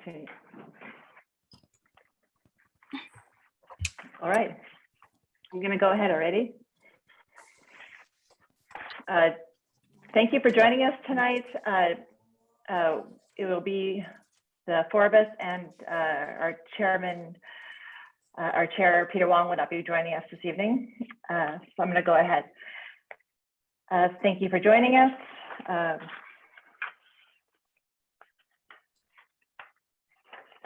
continue. All right, I'm going to go ahead already. Thank you for joining us tonight. It will be the four of us, and our chairman, our chair, Peter Wong, will not be joining us this evening. So I'm going to go ahead. Thank you for joining us.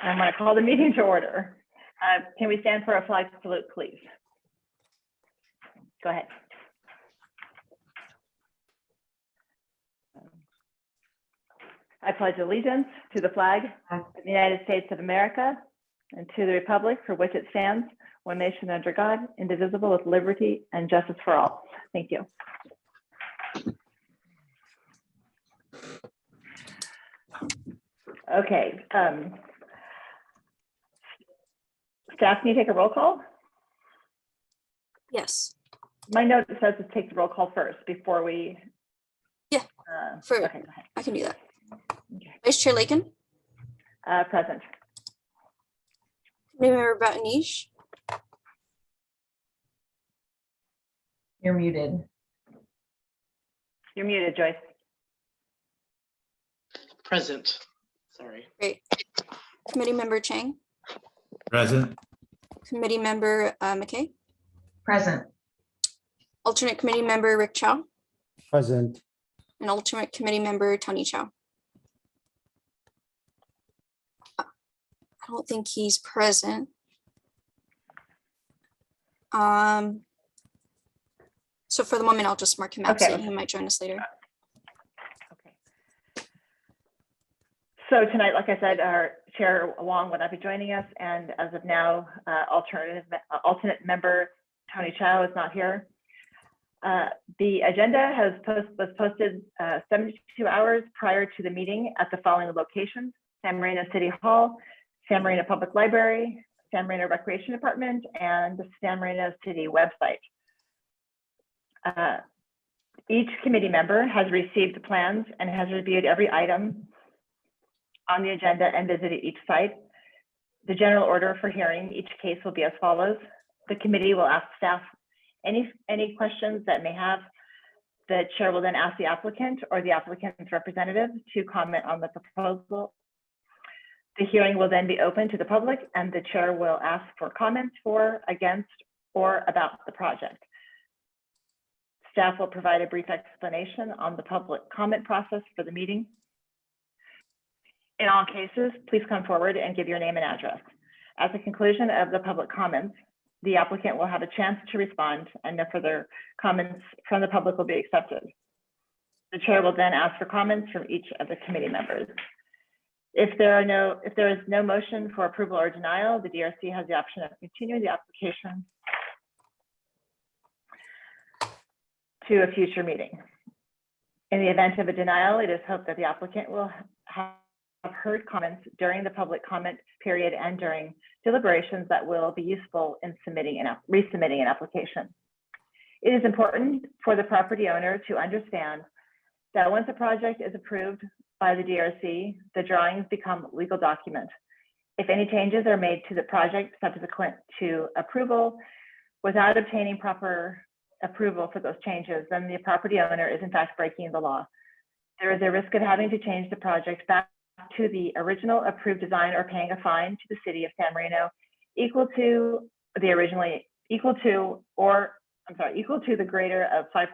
I'm going to call the meeting to order. Can we stand for a flag salute, please? Go ahead. I pledge allegiance to the flag of the United States of America and to the republic for which it stands, one nation under God, indivisible, with liberty and justice for all. Thank you. Okay. Staff, can you take a roll call? Yes. My note says to take the roll call first before we. Yeah, Okay, go ahead. I can do that. Okay. Vice Chair Lakin, Present. Committee Member Batanish, You're muted. You're muted, Joyce. Present. Sorry. great. Committee Member Chang, Present. Committee Member McKay, Present. Alternate Committee Member Rick Chow, Present. and Alternate Committee Member Tony Chow. I don't think he's present. So for the moment, I'll just mark him Okay. absent. He might join us later. Okay. So tonight, like I said, our Chair Wong will not be joining us, and as of now, alternate member Tony Chow is not here. The agenda was posted 72 hours prior to the meeting at the following locations: San Marino City Hall, San Marino Public Library, San Marino Recreation Department, and the San Marino City website. Each committee member has received the plans and has reviewed every item on the agenda and visited each site. The general order for hearing each case will be as follows. The committee will ask staff any questions that may have. The chair will then ask the applicant or the applicant's representative to comment on the proposal. The hearing will then be open to the public, and the chair will ask for comments for, against, or about the project. Staff will provide a brief explanation on the public comment process for the meeting. In all cases, please come forward and give your name and address. At the conclusion of the public comments, the applicant will have a chance to respond, and no further comments from the public will be accepted. The chair will then ask for comments from each of the committee members. If there is no motion for approval or denial, the DRC has the option of continuing the application to a future meeting. In the event of a denial, it is hoped that the applicant will have heard comments during the public comment period and during deliberations that will be useful in resubmitting an application. It is important for the property owner to understand that once a project is approved by the DRC, the drawings become legal document. If any changes are made to the project subsequent to approval without obtaining proper approval for those changes, then the property owner is in fact breaking the law. There is a risk of having to change the project back to the original approved design or paying a fine to the city of San Marino equal to the greater of 5%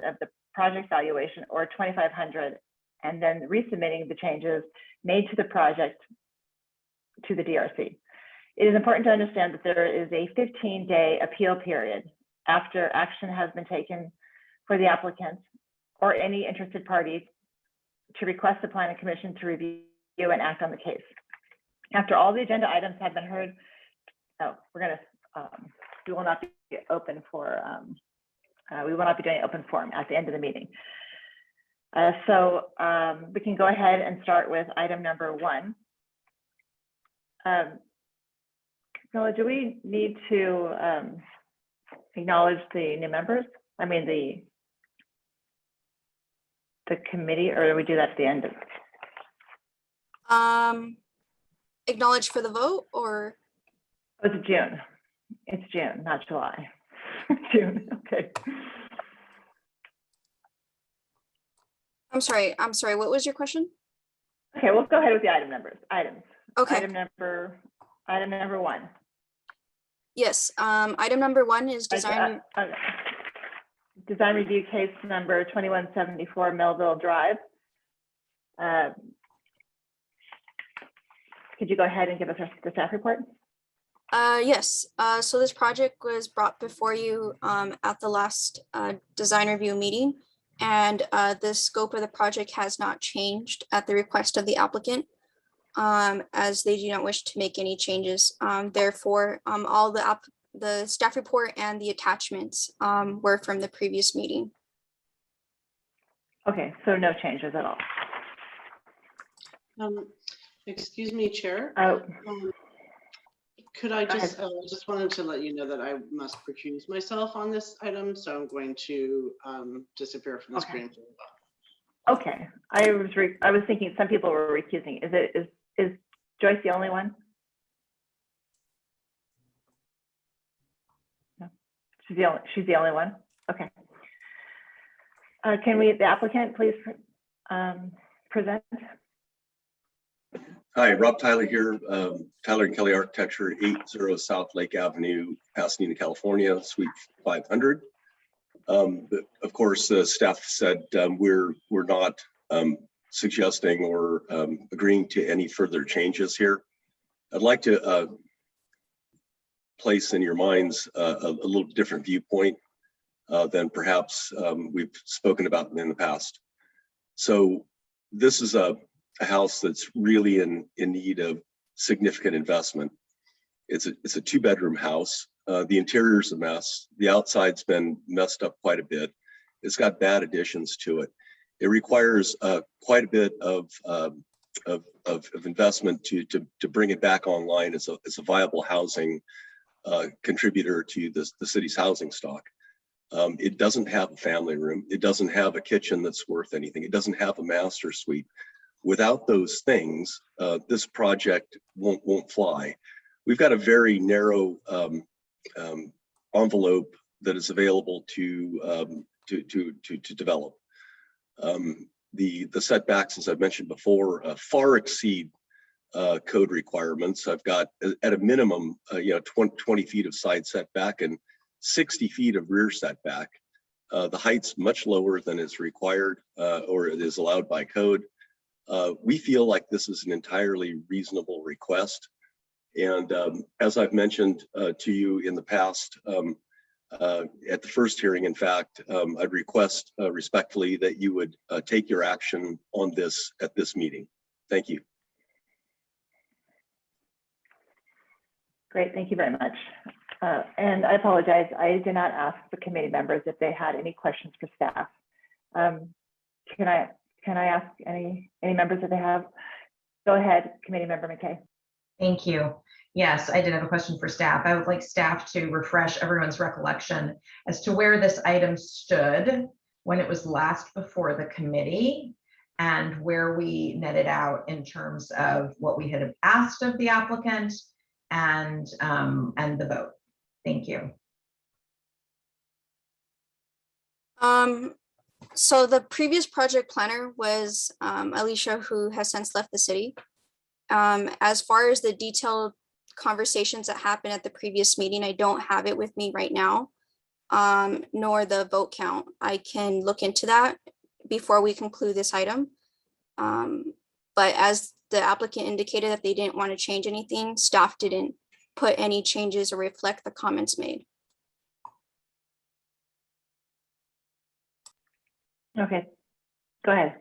of the project valuation or $2,500, and then resubmitting the changes made to the project to the DRC. It is important to understand that there is a 15-day appeal period after action has been taken for the applicant or any interested party to request the Planning Commission to review and act on the case. After all the agenda items have been heard, we will not be open for, we will not be doing open forum at the end of the meeting. So we can go ahead and start with item number 1. Noah, do we need to acknowledge the new members? I mean, the committee, or do we do that at the end of? acknowledge for the vote or? Oh, it's June. It's June, not July. June, okay. I'm sorry, what was your question? Okay, we'll go ahead with the item numbers, items. Okay, Item number one. yes, item number 1 is design. Design review case number 2174 Melville Drive. Could you go ahead and give us the staff report? Yes, so this project was brought before you at the last design review meeting. And the scope of the project has not changed at the request of the applicant, as they do not wish to make any changes. Therefore, all the staff report and the attachments were from the previous meeting. Okay, so no changes at all. Excuse me, Chair. Oh, Could I Go ahead. just wanted to let you know that I must recuse myself on this item, so I'm going to disappear from the Okay. screen. for a while. okay. I was thinking some people were recusing. Is Joyce the only one? No, she's the only one. Okay. Can the applicant please present? Hi, Rob Tyler here, Tyler and Kelly Architecture, 80 South Lake Avenue, Pasadena, California, Suite 500. But of course, the staff said we're not suggesting or agreeing to any further changes here. I'd like to place in your minds a little different viewpoint than perhaps we've spoken about in the past. So this is a house that's really in need of significant investment. It's a 2-bedroom house. The interior's a mess. The outside's been messed up quite a bit. It's got bad additions to it. It requires quite a bit of investment to bring it back online as a viable housing contributor to the city's housing stock. It doesn't have a family room. It doesn't have a kitchen that's worth anything. It doesn't have a master suite. Without those things, this project won't fly. We've got a very narrow envelope that is available to develop. The setbacks, as I've mentioned before, far exceed code requirements. I've got at a minimum, 20 feet of side setback and 60 feet of rear setback. The height's much lower than is required or it is allowed by code. We feel like this is an entirely reasonable request. And as I've mentioned to you in the past, at the first hearing, in fact, I'd request respectfully that you would take your action on this at this meeting. Thank you. Great, thank you very much. And I apologize, I did not ask the committee members if they had any questions for staff. Can I ask any members if they have? Go ahead, Committee Member McKay. Thank you. Yes, I did have a question for staff. I would like staff to refresh everyone's recollection as to where this item stood when it was last before the committee and where we netted out in terms of what we had asked of the applicant and the vote. Thank you. So the previous project planner was Alicia, who has since left the city. As far as the detailed conversations that happened at the previous meeting, I don't have it with me right now, nor the vote count. I can look into that before we conclude this item. But as the applicant indicated that they didn't want to change anything, staff didn't put any changes or reflect the comments made. Okay, go ahead.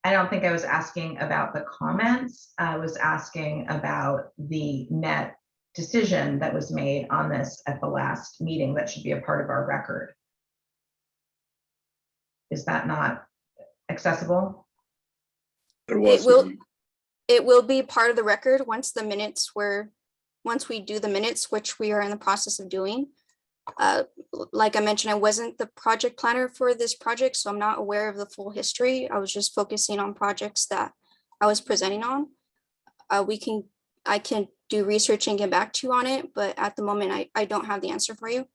I don't think I was asking about the comments. I was asking about the net decision that was made on this at the last meeting that should be a part of our record. Is that not accessible? It will be part of the record once we do the minutes, which we are in the process of doing. Like I mentioned, I wasn't the project planner for this project, so I'm not aware of the full history. I was just focusing on projects that I was presenting on. We can I can do research and get back to you on it, but at the moment, I don't have the answer for you.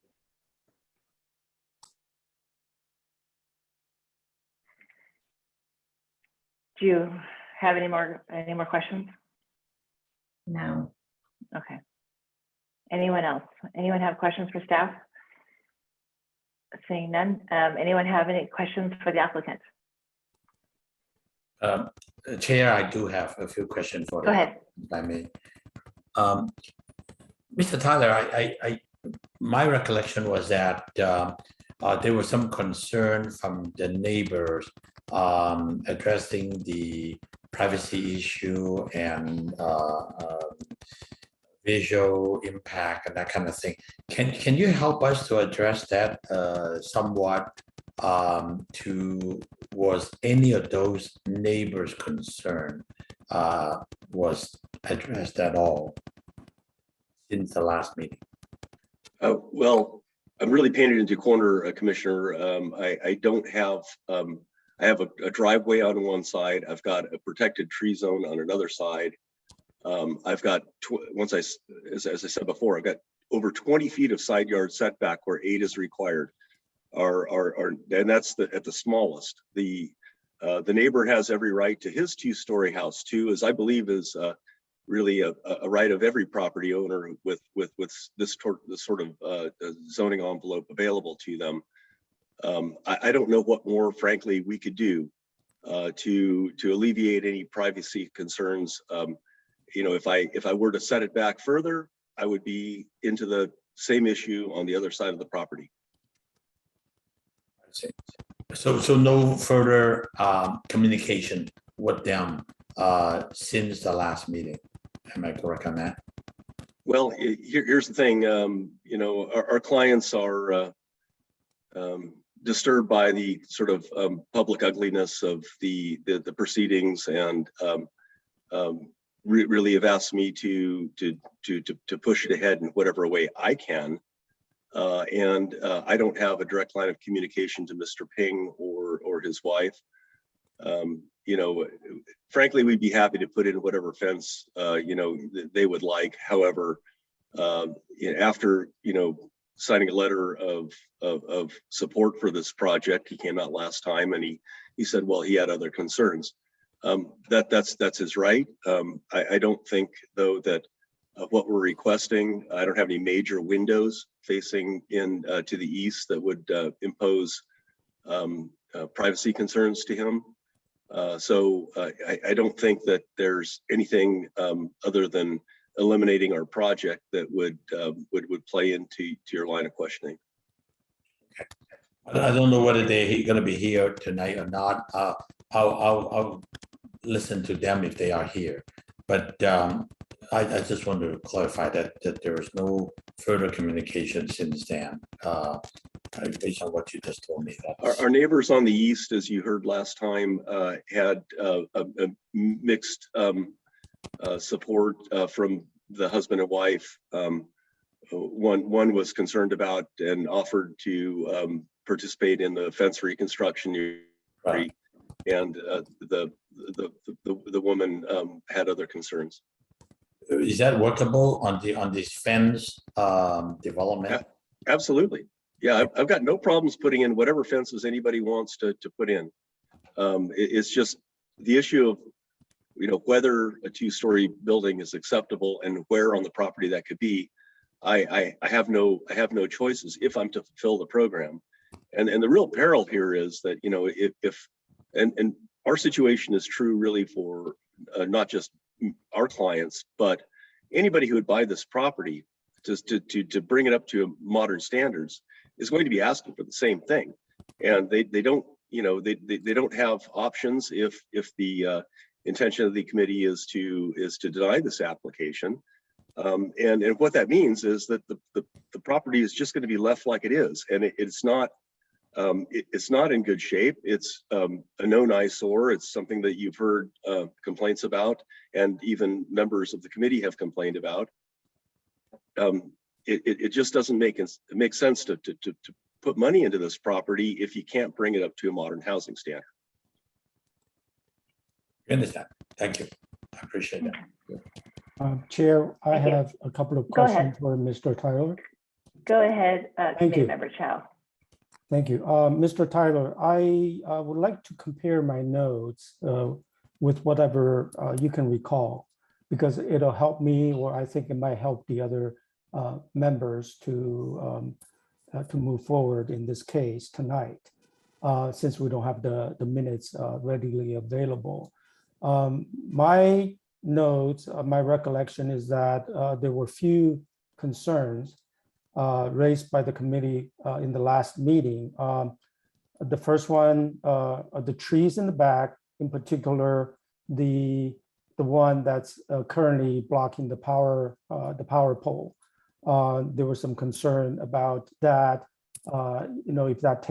Do you have any more questions? No. Okay. Anyone else? Anyone have questions for staff? Seeing none. Anyone have any questions for the applicant? Chair, I do have a few questions for. Go ahead. If I may. Mr. Tyler, my recollection was that there was some concern from the neighbors addressing the privacy issue and visual impact and that kind of thing. Can you help us to address that somewhat? Was any of those neighbors' concern was addressed at all since the last meeting? Well, I'm really painted into a corner, Commissioner. I don't have, I have a driveway on one side. I've got a protected tree zone on another side. I've got, as I said before, I've got over 20 feet of side yard setback where 8 is required. And that's at the smallest. The neighbor has every right to his 2-story house too, as I believe is really a right of every property owner with this sort of zoning envelope available to them. I don't know what more, frankly, we could do to alleviate any privacy concerns. You know, if I were to set it back further, I would be into the same issue on the other side of the property. So no further communication with them since the last meeting. Am I correct on that? Well, here's the thing. You know, our clients are disturbed by the sort of public ugliness of the proceedings, and really have asked me to push it ahead in whatever way I can. And I don't have a direct line of communication to Mr. Ping or his wife. You know, frankly, we'd be happy to put in whatever fence, you know, they would like. However, after, you know, signing a letter of support for this project, he came out last time and he said, well, he had other concerns. That's his right. I don't think, though, that what we're requesting, I don't have any major windows facing in to the east that would impose privacy concerns to him. So I don't think that there's anything other than eliminating our project that would play into your line of questioning. I don't know whether they're going to be here tonight or not. I'll listen to them if they are here. But I just want to clarify that there is no further communication since then, based on what you just told me. Our neighbors on the east, as you heard last time, had a mixed support from the husband and wife. One was concerned about and offered to participate in the fence reconstruction, right. And the woman had other concerns. Is that workable on this fence development? Absolutely. Yeah, I've got no problems putting in whatever fences anybody wants to put in. It's just the issue of, you know, whether a 2-story building is acceptable and where on the property that could be. I have no choices if I'm to fulfill the program. And the real peril here is that, you know, if our situation is true really for not just our clients, but anybody who would buy this property to bring it up to modern standards is going to be asking for the same thing. And they don't, you know, they don't have options if the intention of the committee is to deny this application. And what that means is that the property is just going to be left like it is, and it's not in good shape. It's a known eyesore. It's something that you've heard complaints about, and even members of the committee have complained about. It just doesn't make sense to put money into this property if you can't bring it up to a modern housing standard. I understand. Thank you. I appreciate that. Chair, I Thank you. have a couple of Go ahead. questions for Mr. Tyler. Go ahead, Committee you. Member Chow. Thank you. Mr. Tyler, I would like to compare my notes with whatever you can recall, because it'll help me, or I think it might help the other members to move forward in this case tonight, since we don't have the minutes readily available. My notes, my recollection is that there were few concerns raised by the committee in the last meeting. The first one, the trees in the back, in particular, the one that's currently blocking the power pole. There was some concern about that. If that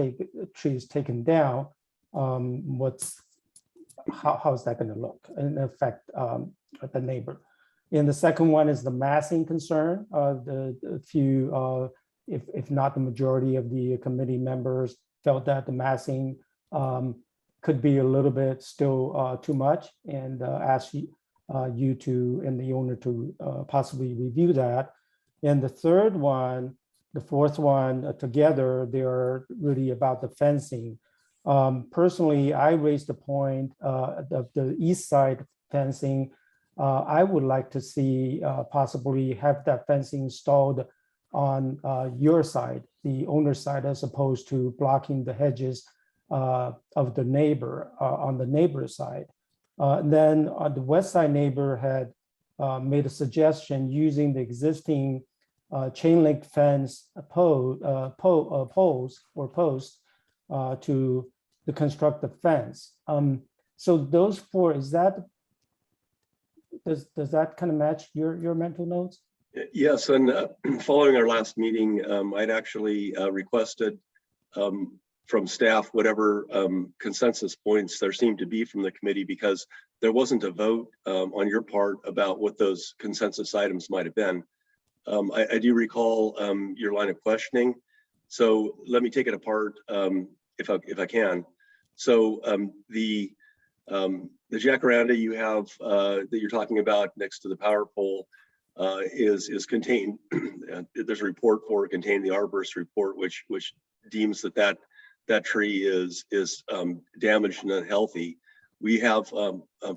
tree is taken down, how is that going to look and affect the neighbor? And the second one is the massing concern. The few, if not the majority of the committee members felt that the massing could be a little bit still too much, and asked you to and the owner to possibly review that. And the third one, the fourth one together, they are really about the fencing. Personally, I raised the point of the east side fencing. I would like to see possibly have that fencing installed on your side, the owner's side, as opposed to blocking the hedges of the neighbor on the neighbor's side. Then the west side neighbor had made a suggestion using the existing chain link fence poles or posts to construct the fence. So those four, does that kind of match your mental notes? Yes, and following our last meeting, I'd actually requested from staff whatever consensus points there seemed to be from the committee, because there wasn't a vote on your part about what those consensus items might have been. I do recall your line of questioning, so let me take it apart if I can. So the jacaranda you have that you're talking about next to the power pole is contained. There's a report for it contained, the arborist report, which deems that tree is damaged and unhealthy. We have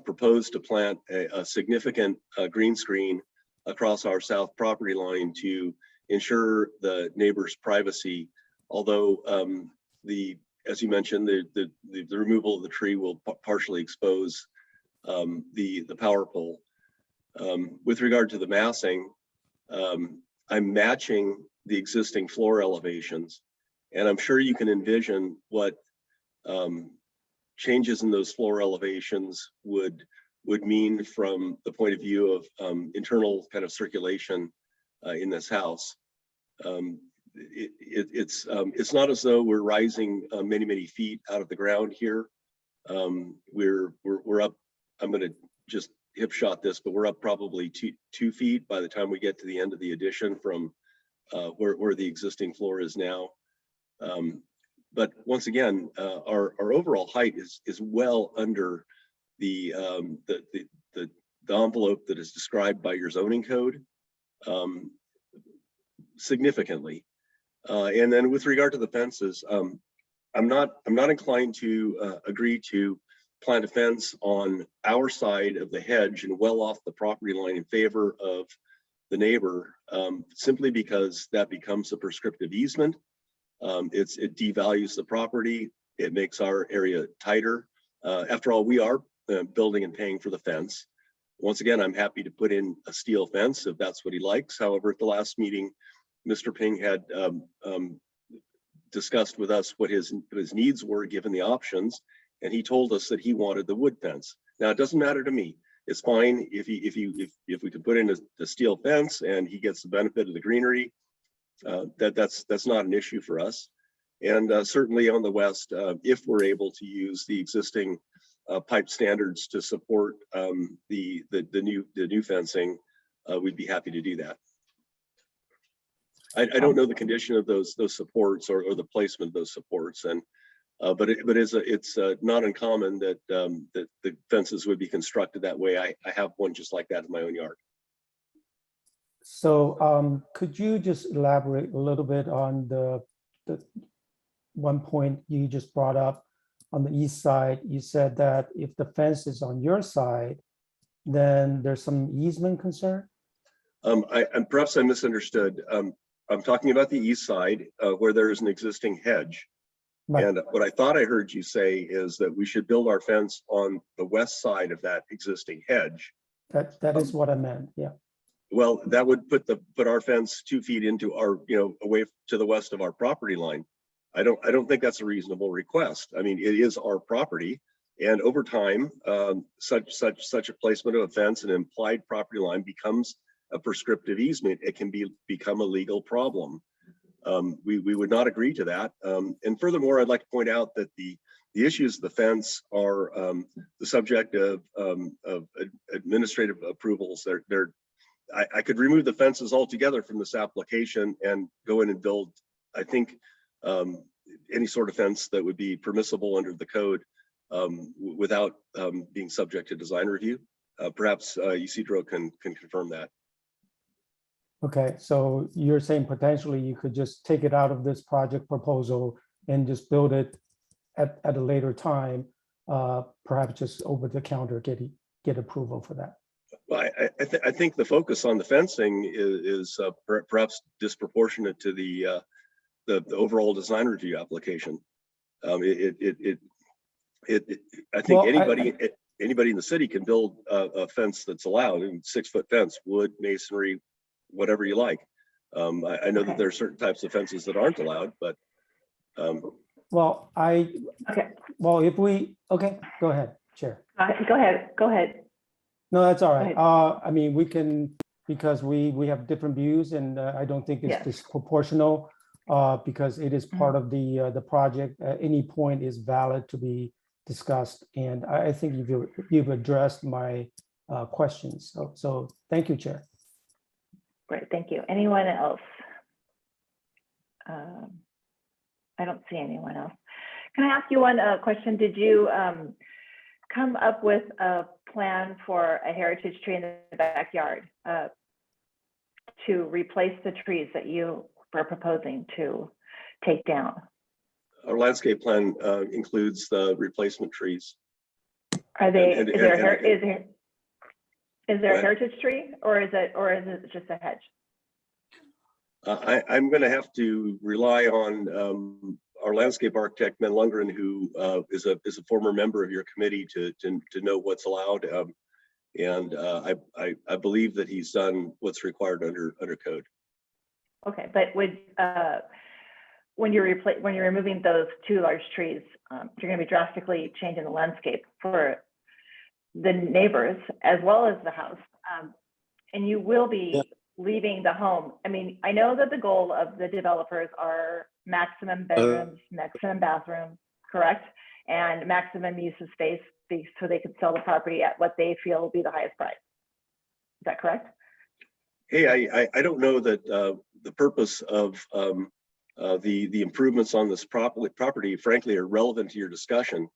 proposed to plant a significant green screen across our south property line to ensure the neighbor's privacy. Although as you mentioned, the removal of the tree will partially expose the power pole. With regard to the massing, I'm matching the existing floor elevations, and I'm sure you can envision what changes in those floor elevations would mean from the point of view of internal kind of circulation in this house. It's not as though we're rising many feet out of the ground here. We're up. I'm going to just hip shot this, but we're up probably two feet by the time we get to the end of the addition from where the existing floor is now. But once again, our overall height is well under the envelope that is described by your zoning code, significantly. And then with regard to the fences, I'm not inclined to agree to plant a fence on our side of the hedge and well off the property line in favor of the neighbor, simply because that becomes a prescriptive easement. It devalues the property. It makes our area tighter. After all, we are building and paying for the fence. Once again, I'm happy to put in a steel fence if that's what he likes. However, at the last meeting, Mr. Ping had discussed with us what his needs were given the options, and he told us that he wanted the wood fence. Now, it doesn't matter to me. It's fine if we can put in a steel fence and he gets the benefit of the greenery. That's not an issue for us. And certainly on the west, if we're able to use the existing pipe standards to support the new fencing, we'd be happy to do that. I don't know the condition of those supports or the placement of those supports, and but it's not uncommon that that the fences would be constructed that way. I have one just like that in my own yard. So could you just elaborate a little bit on the one point you just brought up on the east side? You said that if the fence is on your side, then there's some easement concern? And perhaps I misunderstood. I'm talking about the east side where there is an existing hedge. Right. And what I thought I heard you say is that we should build our fence on the west side of that existing hedge. That is what I meant, yeah. Well, that would put our fence 2 feet into our, away to the west of our property line. I don't think that's a reasonable request. I mean, it is our property. And over time, such a placement of a fence and implied property line becomes a prescriptive easement. It can become a legal problem. We would not agree to that. And furthermore, I'd like to point out that the issues of the fence are the subject of administrative approvals. I could remove the fences altogether from this application and go in and build, I think, any sort of fence that would be permissible under the code without being subject to design review. Perhaps Isidro can confirm that. Okay, so you're saying potentially you could just take it out of this project proposal and just build it at a later time, perhaps just over the counter, get approval for that. Well, I think the focus on the fencing is perhaps disproportionate to the overall design review application. I think anybody in the city can build a fence that's allowed, and 6-foot fence, wood, masonry, whatever you like. I know that there are certain types of fences that aren't allowed, but Well, go ahead, Chair. Go ahead. No, that's all right. Go I mean, we can, because we have different views, and I don't think it's Yes. disproportional because it is part of the project. At any point is valid to be discussed, and I think you've addressed my questions. So thank you, Chair. Great, thank you. Anyone else? I don't see anyone else. Can I ask you one question? Did you come up with a plan for a heritage tree in the backyard to replace the trees that you were proposing to take down? our landscape plan includes the replacement trees. Are they, And- is there, and- is there Go a ahead. heritage tree or is it just a hedge? I'm going to have to rely on our landscape architect, Ben Lundgren, who is a former member of your committee to know what's allowed. And I believe that he's done what's required under code. Okay, but would, when you're removing those two large trees, you're going to be drastically changing the landscape for the neighbors as well as the house. And you will be leaving the home. I mean, I know that the goal of the developers are maximum bedrooms, maximum bathrooms, correct? And maximum use of space so they could sell the property at what they feel will be the highest price. Is that correct? Hey, I don't know that the purpose of the improvements on this property, frankly, are relevant to your discussion.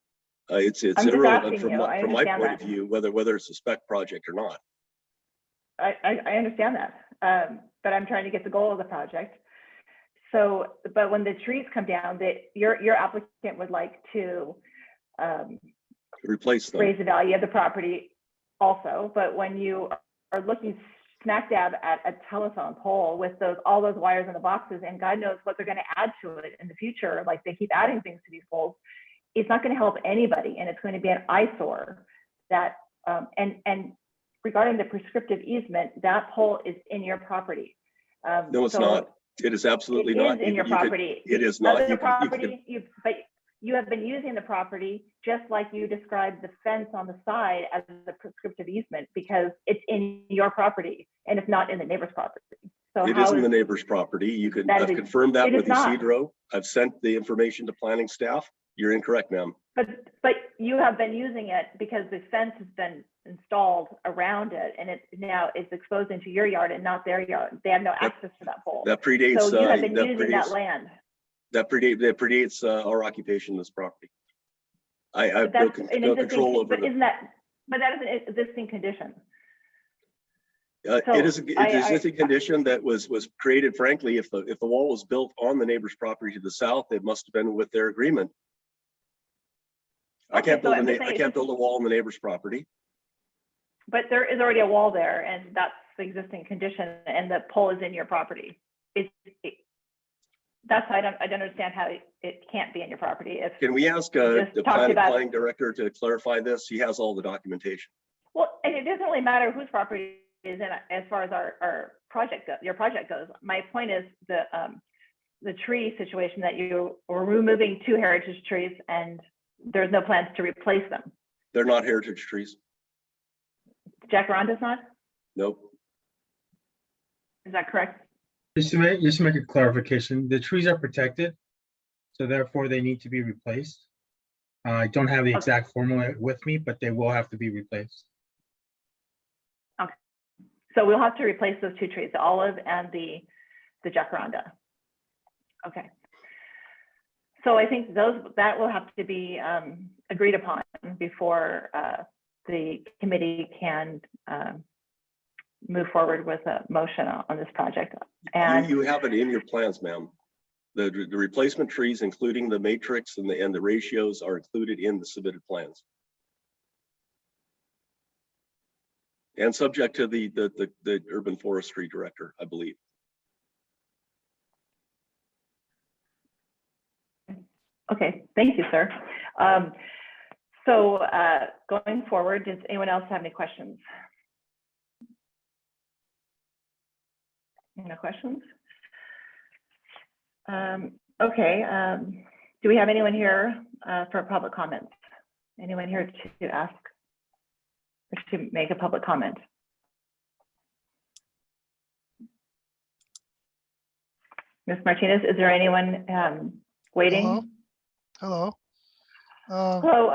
It's I'm just irrelevant asking you, I from my understand point of that. view, whether it's a spec project or not. I understand that, but I'm trying to get the goal of the project. So, but when the trees come down, your applicant would like to Replace them. raise the value of the property also, but when you are looking smack dab at a telephone pole with all those wires in the boxes, and God knows what they're going to add to it in the future, like they keep adding things to these poles, it's not going to help anybody, and it's going to be an eyesore. That and regarding the prescriptive easement, that pole is in your property. No, it's so not. It is absolutely not. It is in your property. It is not. Other property, but you have been using the property just like you described the fence on the side as the prescriptive easement because it's in your property and it's not in the neighbor's property. So It is in the neighbor's property. You can, I've confirmed that with Isidro. I've sent the information to planning staff. You're incorrect, ma'am. But you have been using it because the fence has been installed around it and it now is exposed into your yard and not their yard. They have no access to that pole. That predates. So you have been using that land. That predates our occupation of this property. I have no control over but that is an existing condition. So It is an I- existing condition that was created, frankly, if the wall was built on the neighbor's property to the south, it must have been with their agreement. I Okay, can't so build I'm a, just I saying can't it's build a wall on the neighbor's property. But there is already a wall there, and that's the existing condition, and the pole is in your property. That's, I don't understand how it can't be in your property if, Can we ask just the talked about- planning director to clarify this? He has all the documentation. well, and it doesn't really matter whose property is in it as far as our project, your project goes. My point is the tree situation that you were removing 2 heritage trees and there's no plans to replace them. They're not heritage trees. Jacaranda's not, Nope. is that correct? Just to make a clarification, the trees are protected, so therefore they need to be replaced. I don't have the exact formula with me, but they will have to be replaced. So we'll have to replace those 2 trees, the olive and the jacaranda. Okay. So I think that will have to be agreed upon before the committee can move forward with a motion on this project. And You have it in your plans, ma'am. The replacement trees, including the matrix and the ratios, are included in the submitted plans. And subject to the urban forestry director, I believe. okay, thank you, sir. So going forward, does anyone else have any questions? No questions? Okay, do we have anyone here for public comments? Anyone here to ask or to make a public comment? Ms. Martinez, is there anyone waiting? Hello. Hello,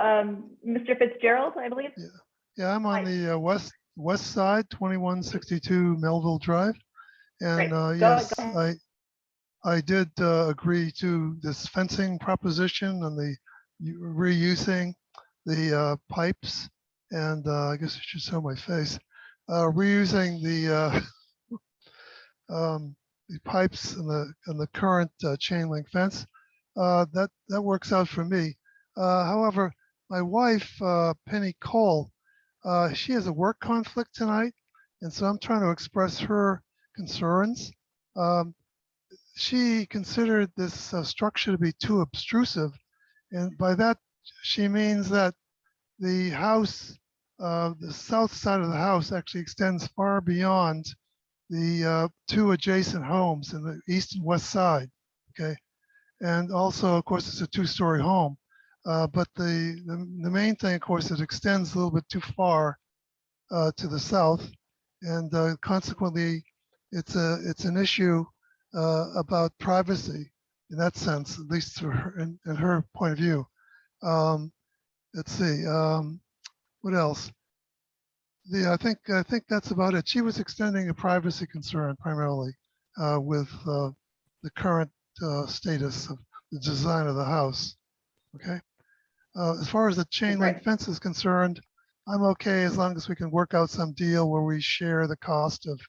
Mr. Fitzgerald, I believe. Yeah, I'm on the west side, 2162 Melville Drive. Great. And Go yes, ahead. I did agree to this fencing proposition and the reusing the pipes. And I guess I should show my face. Reusing the pipes and the current chain link fence. That works out for me. However, my wife, Penny Cole, she has a work conflict tonight, and so I'm trying to express her concerns. She considered this structure to be too obtrusive, and by that she means that the house, the south side of the house actually extends far beyond the 2 adjacent homes in the east and west side, okay? And also, of course, it's a 2-story home. But the main thing, of course, it extends a little bit too far to the south, and consequently, it's an issue about privacy in that sense, at least to her, in her point of view. Let's see, what else? I think that's about it. She was extending a privacy concern primarily with the current status of the design of the house. Okay. As far as the chain link fence is concerned, I'm okay as long as we can work out some deal where we share the cost of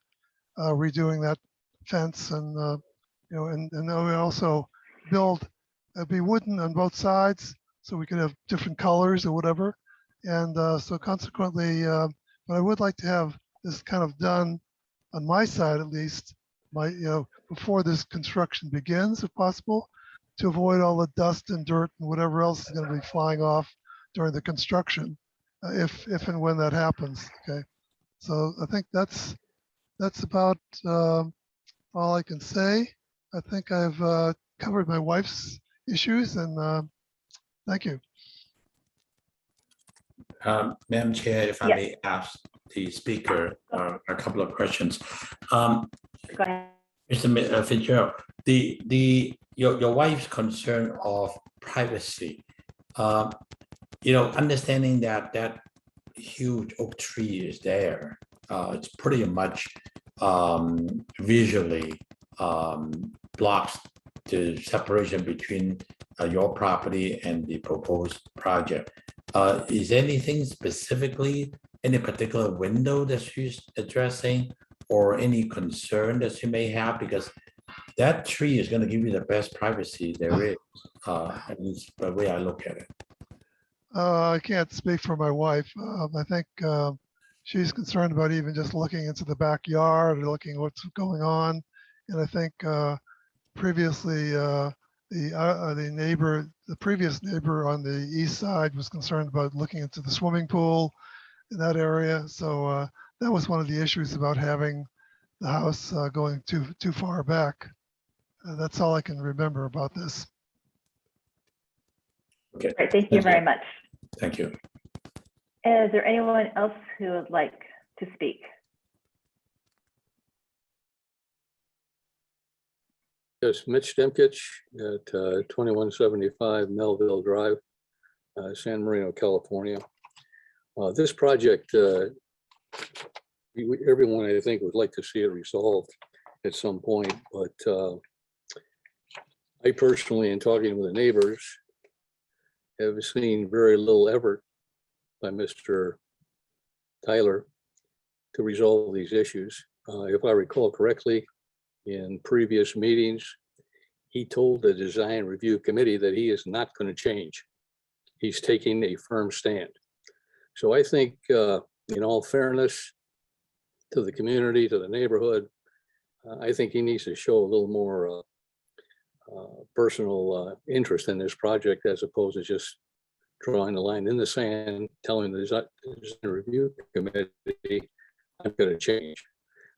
redoing that fence, and you know, and then we also build be wooden on both sides, so we could have different colors or whatever. And so consequently, but I would like to have this kind of done on my side at least, before this construction begins, if possible, to avoid all the dust and dirt and whatever else is going to be flying off during the construction, if and when that happens. Okay, so I think that's about all I can say. I think I've covered my wife's issues, and thank you. Madam Chair, if I Yes. may ask the speaker a couple of questions. Go ahead. Mr. Fitzgerald, your wife's concern of privacy, understanding that huge oak tree is there, it's pretty much visually blocks the separation between your property and the proposed project. Is anything specifically, any particular window that she's addressing, or any concern that you may have, because that tree is gonna give you the best privacy there is, at least the way I look at it. I can't speak for my wife. I think she's concerned about even just looking into the backyard or looking what's going on. And I think previously the previous neighbor on the east side was concerned about looking into the swimming pool in that area. So that was one of the issues about having the house going too far back. That's all I can remember about this. Okay, Great, thank you very much. thank you. Is there anyone else who would like to speak? Yes, Mitch Demkich at 2175 Melville Drive, San Marino, California. This project, everyone I think would like to see it resolved at some point, but I personally, in talking with the neighbors, have seen very little effort by Mr. Tyler to resolve these issues. If I recall correctly, in previous meetings, he told the design review committee that he is not going to change. He's taking a firm stand. So I think, in all fairness to the community, to the neighborhood, I think he needs to show a little more personal interest in this project, as opposed to just drawing the line in the sand, telling the design review committee, I'm going to change.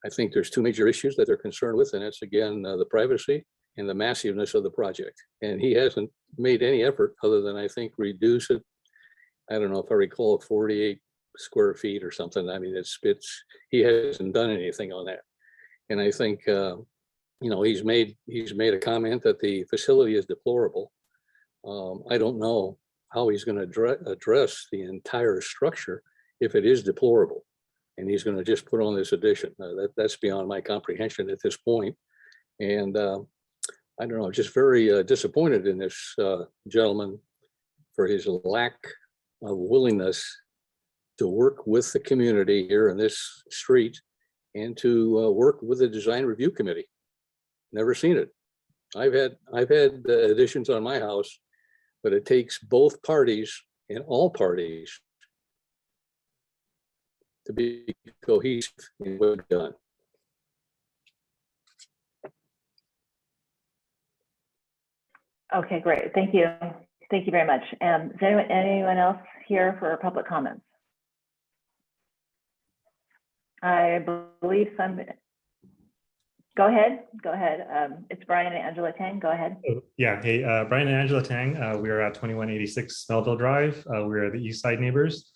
I think there's two major issues that they're concerned with, and that's again, the privacy and the massiveness of the project. And he hasn't made any effort other than, I think, reduce it. I don't know if I recall 48 square feet or something. I mean, he hasn't done anything on that. And I think, he's made a comment that the facility is deplorable. I don't know how he's going to address the entire structure if it is deplorable. And he's going to just put on this addition. That's beyond my comprehension at this point. And I don't know, just very disappointed in this gentleman for his lack of willingness to work with the community here in this street and to work with the design review committee. Never seen it. I've had additions on my house, but it takes both parties and all parties to be cohesive in what we've done. Okay, great. Thank you. Thank you very much. Is anyone else here for public comments? I believe some. Go ahead. It's Brian and Angela Tang. Go ahead. Yeah. Hey, Brian and Angela Tang. We are at 2186 Melville Drive. We are the east side neighbors.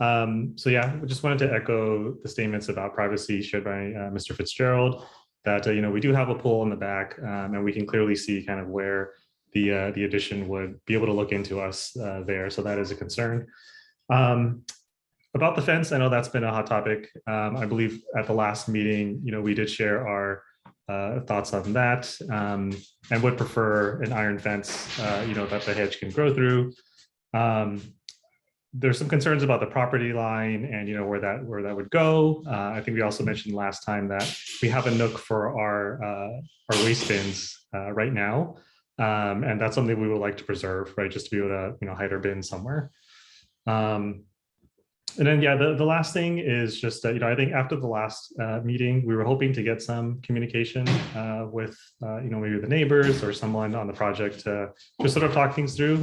So yeah, we just wanted to echo the statements about privacy shared by Mr. Fitzgerald, that we do have a pool in the back, and we can clearly see kind of where the addition would be able to look into us there. So that is a concern. About the fence, I know that's been a hot topic. I believe at the last meeting, we did share our thoughts on that, and would prefer an iron fence, that the hedge can grow through. There's some concerns about the property line and where that would go. I think we also mentioned last time that we have a nook for our waste bins right now, and that's something we would like to preserve, right? Just to be able to hide our bins somewhere. And then yeah, the last thing is just I think after the last meeting, we were hoping to get some communication with maybe the neighbors or someone on the project to just sort of talk things through.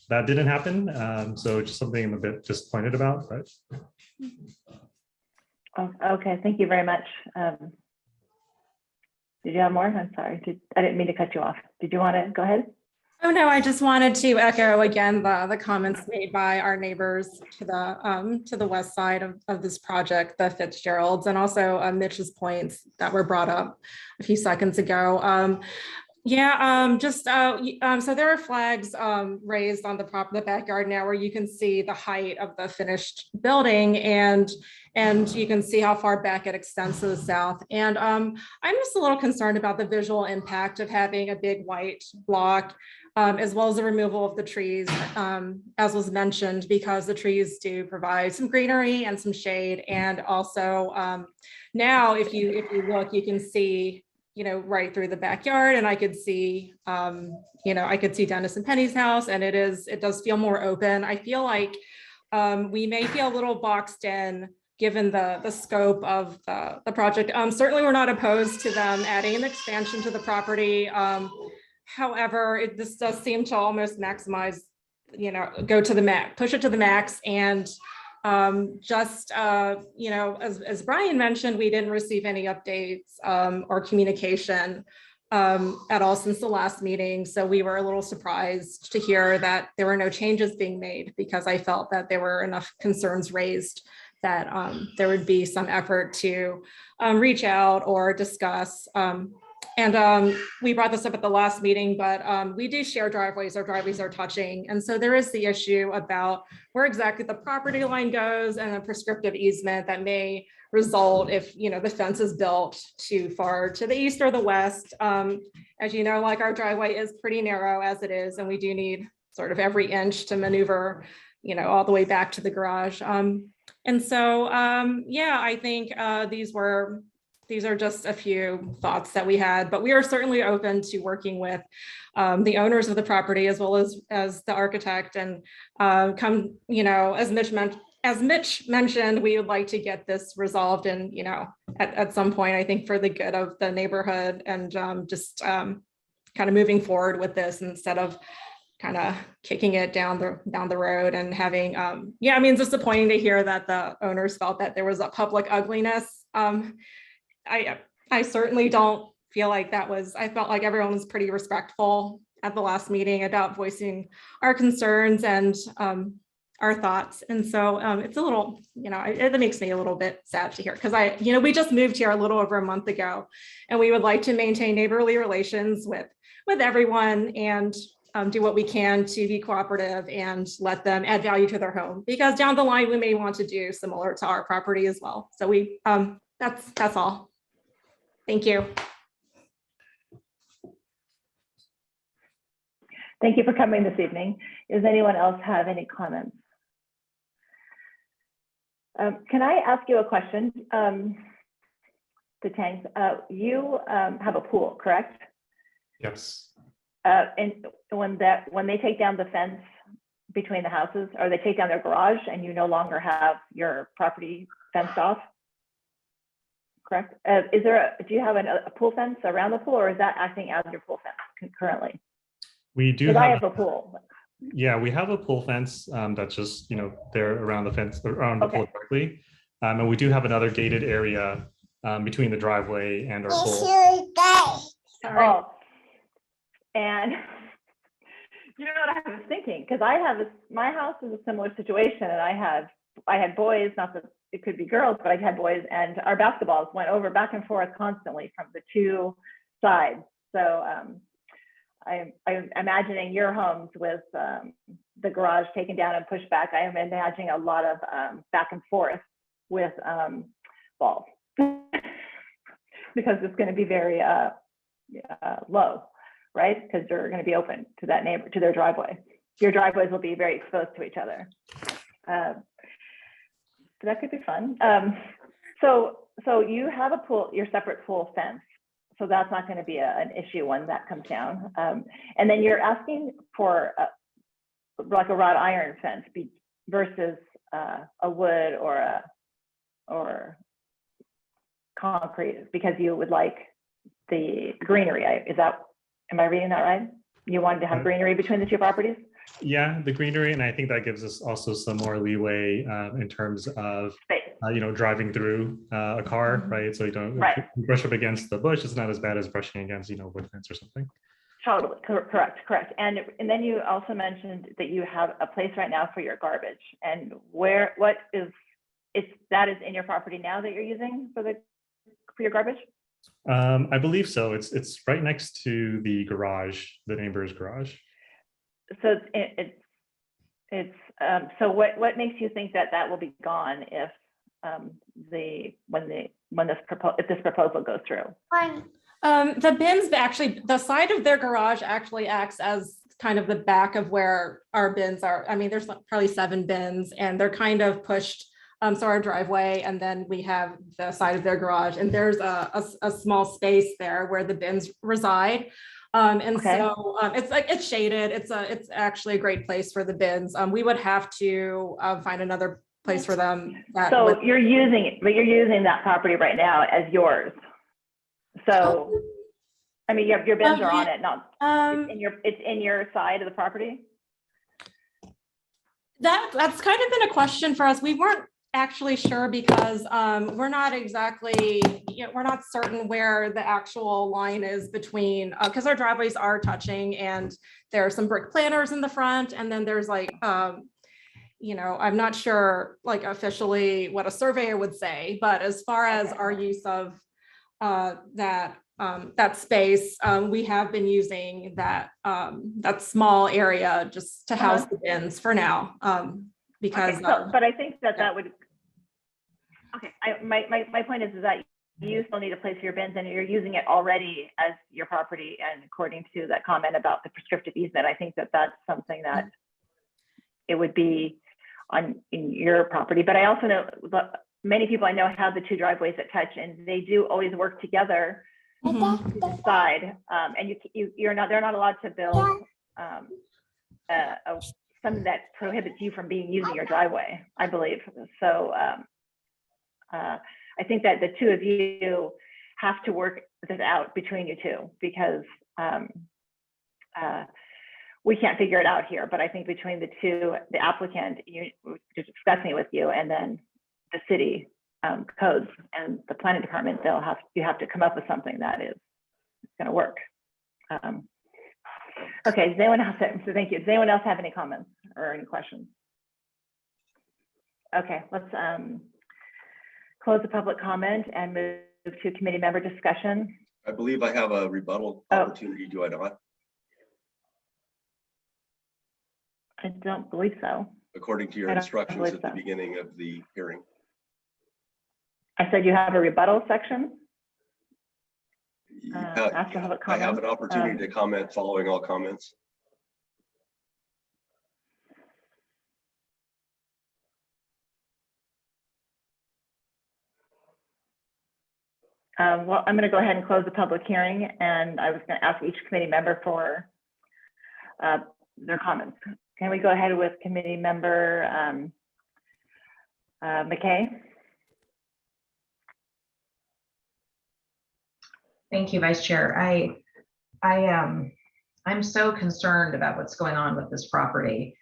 That didn't happen, so just something I'm a bit disappointed about. But okay, thank you very much. Did you have more? I'm sorry, I didn't mean to cut you off. Did you want to go ahead? Oh, no, I just wanted to echo again the comments made by our neighbors to the west side of this project, the Fitzgeralds, and also Mitch's points that were brought up a few seconds ago. So there are flags raised on the backyard now where you can see the height of the finished building, and you can see how far back it extends to the south. And I'm just a little concerned about the visual impact of having a big white block as well as the removal of the trees, as was mentioned, because the trees do provide some greenery and some shade. And also now, if you look, you can see, right through the backyard, and I could see, I could see Dennis and Penny's house, and it does feel more open. I feel like we may feel a little boxed in given the scope of the project. Certainly, we're not opposed to them adding an expansion to the property. However, this does seem to almost maximize, go to the max, push it to the max. And as Brian mentioned, we didn't receive any updates or communication at all since the last meeting. So we were a little surprised to hear that there were no changes being made, because I felt that there were enough concerns raised that there would be some effort to reach out or discuss. And we brought this up at the last meeting, but we do share driveways. Our driveways are touching. And so there is the issue about where exactly the property line goes and a prescriptive easement that may result if, the fence is built too far to the east or the west. As you know, like, our driveway is pretty narrow as it is, and we do need sort of every inch to maneuver, all the way back to the garage. And so, I think these are just a few thoughts that we had, but we are certainly open to working with the owners of the property as well as the architect, and as Mitch mentioned, we would like to get this resolved, and at some point, I think, for the good of the neighborhood, and just kind of moving forward with this instead of kind of kicking it down the road and having it's disappointing to hear that the owners felt that there was a public ugliness. I certainly don't feel like that was, I felt like everyone was pretty respectful at the last meeting about voicing our concerns and our thoughts. And so it's a little, it makes me a little bit sad to hear, because we just moved here a little over a month ago, and we would like to maintain neighborly relations with everyone, and do what we can to be cooperative and let them add value to their home, because down the line, we may want to do similar to our property as well. So that's all. Thank you. Thank you for coming this evening. Does anyone else have any comments? Can I ask you a question? The Tangs, you have a pool, correct? Yes. And when they take down the fence between the houses, or they take down their garage and you no longer have your property fenced off? Correct. Do you have a pool fence around the pool, or is that acting as your pool fence currently? We do. I have a pool. Yeah, we have a pool fence that's just there around the fence, around the pool directly, and we do have another gated area between the driveway and our pool. Oh, and what I was thinking, because my house is a similar situation, and I had boys, not that it could be girls, but I had boys, and our basketballs went over back and forth constantly from the two sides. So I'm imagining your homes with the garage taken down and pushed back. I am imagining a lot of back and forth with balls because it's going to be very low, right? Because they're going to be open to that neighbor, to their driveway. Your driveways will be very exposed to each other. So that could be fun. So you have a pool, your separate pool fence. So that's not going to be an issue when that comes down. And then you're asking for like a wrought iron fence versus a wood or concrete, because you would like the greenery. Am I reading that right? You wanted to have greenery between the two properties? Yeah, the greenery, and I think that gives us also some more leeway in terms of driving through a car, right? So you don't brush up against the bush. It's not as bad as brushing against wood fence or something. Totally correct. And then you also mentioned that you have a place right now for your garbage, and that is in your property now that you're using for your garbage? I believe so. It's right next to the garage, the neighbor's garage. So so what makes you think that will be gone if if this proposal goes through? The bins, actually, the side of their garage actually acts as kind of the back of where our bins are. I mean, there's probably 7 bins and they're kind of pushed. So our driveway, and then we have the side of their garage, and there's a small space there where the bins reside. And Okay. so it's shaded. It's actually a great place for the bins. We would have to find another place for them. That So would- you're using that property right now as yours. So, I mean, your bins are on it, not, it's in your side of the property? That's kind of been a question for us. We weren't actually sure because we're not exactly, we're not certain where the actual line is between, because our driveways are touching and there are some brick planters in the front, and then there's like, I'm not sure like officially what a surveyor would say, but as far as our use of that space, we have been using that small area just to house the bins for now. Because, Okay, so, but I think that would, okay, my point is that you still need a place for your bins and you're using it already as your property. And according to that comment about the prescriptive easement, I think that that's something that it would be in your property. But I also know that many people I know have the 2 driveways that touch, and they do always work together to decide. And they're not allowed to build something that prohibits you from using your driveway, I believe. So I think that the 2 of you have to work this out between you 2, because we can't figure it out here. But I think between the 2, the applicant, just discussing it with you, and then the city codes and the planning department, you have to come up with something that is going to work. Okay, does anyone else so thank you. Does anyone else have any comments or any questions? Okay, let's close the public comment and move to committee member discussion. I believe I have a rebuttal opportunity, do I not? I don't believe so. According to your I don't instructions believe at the so. beginning of the hearing. I said you have a rebuttal section? After public I have comment. an opportunity to comment following all comments. Well, I'm going to go ahead and close the public hearing, and I was going to ask each committee member for their comments. Can we go ahead with committee member McKay? Thank you, Vice Chair. I'm so concerned about what's going on with this property.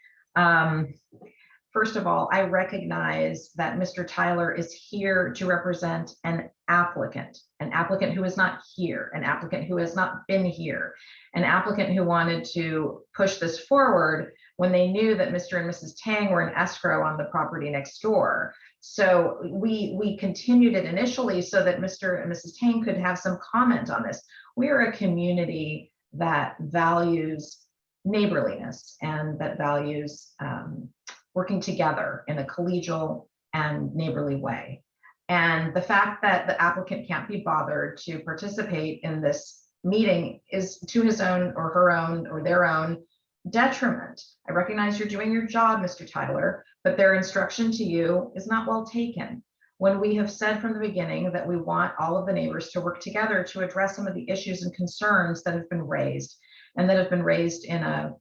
First of all, I recognize that Mr. Tyler is here to represent an applicant who is not here, an applicant who has not been here, an applicant who wanted to push this forward when they knew that Mr. and Mrs. Tang were in escrow on the property next door. So we continued it initially so that Mr. and Mrs. Tang could have some comment on this. We are a community that values neighborliness and that values working together in a collegial and neighborly way. And the fact that the applicant can't be bothered to participate in this meeting is to his own or her own or their own detriment. I recognize you're doing your job, Mr. Tyler, but their instruction to you is not well taken. When we have said from the beginning that we want all of the neighbors to work together to address some of the issues and concerns that have been raised, and that have been raised in a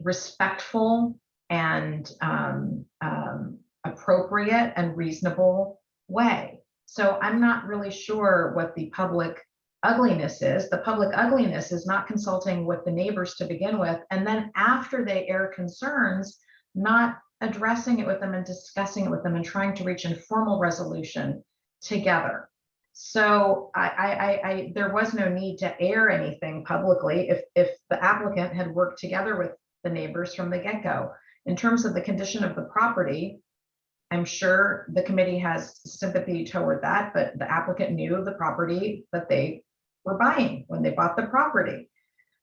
respectful and appropriate and reasonable way. So I'm not really sure what the public ugliness is. The public ugliness is not consulting with the neighbors to begin with, and then after they air concerns, not addressing it with them and discussing it with them and trying to reach informal resolution together. So there was no need to air anything publicly if the applicant had worked together with the neighbors from the get-go. In terms of the condition of the property, I'm sure the committee has sympathy toward that, but the applicant knew the property that they were buying when they bought the property.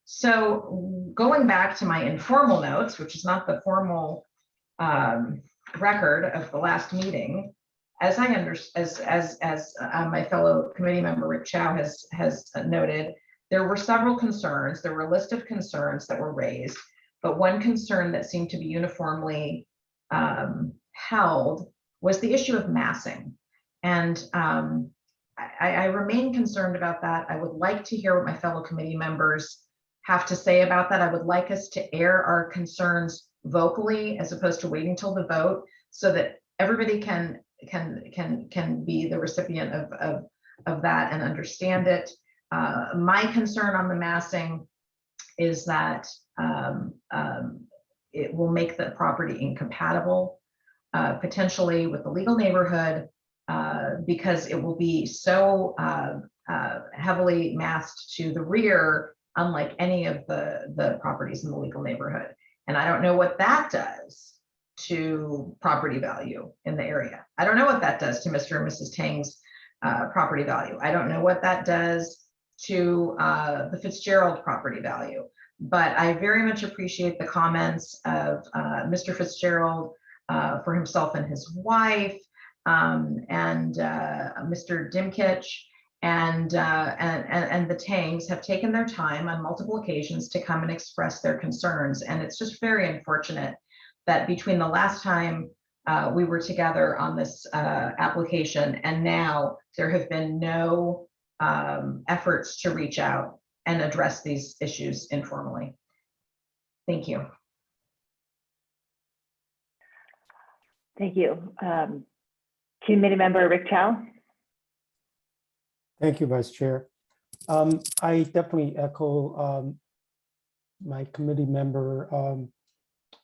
So going back to my informal notes, which is not the formal record of the last meeting, as I understand, as my fellow committee member Rick Chow has noted, there were several concerns. There were a list of concerns that were raised, but one concern that seemed to be uniformly held was the issue of massing. And I remain concerned about that. I would like to hear what my fellow committee members have to say about that. I would like us to air our concerns vocally as opposed to waiting till the vote, so that everybody can be the recipient of that and understand it. My concern on the massing is that it will make the property incompatible potentially with the legal neighborhood, because it will be so heavily massed to the rear, unlike any of the properties in the legal neighborhood. And I don't know what that does to property value in the area. I don't know what that does to Mr. and Mrs. Tang's property value. I don't know what that does to the Fitzgerald property value. But I very much appreciate the comments of Mr. Fitzgerald for himself and his wife, and Mr. Dimkich, and the Tangs have taken their time on multiple occasions to come and express their concerns. And it's just very unfortunate that between the last time we were together on this application and now, there have been no efforts to reach out and address these issues informally. Thank you. Thank you. Committee member Rick Chow. Thank you, Vice Chair. I definitely echo my committee member,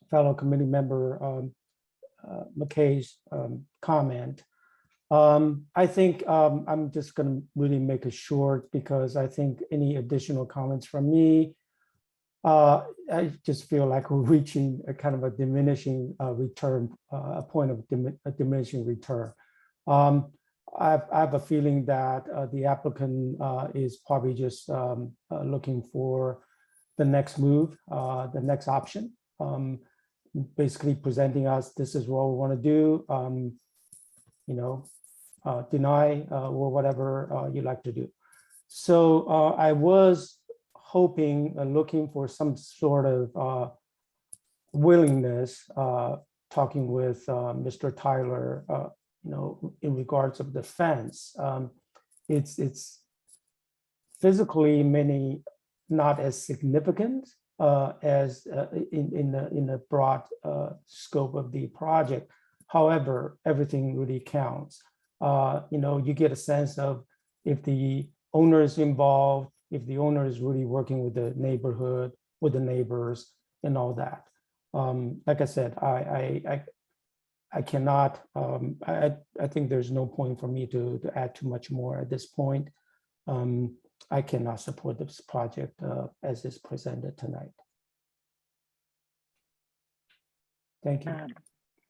fellow committee member McKay's comment. I think I'm just going to really make it short, because I think any additional comments from me, I just feel like we're reaching a kind of a diminishing return, a point of a diminishing return. I have a feeling that the applicant is probably just looking for the next move, the next option, basically presenting us, this is what we want to do, deny or whatever you like to do. So I was hoping and looking for some sort of willingness, talking with Mr. Tyler, in regards of the fence. It's physically not as significant as in the broad scope of the project. However, everything really counts. You get a sense of if the owner is involved, if the owner is really working with the neighborhood, with the neighbors and all that. Like I said, I cannot, I think there's no point for me to add too much more at this point. I cannot support this project as is presented tonight. Thank you.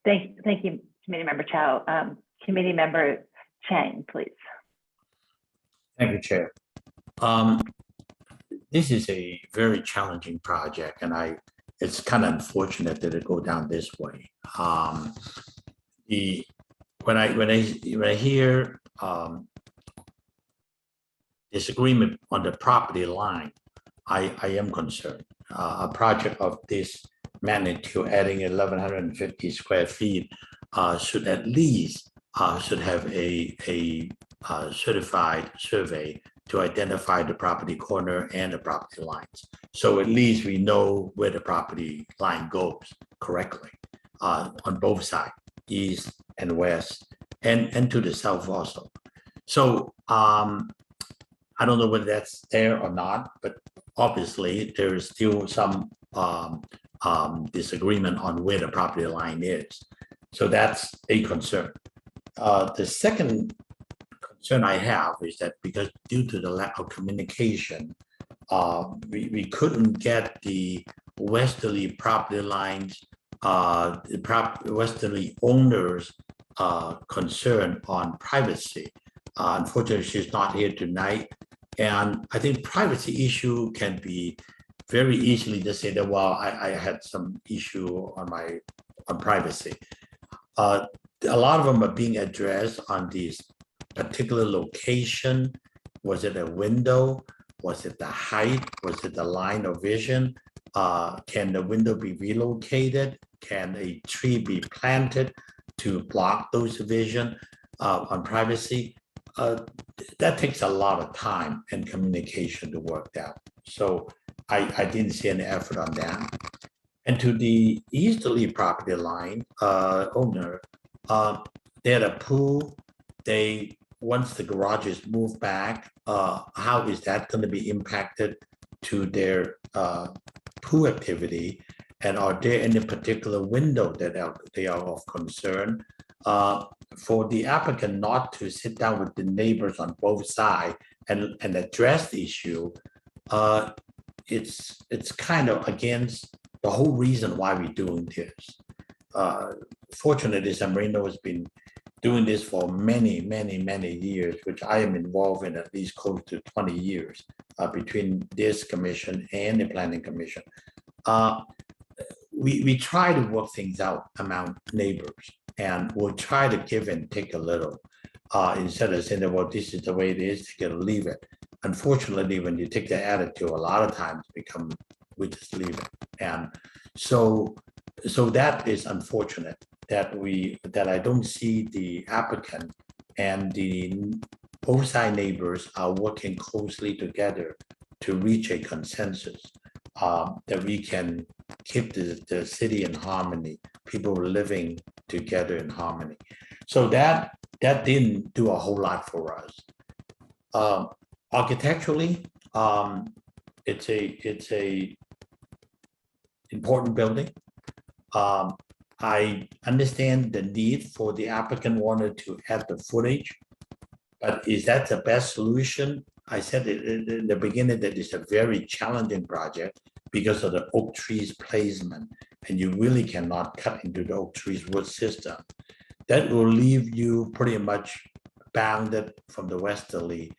Thank you, Committee Member Chow. Committee Member Chang, please. Thank you, Chair. This is a very challenging project, and it's kind of unfortunate that it go down this way. When I hear disagreement on the property line, I am concerned. A project of this magnitude, adding 1,150 square feet, should at least should have a certified survey to identify the property corner and the property lines. So at least we know where the property line goes correctly on both sides, east and west, and to the south also. So I don't know whether that's there or not, but obviously there is still some disagreement on where the property line is. So that's a concern. The second concern I have is that because due to the lack of communication, we couldn't get the westerly property lines, the westerly owners concern on privacy. Unfortunately, she's not here tonight. And I think privacy issue can be very easily just say that, well, I had some issue on privacy. A lot of them are being addressed on this particular location. Was it a window? Was it the height? Was it the line of vision? Can the window be relocated? Can a tree be planted to block those vision on privacy? That takes a lot of time and communication to work out. So I didn't see any effort on that. And to the easterly property line owner, they had a pool. Once the garage is moved back, how is that going to be impacted to their pool activity? And are there any particular window that they are of concern? For the applicant not to sit down with the neighbors on both sides and address the issue, it's kind of against the whole reason why we're doing this. Fortunately, San Marino has been doing this for many years, which I am involved in at least close to 20 years between this commission and the planning commission. We try to work things out among neighbors, and we'll try to give and take a little instead of saying, well, this is the way it is, you gotta leave it. Unfortunately, when you take that attitude, a lot of times we just leave it. And so that is unfortunate that I don't see the applicant and the both side neighbors are working closely together to reach a consensus that we can keep the city in harmony, people living together in harmony. So that didn't do a whole lot for us. Architecturally, it's a important building. I understand the need for the applicant wanted to add the footage, but is that the best solution? I said in the beginning that it's a very challenging project because of the oak trees placement, and you really cannot cut into the oak trees root system. That will leave you pretty much bounded from the westerly.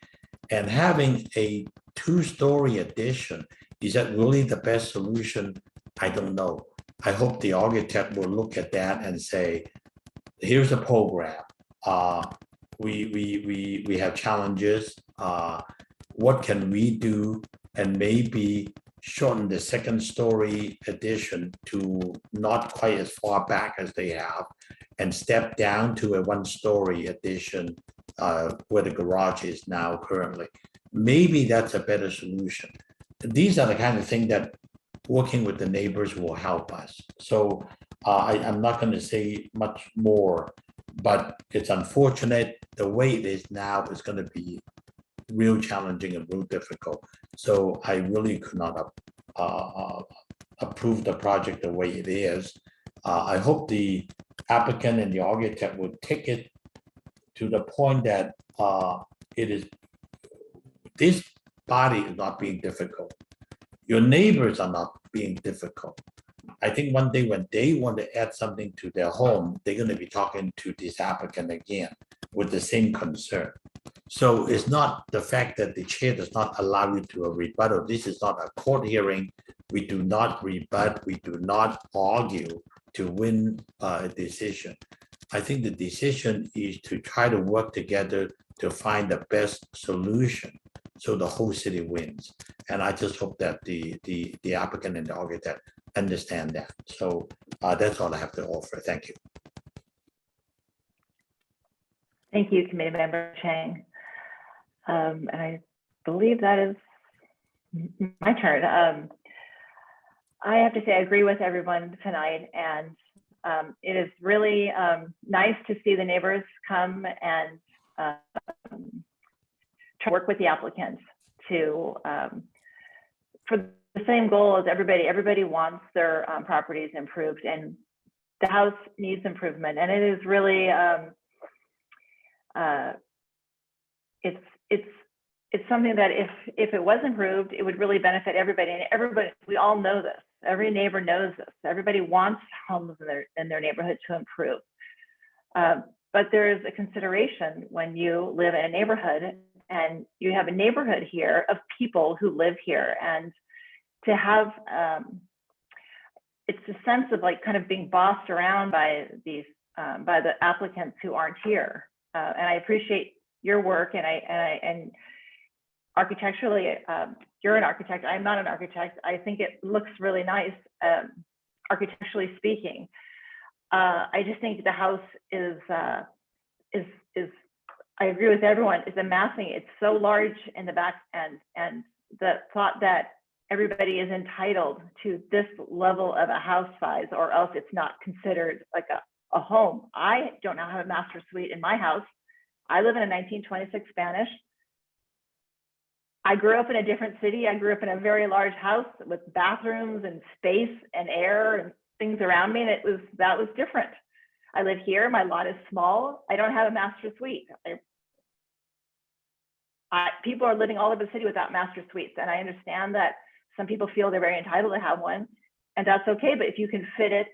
And having a two-story addition, is that really the best solution? I don't know. I hope the architect will look at that and say, here's a program. We have challenges. What can we do? And maybe shorten the second story addition to not quite as far back as they have, and step down to a one-story addition where the garage is now currently. Maybe that's a better solution. These are the kind of things that working with the neighbors will help us. So I'm not going to say much more, but it's unfortunate the way it is now is going to be real challenging and real difficult. So I really could not approve the project the way it is. I hope the applicant and the architect would take it to the point that this body is not being difficult. Your neighbors are not being difficult. I think one day when they want to add something to their home, they're going to be talking to this applicant again with the same concern. So it's not the fact that the chair does not allow you to a rebuttal. This is not a court hearing. We do not rebut. We do not argue to win a decision. I think the decision is to try to work together to find the best solution so the whole city wins. And I just hope that the applicant and the architect understand that. So that's all I have to offer. Thank you. Thank you, Committee Member Chang. And I believe that is my turn. I have to say I agree with everyone tonight, and it is really nice to see the neighbors come and try to work with the applicants to for the same goal as everybody. Everybody wants their properties improved, and the house needs improvement. And it is really it's something that if it was improved, it would really benefit everybody. And everybody, we all know this. Every neighbor knows this. Everybody wants homes in their neighborhood to improve. But there's a consideration when you live in a neighborhood and you have a neighborhood here of people who live here, and to have it's a sense of like kind of being bossed around by these by the applicants who aren't here. And I appreciate your work, and architecturally, you're an architect, I'm not an architect. I think it looks really nice, architecturally speaking. I just think the house is, I agree with everyone, is a massing. It's so large in the back and the thought that everybody is entitled to this level of a house size or else it's not considered like a home. I don't now have a master suite in my house. I live in a 1926 Spanish. I grew up in a different city. I grew up in a very large house with bathrooms and space and air and things around me, and that was different. I live here. My lot is small. I don't have a master suite. People are living all over the city without master suites, and I understand that some people feel they're very entitled to have one, and that's okay. But if you can fit it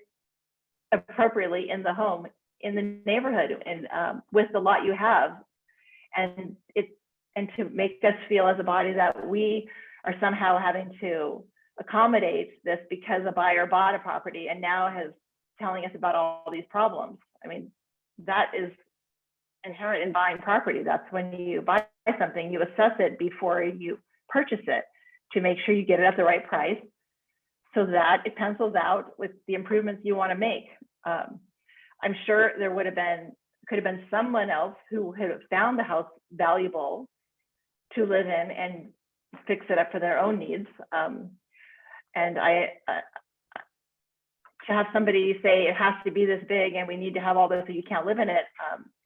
appropriately in the home, in the neighborhood, and with the lot you have, and to make us feel as a body that we are somehow having to accommodate this because a buyer bought a property and now has telling us about all these problems. I mean, that is inherent in buying property. That's when you buy something, you assess it before you purchase it to make sure you get it at the right price so that it pencils out with the improvements you want to make. I'm sure there could have been someone else who had found the house valuable to live in and fix it up for their own needs. And to have somebody say it has to be this big and we need to have all this so you can't live in it,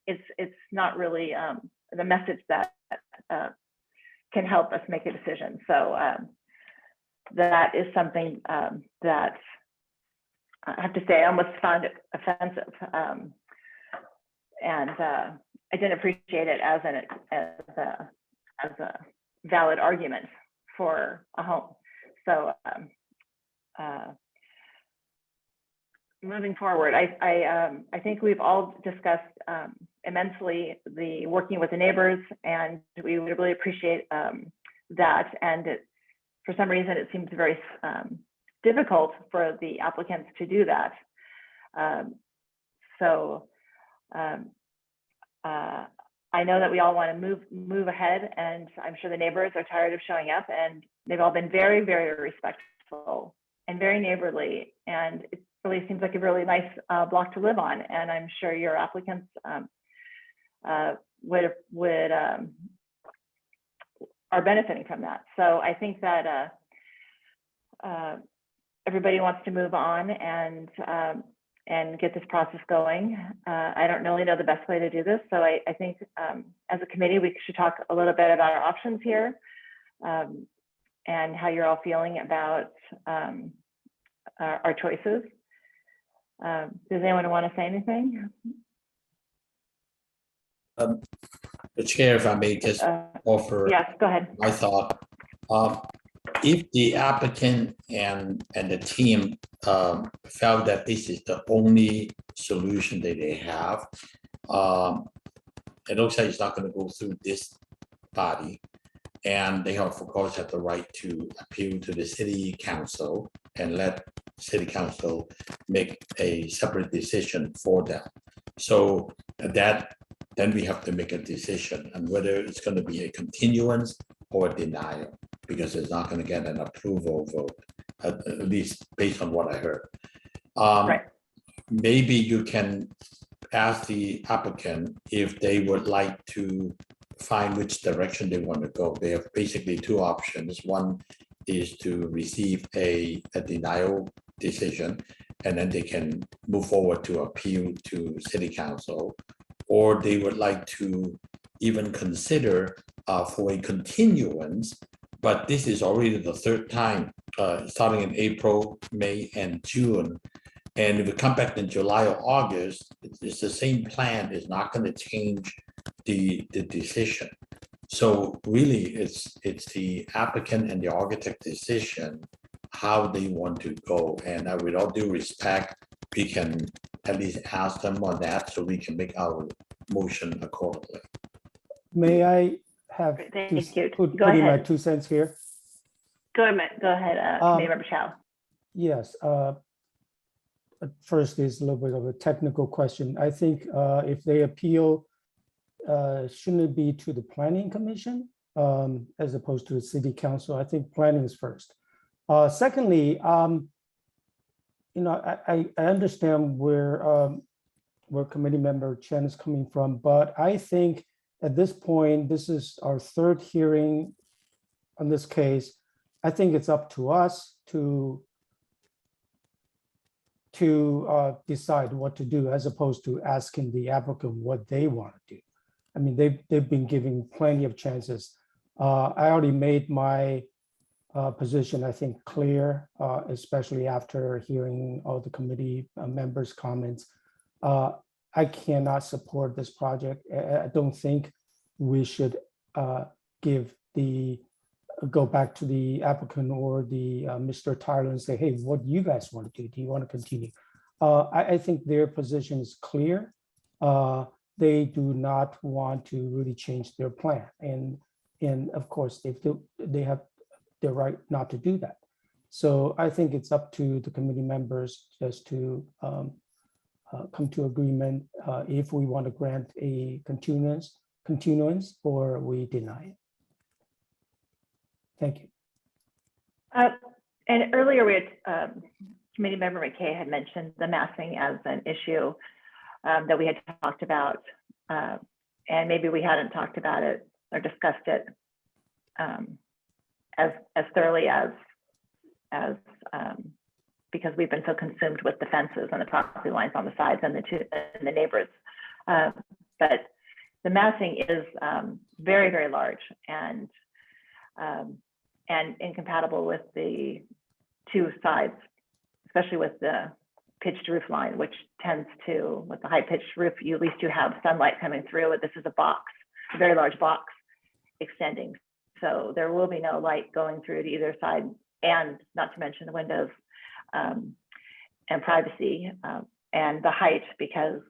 it's not really the message that can help us make a decision. So that is something that I have to say I almost found it offensive. And I didn't appreciate it as a valid argument for a home. So moving forward, I think we've all discussed immensely the working with the neighbors, and we would really appreciate that. And for some reason, it seems very difficult for the applicants to do that. I know that we all want to move ahead, and I'm sure the neighbors are tired of showing up, and they've all been very, very respectful and very neighborly, and it really seems like a really nice block to live on. And I'm sure your applicants are benefiting from that. So I think that everybody wants to move on and get this process going. I don't really know the best way to do this. So I think as a committee, we should talk a little bit about our options here and how you're all feeling about our choices. Does anyone want to say anything? The chair, if I may just offer Yes, go ahead. my thought. If the applicant and the team felt that this is the only solution that they have, it looks like it's not going to go through this body. And they have, of course, have the right to appeal to the city council and let city council make a separate decision for them. So then we have to make a decision on whether it's going to be a continuance or a denial, because it's not going to get an approval vote, at least based on what I heard. Right. Maybe you can ask the applicant if they would like to find which direction they want to go. They have basically two options. One is to receive a denial decision, and then they can move forward to appeal to city council, or they would like to even consider for a continuance, but this is already the third time, starting in April, May, and June. And if we come back in July or August, it's the same plan. It's not going to change the decision. So really, it's the applicant and the architect decision how they want to go. And with all due respect, we can at least ask them on that so we can make our motion accordingly. May I have Thank to you. put Go in my ahead. 2 cents here? Go ahead, Committee Member Chow. Yes. First is a little bit of a technical question. I think if they appeal, shouldn't it be to the Planning Commission as opposed to the city council. I think planning is first. Secondly, I understand where committee member Chen is coming from, but I think at this point, this is our third hearing on this case. I think it's up to us to decide what to do as opposed to asking the applicant what they want to do. I mean, they've been giving plenty of chances. I already made my position, I think, clear, especially after hearing all the committee members' comments. I cannot support this project. I don't think we should go back to the applicant or the Mr. Tyler and say, hey, what do you guys want to do? Do you want to continue? I think their position is clear. They do not want to really change their plan. And of course, they have the right not to do that. So I think it's up to the committee members just to come to agreement if we want to grant a continuance or we deny it. Thank you. And earlier, we had Committee Member McKay had mentioned the massing as an issue that we had talked about, and maybe we hadn't talked about it or discussed it as thoroughly as because we've been so consumed with the fences and the property lines on the sides and the neighbors. But the massing is very, very large and incompatible with the two sides, especially with the pitched roof line, which tends to, with the high pitched roof, at least you have sunlight coming through it. This is a box, a very large box extending. So there will be no light going through to either side, and not to mention the windows and privacy and the height, because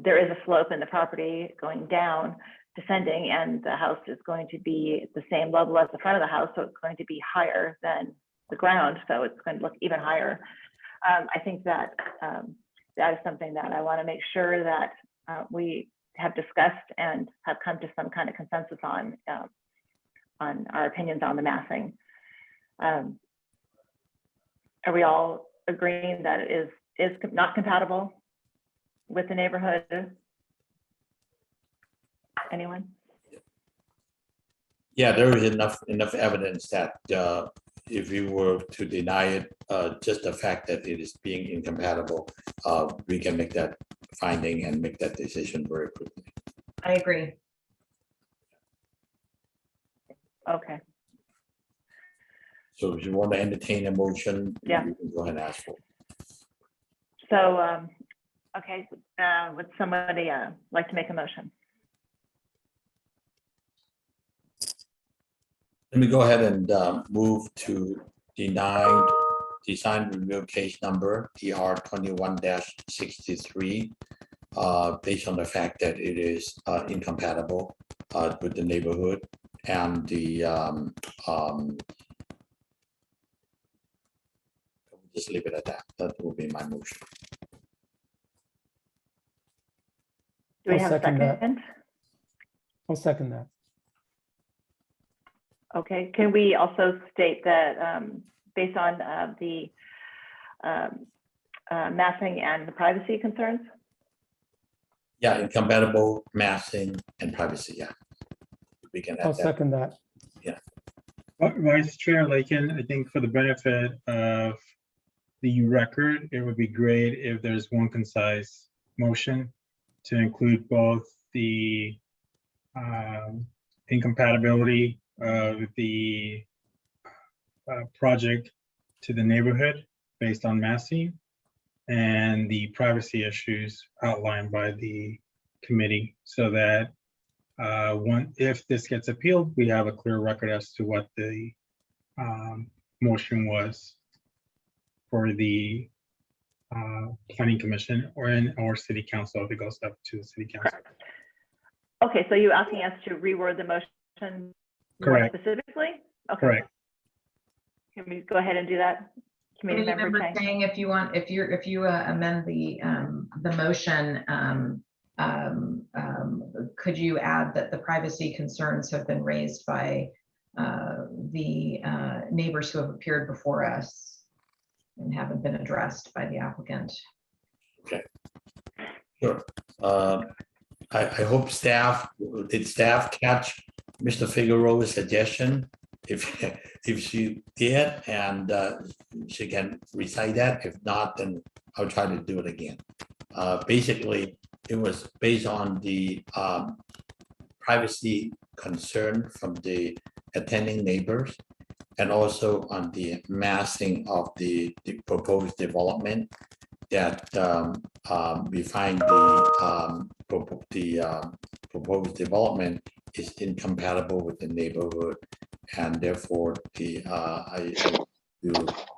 there is a slope in the property going down, descending, and the house is going to be at the same level as the front of the house, so it's going to be higher than the ground, so it's going to look even higher. I think that that is something that I want to make sure that we have discussed and have come to some kind of consensus on our opinions on the massing. Are we all agreeing that it is not compatible with the neighborhood? Anyone? Yeah, there is enough evidence that if you were to deny it, just the fact that it is being incompatible, we can make that finding and make that decision very quickly. I agree. Okay. So if you want to entertain a motion, Yeah. you can go ahead and ask for it. So, okay, would somebody like to make a motion? Let me go ahead and move to deny design review case number ER 21-63 based on the fact that it is incompatible with the neighborhood and the just leave it at that. That will be my motion. Do we I'll have a second that. second? I'll second that. Okay, can we also state that based on the massing and the privacy concerns? Yeah, incompatible, massing, and privacy, yeah. We can I'll add that. second that. Vice Chair Lakin, I think for the benefit of the record, it would be great if there's one concise motion to include both the incompatibility of the project to the neighborhood based on massing and the privacy issues outlined by the committee, so that if this gets appealed, we have a clear record as to what the motion was for the planning commission or city council if it goes up to the city council. Okay, so you're asking us to reword the motion more Correct. specifically? Okay. Correct. Can we go ahead and do that? Committee member Chang? Saying if you amend the motion could you add that the privacy concerns have been raised by the neighbors who have appeared before us and haven't been addressed by the applicant? Sure. I hope did staff catch Mr. Figueroa's suggestion? If she did, and she can recite that. If not, then I'll try to do it again. Basically, it was based on the privacy concern from the attending neighbors, and also on the massing of the proposed development, that we find the proposed development is incompatible with the neighborhood, and therefore I do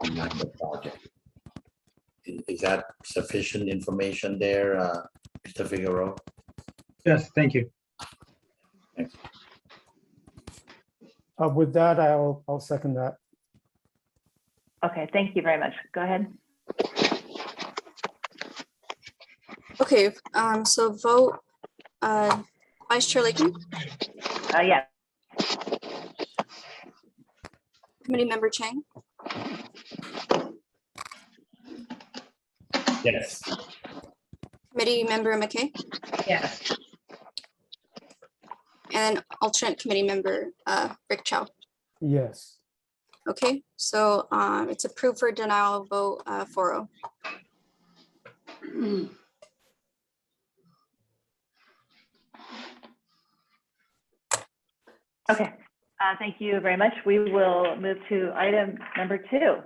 deny the project. Is that sufficient information there, Mr. Figueroa? Yes, thank you. Thanks. With that, I'll second that. Okay, thank you very much. Go ahead. Okay, so vote, Vice Chair Lakin, Yeah. Committee Member Chang, Yes. Committee Member McKay, Yes. and alternate Committee Member Rick Chow. Yes. Okay, so it's approved for denial vote 4-0. Okay, thank you very much. We will move to item number 2.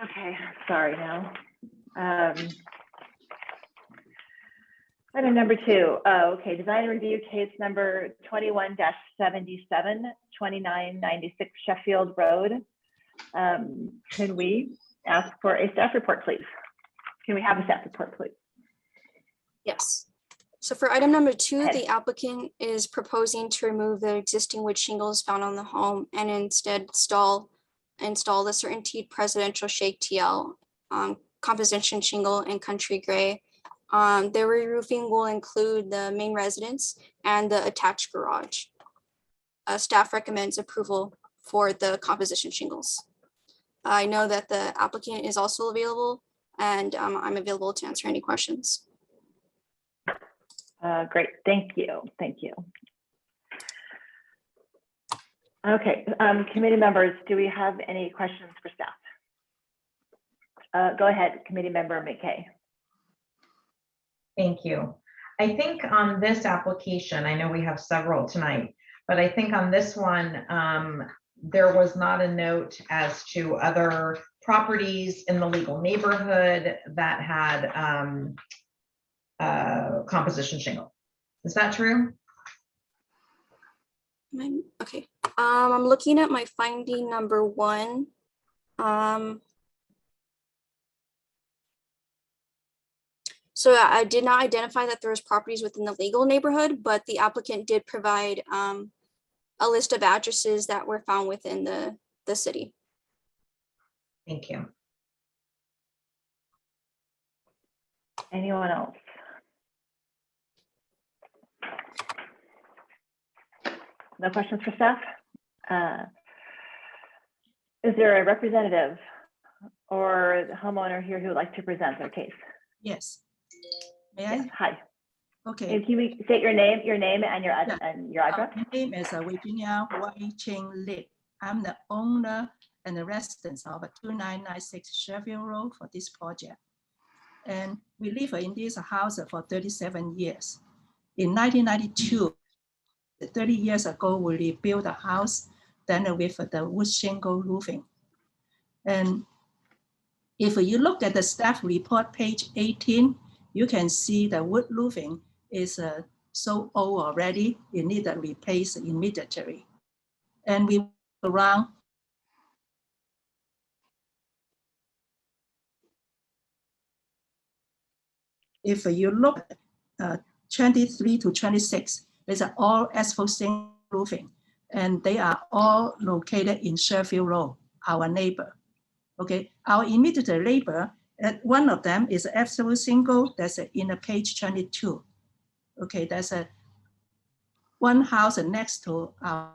Okay, sorry now. Item number 2, okay, design review case number 21-77, 2996 Sheffield Road. Can we ask for a staff report, please? Can we have a staff report, please? Yes. So for item number 2, Okay. the applicant is proposing to remove the existing wood shingles found on the home and instead install the Certainteed Presidential Shake TL composition shingle in country gray. The re-roofing will include the main residence and the attached garage. Staff recommends approval for the composition shingles. I know that the applicant is also available, and I'm available to answer any questions. Great, thank you, thank you. Okay, committee members, do we have any questions for staff? Go ahead, Committee Member McKay. Thank you. I think on this application, I know we have several tonight, but I think on this one, there was not a note as to other properties in the legal neighborhood that had composition shingle. Is that true? Okay, I'm looking at my finding number 1. So I did not identify that there was properties within the legal neighborhood, but the applicant did provide a list of addresses that were found within the city. Thank you. Anyone else? No questions for staff? Is there a representative or homeowner here who would like to present their case? Yes. May Yes, I? hi. Okay. And can we state your name and your address? My name is Virginia Y. Cheng Lee. I'm the owner and the resident of 2996 Sheffield Road for this project. And we live in this house for 37 years. In 1992, 30 years ago, we rebuilt the house, then with the wood shingle roofing. And if you look at the staff report, page 18, you can see the wood roofing is so old already, it needs to replace immediately. And we around if you look at 23 to 26, it's all asphalt shingle roofing, and they are all located in Sheffield Road, our neighbor. Okay, our immediate neighbor And one of them is absolute single, that's in the page 22. Okay, that's a one house next to our,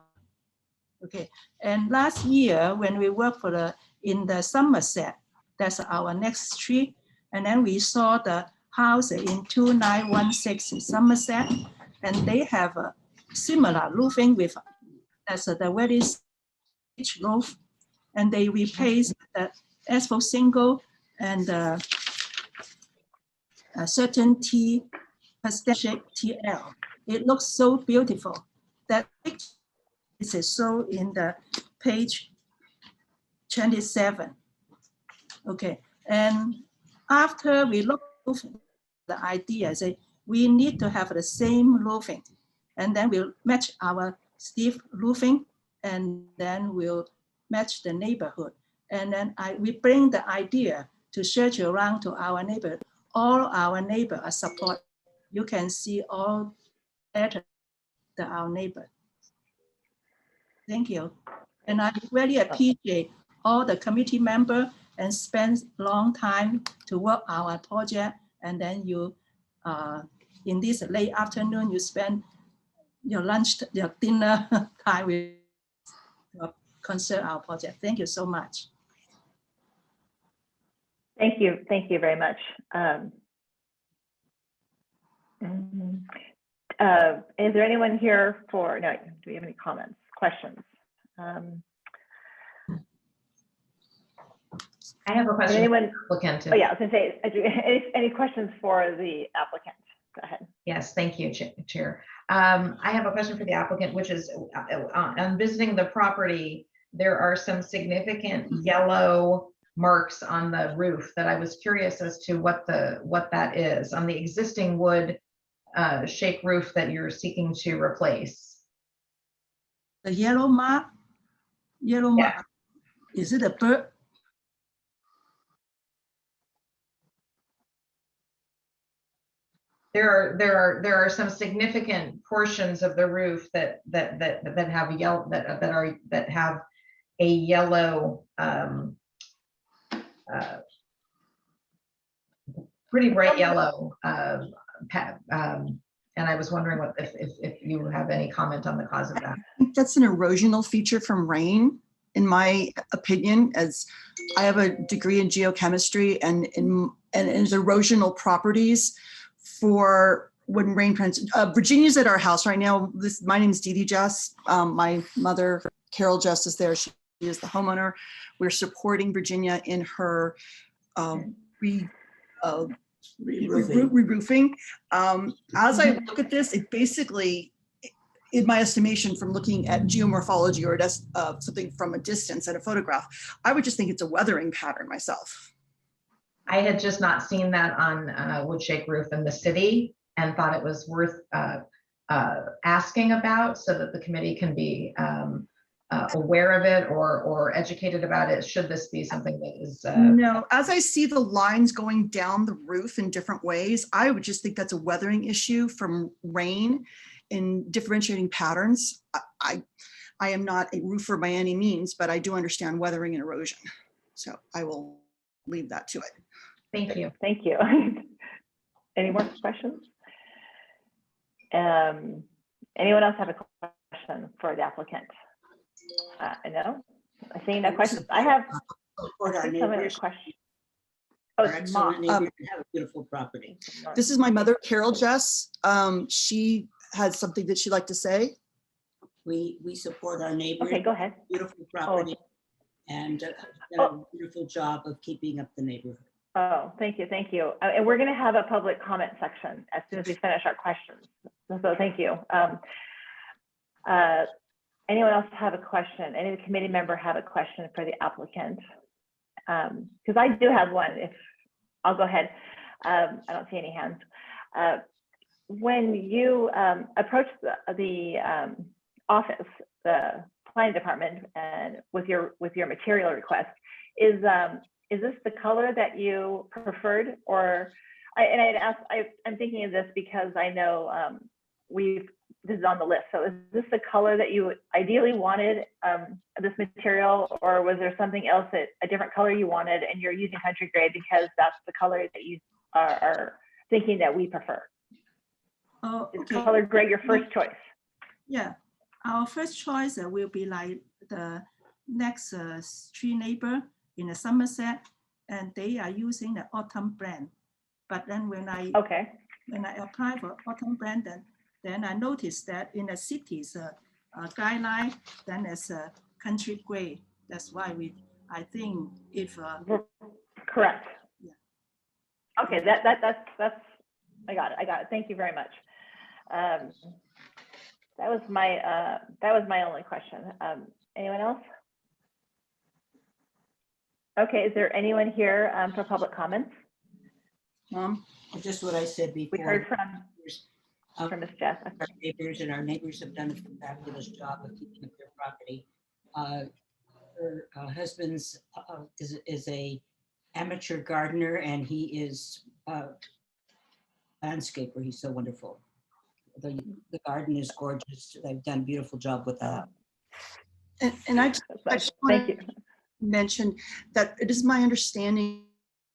okay. And last year, when we worked in the Somerset, that's our next street. And then we saw the house in 2916 Somerset, and they have a similar roofing with, that's the very rich roof. And they replaced the asphalt single and a certain pasteurized TL. It looks so beautiful. That picture is shown in the page 27. Okay, and after we look at the idea, say we need to have the same roofing, and then we'll match our stiff roofing, and then we'll match the neighborhood. And then we bring the idea to search around to our neighborhood. All our neighbors are support. You can see all better than our neighbor. Thank you. And I really appreciate all the committee members and spend long time to work our project. And then you, in this late afternoon, you spend your lunch, your dinner time with concern our project. Thank you so much. Thank you very much. Is there anyone here for, no, do we have any comments, questions? I have a question. Anyone? Applicant. Oh yeah, I was gonna say, any questions for the applicant? Go ahead. Yes, thank you, Chair. I have a question for the applicant, which is on visiting the property, there are some significant yellow marks on the roof that I was curious as to what that is on the existing wood shake roof that you're seeking to replace. The yellow mark, mark. Is it a bird? There are some significant portions of the roof that have yellow that have a yellow pretty bright yellow and I was wondering if you have any comment on the cause of that. I think that's an erosional feature from rain, in my opinion, as I have a degree in geochemistry and in erosional properties for when rain prints. Virginia's at our house right now. My name is Dee Dee Jess. My mother, Carol Jess, is there. She is the homeowner. We're supporting Virginia in her re-roofing. As I look at this, it basically, in my estimation, from looking at geomorphology or something from a distance at a photograph, I would just think it's a weathering pattern myself. I had just not seen that on wood shake roof in the city and thought it was worth asking about so that the committee can be aware of it or educated about it. Should this be something that is no, as I see the lines going down the roof in different ways, I would just think that's a weathering issue from rain in differentiating patterns. I am not a roofer by any means, but I do understand weathering and erosion, so I will leave that to it. Thank you. Thank you. Any more questions? Anyone else have a question for the applicant? No, I see no questions. I have some other questions. Oh, it's Mom. Have a beautiful property. This is my mother, Carol Jess. She has something that she'd like to say. We support our neighbors. Okay, go ahead. Beautiful property and done a beautiful job of keeping up the neighborhood. Oh, thank you, thank you. And we're going to have a public comment section as soon as we finish our questions. So thank you. Anyone else have a question? Any committee member have a question for the applicant? Because I do have one. If I'll go ahead. I don't see any hands. When you approached the office, the planning department, and with your material request, is this the color that you preferred, or? I'm thinking of this because I know we've this is on the list. So is this the color that you ideally wanted this material, or was there something else that a different color you wanted and you're using country gray because that's the color that you are thinking that we prefer? Oh, Is okay. color gray your first choice? Yeah, our first choice will be like the next street neighbor in the Somerset, and they are using the autumn blend. But then when I apply for autumn blend, then I noticed that in the city's guideline, then there's a country gray. That's why I think if correct. Yeah. Okay, that's I got it. Thank you very much. That was my only question. Anyone else? Okay, is there anyone here for public comments? Just what I said before. We heard from Ms. Jeff. Our neighbors, and our neighbors have done a fabulous job of keeping up their property. Her husband's is a amateur gardener, and he is a landscaper. He's so wonderful. The garden is gorgeous. They've done a beautiful job with that. And I just want to mention that it is my understanding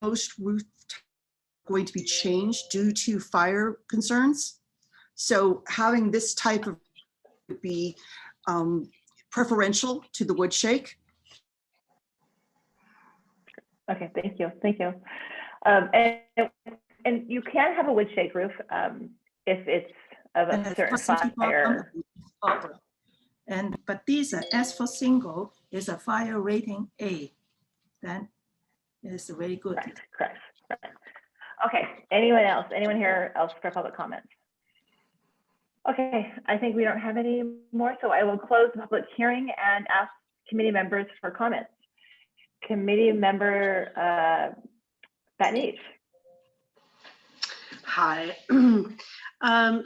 most roofs are going to be changed due to fire concerns. So having this type of would be preferential to the wood shake. Okay, thank you. And you can have a wood shake roof if it's of a certain fire. But these are, as for single, is a fire rating A. Then it's very good. Correct. Okay, anyone else? Anyone here else for public comments? Okay, I think we don't have any more, so I will close the public hearing and ask committee members for comments. Committee member Batnich. Hi.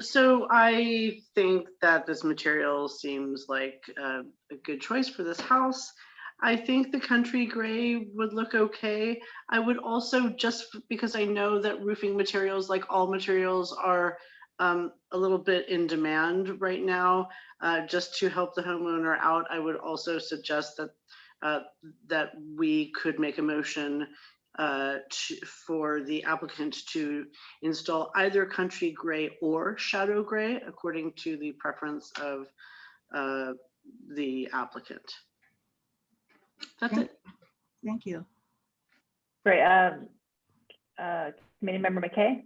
So I think that this material seems like a good choice for this house. I think the country gray would look okay. I would also, just because I know that roofing materials, like all materials, are a little bit in demand right now, just to help the homeowner out, I would also suggest that that we could make a motion for the applicant to install either country gray or shadow gray according to the preference of the applicant. That's it. Thank you. Great. Committee member McKay.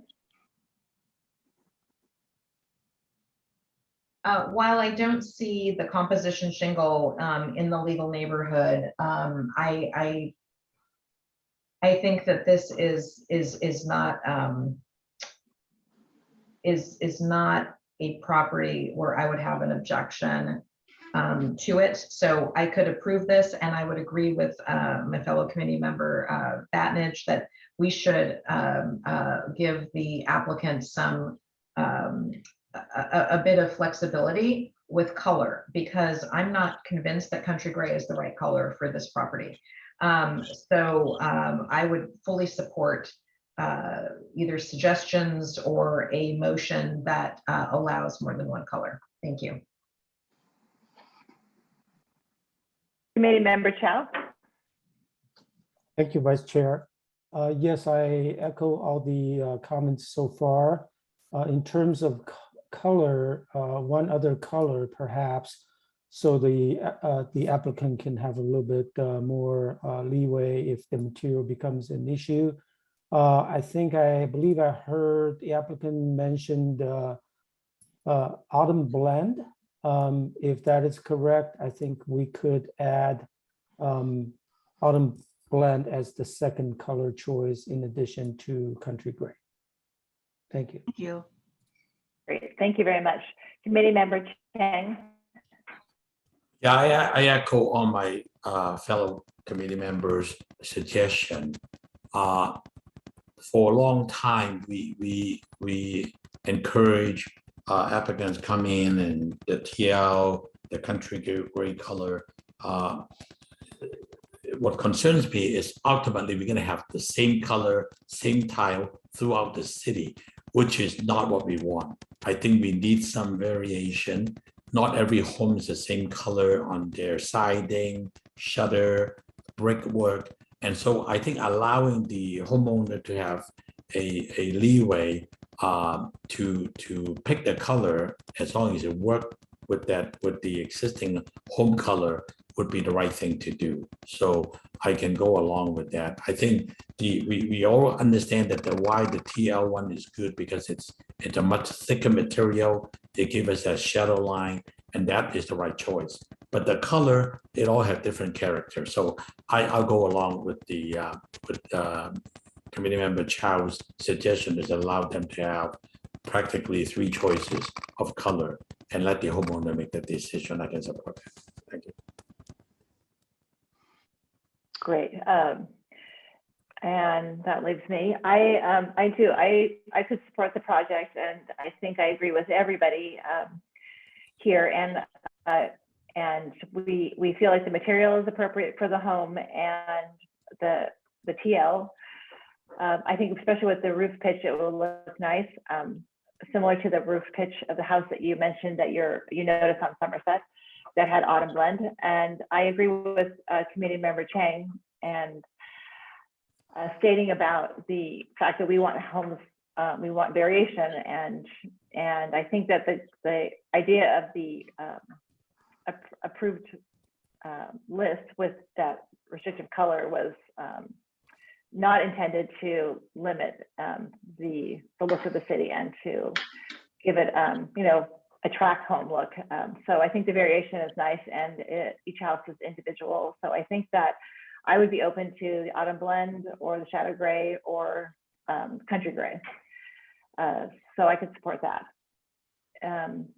While I don't see the composition shingle in the legal neighborhood, I think that this is not a property where I would have an objection to it. So I could approve this, and I would agree with my fellow committee member Batnich that we should give the applicant some a bit of flexibility with color, because I'm not convinced that country gray is the right color for this property. So I would fully support either suggestions or a motion that allows more than one color. Thank you. Committee member Chow. Thank you, Vice Chair. Yes, I echo all the comments so far. In terms of color, one other color perhaps, so the applicant can have a little bit more leeway if the material becomes an issue. I believe I heard the applicant mentioned autumn blend. If that is correct, I think we could add autumn blend as the second color choice in addition to country gray. Thank you. Thank you. Great, thank you very much. Committee member Chang. Yeah, I echo all my fellow committee members' suggestion. For a long time, we encourage applicants come in and the TL, the country gray color. What concerns me is ultimately we're going to have the same color, same tile throughout the city, which is not what we want. I think we need some variation. Not every home is the same color on their siding, shutter, brickwork. And so I think allowing the homeowner to have a leeway to pick the color as long as it worked with the existing home color would be the right thing to do. So I can go along with that. I think we all understand that why the TL one is good because it's a much thicker material. They give us that shadow line, and that is the right choice. But the color, it all have different character. So I'll go along with the Committee Member Chow's suggestion is allow them to have practically 3 choices of color and let the homeowner make the decision. I can support that. Thank you. Great. And that leaves me. I could support the project, and I think I agree with everybody here. And we feel like the material is appropriate for the home and the TL. I think especially with the roof pitch, it will look nice, similar to the roof pitch of the house that you mentioned that you noticed on Somerset that had autumn blend. And I agree with Committee Member Chang and stating about the fact that we want homes, we want variation, and I think that the idea of the approved list with that restrictive color was not intended to limit the look of the city and to give it, a tract home look. So I think the variation is nice, and each house is individual. So I think that I would be open to the autumn blend or the shadow gray or country gray. So I could support that. And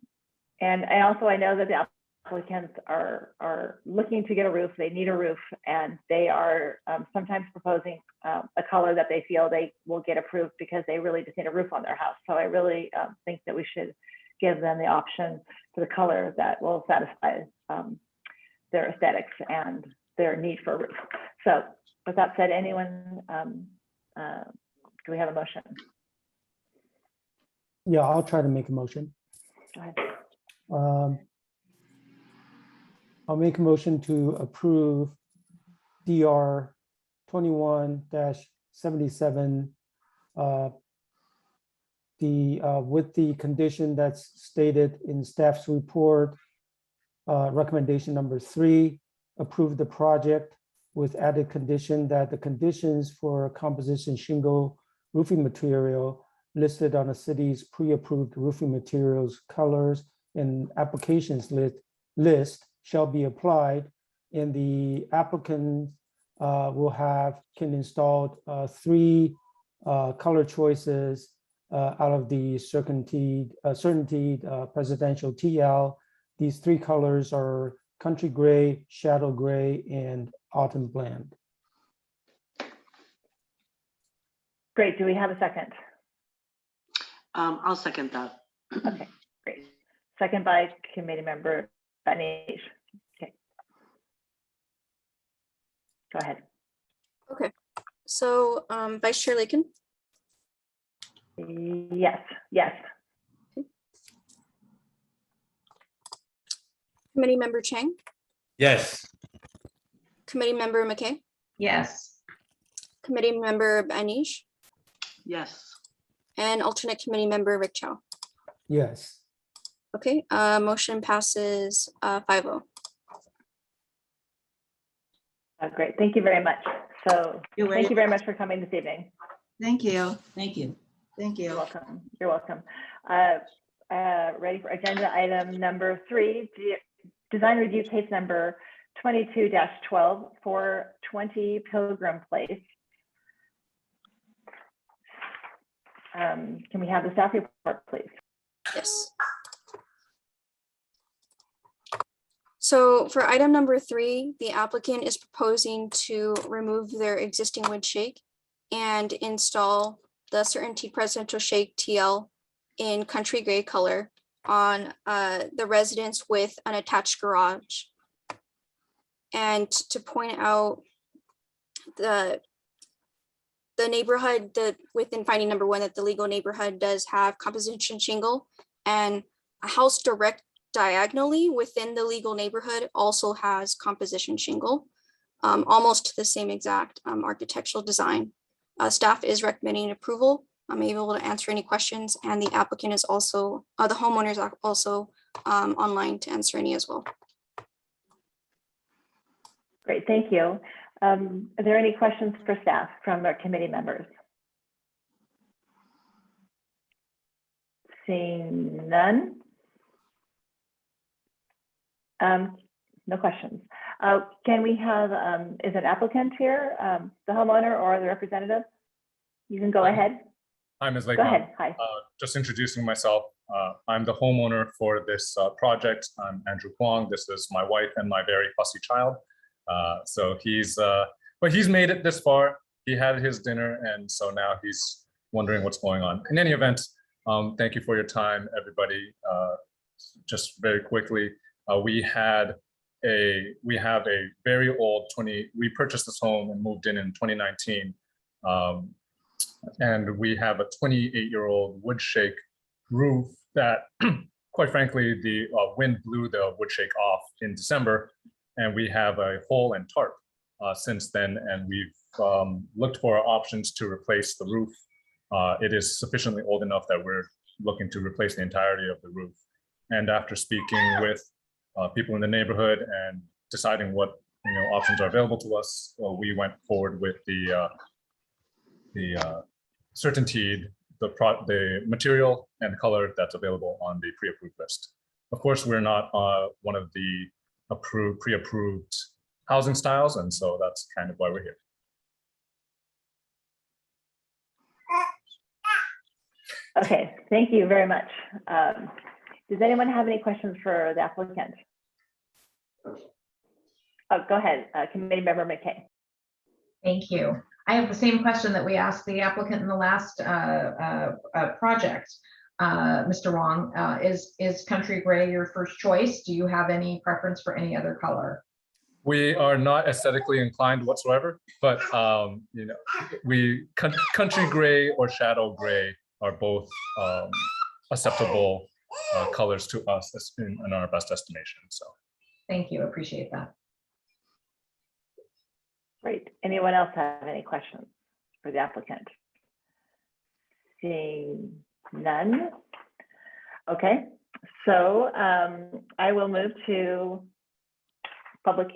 I know that the applicants are looking to get a roof. They need a roof, and they are sometimes proposing a color that they feel they will get approved because they really just need a roof on their house. So I really think that we should give them the option for the color that will satisfy their aesthetics and their need for a roof. So with that said, anyone, do we have a motion? Yeah, I'll try to make a motion. Go ahead. I'll make a motion to approve DR 21-77 with the condition that's stated in staff's report, recommendation number 3, approve the project with added condition that the conditions for composition shingle roofing material listed on the city's pre-approved roofing materials, colors, and applications list shall be applied, and the applicant can install 3 color choices out of the certainty presidential TL. These 3 colors are country gray, shadow gray, and autumn blend. Great. Do we have a second? I'll second that. Okay, great. Second by Committee Member Banish. Okay. Go ahead. Okay, so Vice Chair Lakin, Yes, yes. Committee Member Chang, Yes. Committee Member McKay, Yes. Committee Member Banish, Yes. and alternate Committee Member Rick Chow. Yes. Okay, motion passes 5-0. Great. Thank you very much. So You're thank you welcome. very much for coming this evening. Thank you. Thank you. Thank You're you. welcome. You're welcome. Ready for agenda item number 3, design review case number 22-12 for 20 Pilgrim Place. Can we have the staff report, please? Yes. So for item number 3, the applicant is proposing to remove their existing wood shake and install the Certainty Presidential Shake TL in country gray color on the residence with an attached garage. And to point out the neighborhood, within finding number 1, that the legal neighborhood does have composition shingle And a house direct diagonally within the legal neighborhood also has composition shingle, almost the same exact architectural design. Staff is recommending approval. I'm able to answer any questions, and the applicant is also, the homeowners are also online to answer any as well. Great, thank you. Are there any questions for staff from our committee members? Seeing none. No questions. Can we have, is an applicant here, the homeowner or the representative? You can go ahead. Hi, Ms. Go Lakeman. ahead, hi. Just introducing myself. I'm the homeowner for this project. I'm Andrew Kwong. This is my wife and my very fussy child. So but he's made it this far. He had his dinner, and so now he's wondering what's going on. In any event, thank you for your time, everybody. Just very quickly, we have a very old we purchased this home and moved in 2019. And we have a 28-year-old wood shake roof that, quite frankly, the wind blew the wood shake off in December, and we have a hole and tarp since then, and we've looked for options to replace the roof. It is sufficiently old enough that we're looking to replace the entirety of the roof. And after speaking with people in the neighborhood and deciding what options are available to us, we went forward with the certainty, the material and the color that's available on the pre-approved list. Of course, we're not one of the pre-approved housing styles, and so that's kind of why we're here. Okay, thank you very much. Does anyone have any questions for the applicant? Oh, go ahead, Committee Member McKay. Thank you. I have the same question that we asked the applicant in the last project. Mr. Wong, is country gray your first choice? Do you have any preference for any other color? We are not aesthetically inclined whatsoever, but country gray or shadow gray are both acceptable colors to us in our best estimation. So thank you, appreciate that. Great. Anyone else have any questions for the applicant? Seeing none. Okay, so I will move to public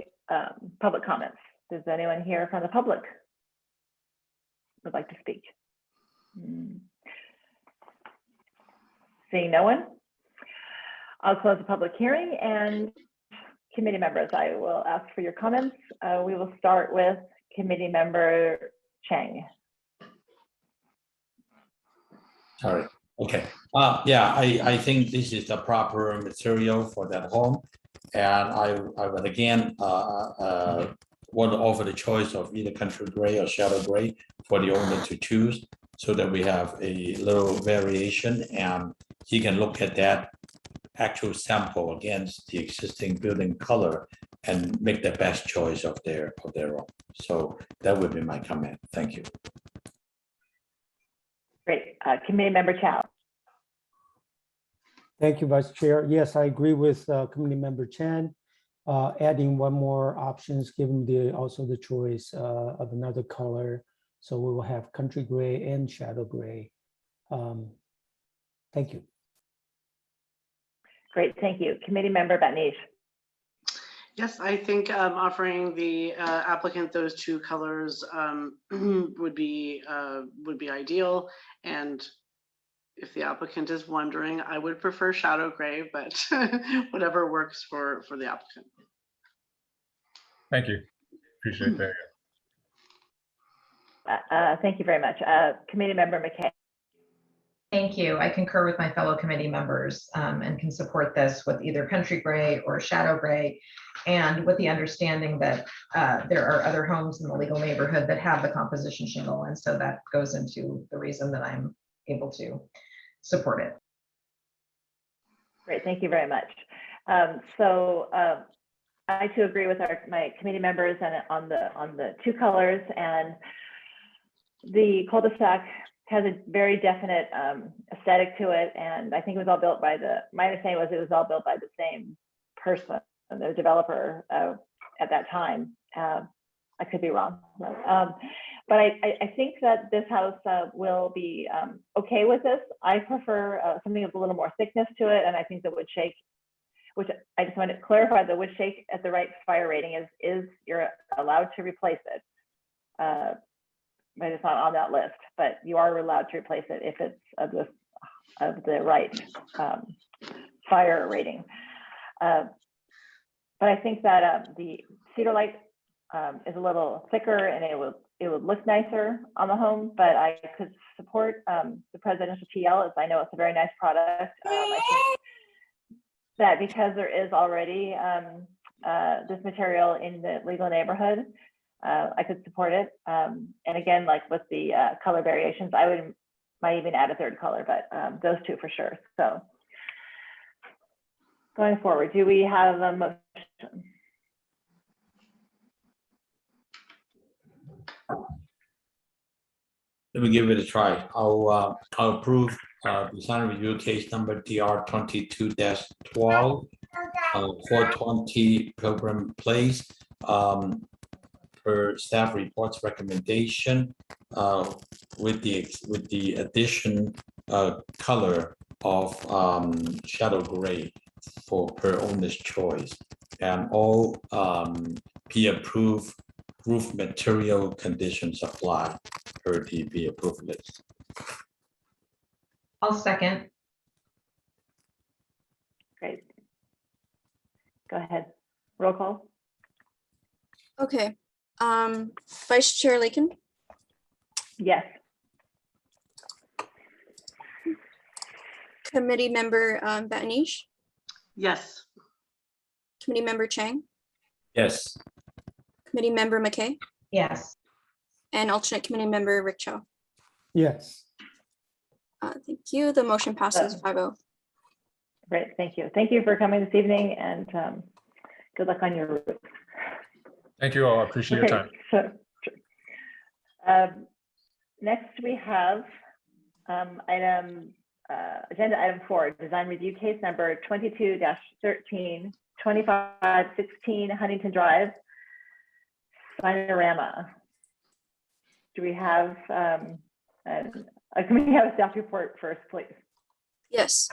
comments. Does anyone here from the public would like to speak? Seeing no one, I'll close the public hearing, and committee members, I will ask for your comments. We will start with committee member Chang. Sorry. Okay. Yeah, I think this is the proper material for that home. And I would again want to offer the choice of either country gray or shadow gray for the owner to choose, so that we have a little variation and he can look at that actual sample against the existing building color and make the best choice of their own. So that would be my comment. Thank you. Great. Committee member Chow. Thank you, Vice Chair. Yes, I agree with Committee Member Chan. Adding one more options, giving also the choice of another color. So we will have country gray and shadow gray. Thank you. Great, thank you. Committee member Batnish. Yes, I think offering the applicant those two colors would be ideal. And if the applicant is wondering, I would prefer shadow gray, but whatever works for the applicant. thank you. Appreciate that. Thank you very much. Committee member McKay. Thank you. I concur with my fellow committee members and can support this with either country gray or shadow gray, and with the understanding that there are other homes in the legal neighborhood that have the composition shingle. And so that goes into the reason that I'm able to support it. Great, thank you very much. I too agree with my committee members and on the two colors, and the cul-de-sac has a very definite aesthetic to it, and I think it was all built by my understanding was it was all built by the same person, the developer at that time. I could be wrong, but I think that this house will be okay with this. I prefer something with a little more thickness to it, and I think the wood shake, which I just want to clarify, the wood shake at the right fire rating is you're allowed to replace it. But it's not on that list, but you are allowed to replace it if it's of the right fire rating. But I think that the cedar light is a little thicker and it would look nicer on the home, but I could support the presidential TL, as I know it's a very nice product. I think that because there is already this material in the legal neighborhood, I could support it. And again, like with the color variations, I might even add a third color, but those two for sure. So going forward, do we have a motion? Let me give it a try. I'll approve design review case number DR 22-12, 420 Pilgrim Place. Per staff reports recommendation with the addition color of shadow gray per owner's choice, and all P-approved roof material conditions apply per the P-approved list. I'll second. Great. Go ahead. Roll call. Okay. Vice Chair Lakin, Yes. Committee Member Batanish, Yes. Committee Member Chang, Yes. Committee Member McKay, Yes. and alternate Committee Member Rick Cho. Yes. Thank you. The motion passes 5-0. Great. Thank you. Thank you for coming this evening, and good luck on your roof. Thank you all. I appreciate your time. So, next we have agenda item 4, design review case number 22-13, 2516 Huntington Drive, Signarama. Do we have, can we have a staff report first, please? Yes.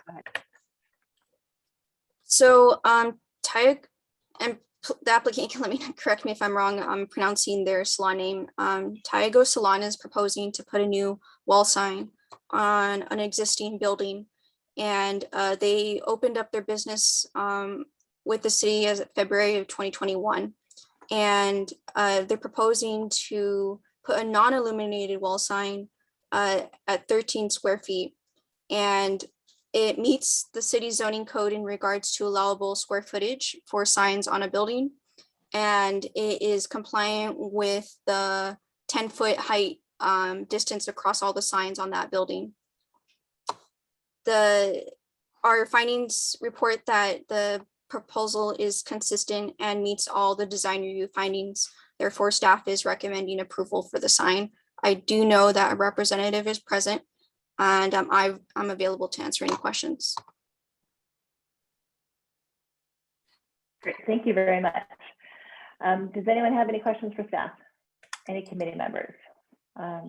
So Tayag, and the applicant can let me correct me if I'm wrong. I'm pronouncing their salon name. Tyago Salon is proposing to put a new wall sign on an existing building, and they opened up their business with the city as of February of 2021, and they're proposing to put a non-illuminated wall sign at 13 square feet, and it meets the city zoning code in regards to allowable square footage for signs on a building. And it is compliant with the 10-foot height distance across all the signs on that building. Our findings report that the proposal is consistent and meets all the design review findings. Therefore, staff is recommending approval for the sign. I do know that a representative is present, and I'm available to answer any questions. Great, thank you very much. Does anyone have any questions for staff? Any committee members? I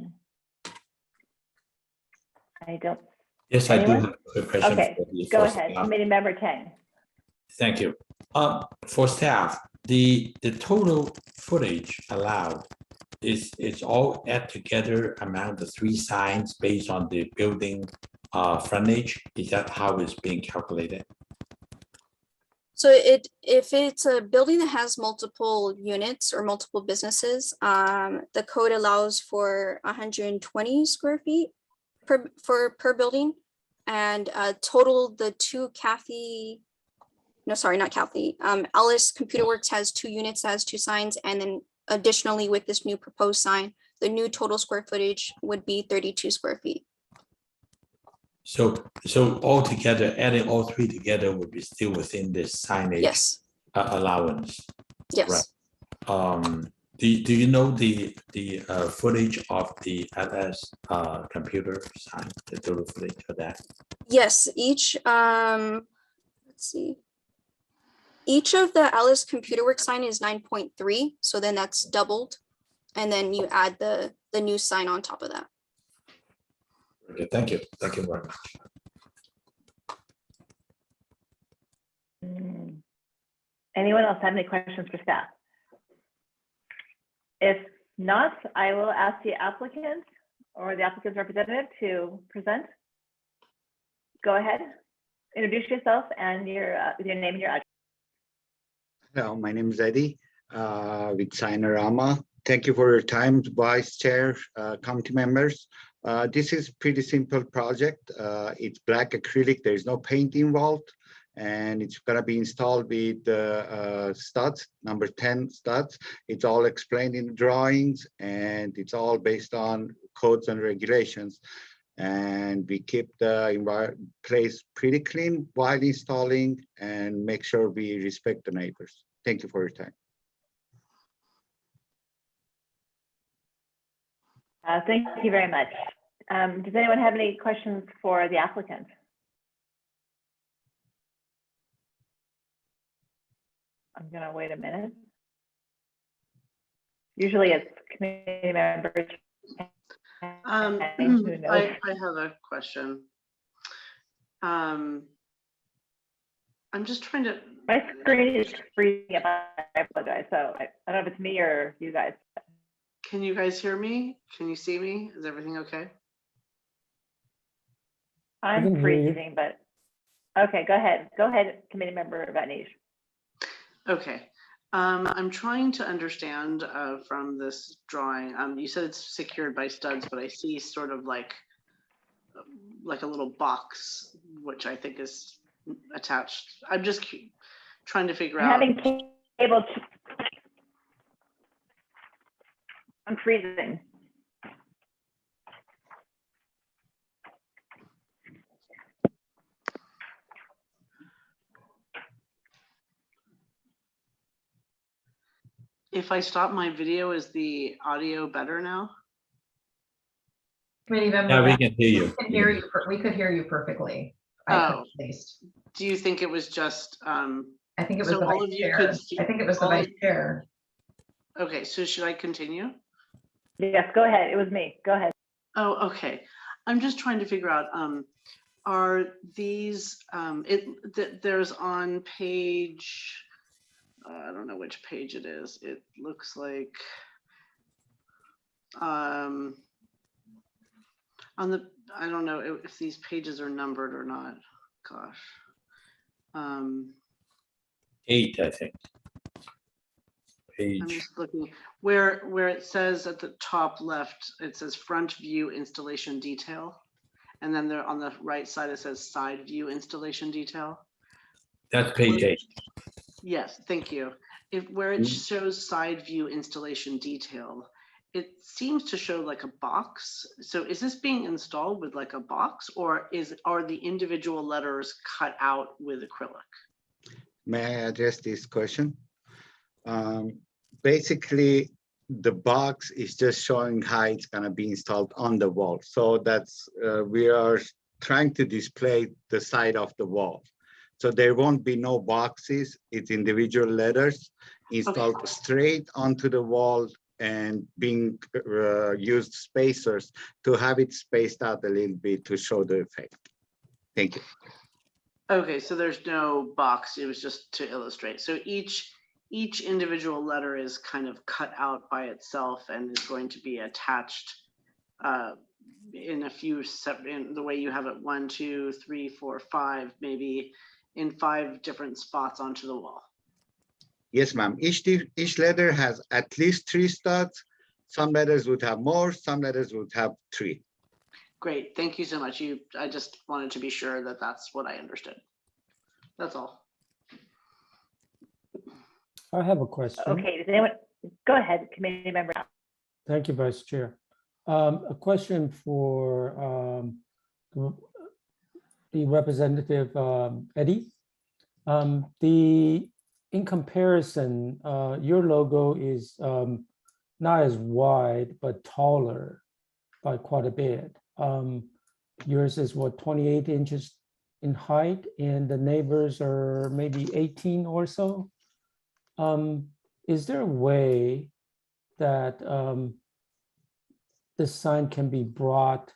don't. Yes, anyone? I do have a question. Okay, go ahead, staff. Committee Member Tang. Thank you. For staff, the total footage allowed is all add together among the 3 signs based on the building frontage. Is that how it's being calculated? So if it's a building that has multiple units or multiple businesses, the code allows for 120 square feet per building, and total the 2 Kathy. No, sorry, not Kathy. Alice Computer Works has 2 units, has 2 signs, and then additionally with this new proposed sign, the new total square footage would be 32 square feet. So altogether, adding all 3 together would be still within this signage Yes. allowance. Yes. Right. Do you know the footage of the LS computer sign, the total footage of that? Yes, let's see. Each of the Alice Computer Works sign is 9.3, so then that's doubled. And then you add the new sign on top of that. Okay, thank you. Thank you very much. Anyone else have any questions for staff? If not, I will ask the applicant or the applicant's representative to present. Go ahead, introduce yourself and your name and your address. Hello, my name is Eddie with Signorama. Thank you for your time, Vice Chair, committee members. This is pretty simple project. It's black acrylic. There is no paint involved, and it's gonna be installed with studs, number 10 studs. It's all explained in the drawings, and it's all based on codes and regulations. And we keep the place pretty clean while installing and make sure we respect the neighbors. Thank you for your time. Thank you very much. Does anyone have any questions for the applicant? I'm gonna wait a minute. Usually it's committee members. I have a question. I'm just trying to. My screen is freezing up. I apologize. So I don't know if it's me or you guys. Can you guys hear me? Can you see me? Is everything okay? I'm freezing, but okay, go ahead. Go ahead, committee member Vatnish. Okay. I'm trying to understand from this drawing. You said it's secured by studs, but I see sort of like a little box, which I think is attached. I'm just trying to figure out. Having cable. I'm freezing. If I stop my video, is the audio better now? Committee member. Yeah, we can hear you. We could hear you perfectly. Oh, at least. Do you think it was just? I think it was so the all vice of you chair. could see, I think it was the all vice of- chair. Okay, so should I continue? Yes, go ahead. It was me. Go ahead. Oh, okay. I'm just trying to figure out, are these, there's on page, I don't know which page it is. It looks like, on the, I don't know if these pages are numbered or not. Gosh. 8, I think. I'm Page. just looking where it says at the top left, it says front view installation detail. And then there on the right side, it says side view installation detail. That's page 8. Yes, thank you. Where it shows side view installation detail, it seems to show like a box. So is this being installed with like a box, or are the individual letters cut out with acrylic? May I address this question? Basically, the box is just showing how it's gonna be installed on the wall. So that's, we are trying to display the side of the wall. So there won't be no boxes, it's individual letters installed straight onto the wall and being used spacers to have it spaced out a little bit to show the effect. Thank you. Okay, so there's no box, it was just to illustrate. So each individual letter is kind of cut out by itself and is going to be attached in a few in the way you have it 1, 2, 3, 4, 5, maybe in 5 different spots onto the wall. Yes, ma'am. Each letter has at least 3 studs. Some letters would have more, some letters would have 3. Great, thank you so much. I just wanted to be sure that that's what I understood. That's all. I have a question. Okay, does anyone, go ahead, committee member. Thank you, Vice Chair. A question for the representative Eddie. In comparison, your logo is not as wide, but taller by quite a bit. Yours is what, 28 inches in height, and the neighbors are maybe 18 or so. Is there a way that this sign can be brought,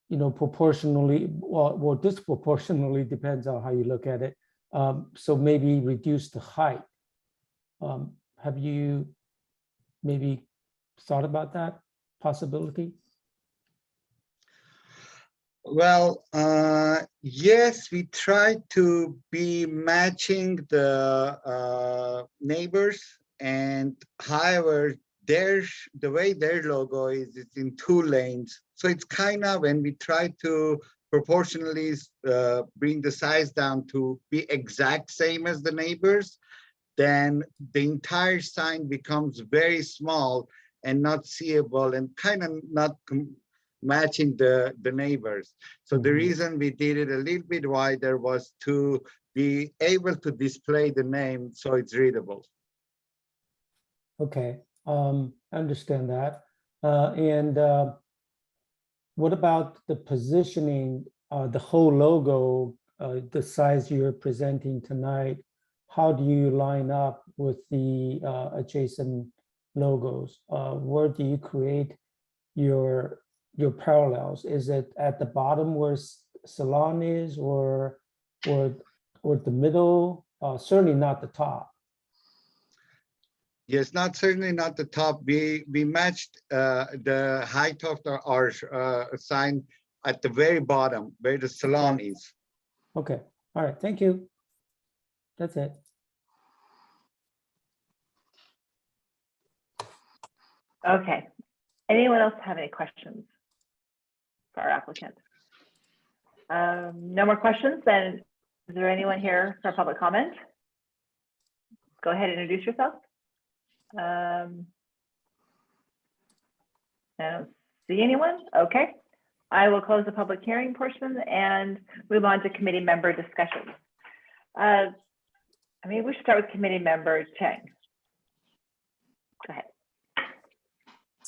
proportionally, well, disproportionately, depends on how you look at it. So maybe reduce the height. Have you maybe thought about that possibility? Well, yes, we try to be matching the neighbors, and however, the way their logo is, it's in 2 lanes. So it's kind of, when we try to proportionally bring the size down to be exact same as the neighbors, then the entire sign becomes very small and not seeable and kind of not matching the neighbors. So the reason we did it a little bit wider was to be able to display the name so it's readable. Okay, I understand that. And what about the positioning, the whole logo, the size you're presenting tonight? How do you line up with the adjacent logos? Where do you create your parallels? Is it at the bottom where salon is, or the middle? Certainly not the top. Yes, certainly not the top. We matched the height of our sign at the very bottom where the salon is. Okay, all right, thank you. That's it. Okay. Anyone else have any questions for our applicant? No more questions, then is there anyone here for public comment? Go ahead and introduce yourself. I don't see anyone. Okay. I will close the public hearing portion and move on to committee member discussion. We should start with committee member Chang. Go ahead.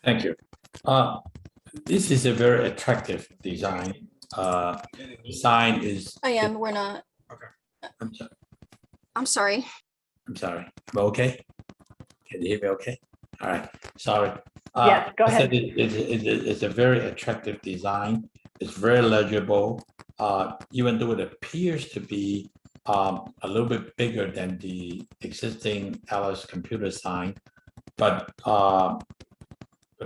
Thank you. This is a very attractive design. Design is. We're not. Okay. I'm sorry. I'm sorry. I'm sorry. Am I okay? Can you hear me okay? All right. Sorry. Yes, go ahead. It's a very attractive design. It's very legible. Even though it appears to be a little bit bigger than the existing Alice computer sign, but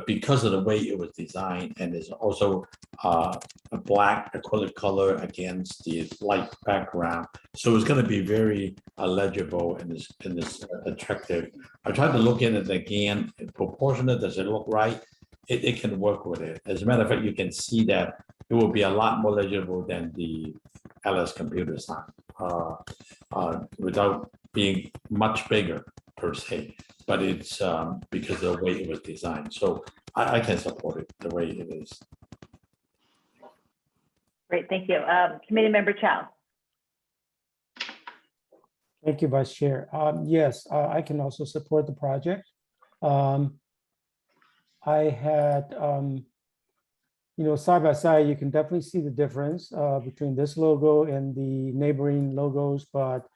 because of the way it was designed, and it's also a black acrylic color against the light background, so it's going to be very legible and is attractive. I tried to look at it again. Proportionate, does it look right? It can work with it. As a matter of fact, you can see that it will be a lot more legible than the Alice computer sign, without being much bigger per se. But it's because of the way it was designed. So I can support it the way it is. Great, thank you. Committee member Chow. Thank you, Vice Chair. Yes, I can also support the project. I had, side by side, you can definitely see the difference between this logo and the neighboring logos, but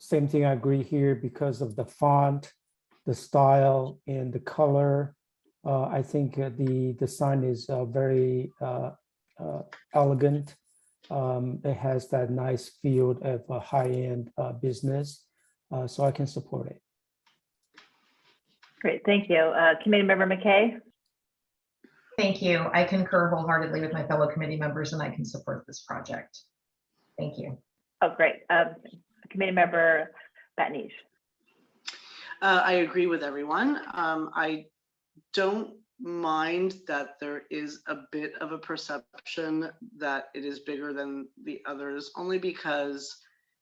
same thing, I agree here because of the font, the style, and the color. I think the sign is very elegant. It has that nice feel of a high-end business, so I can support it. Great, thank you. Committee member McKay. Thank you. I concur wholeheartedly with my fellow committee members, and I can support this project. Thank you. Oh, great. Committee member Batnish. I agree with everyone. I don't mind that there is a bit of a perception that it is bigger than the others, only because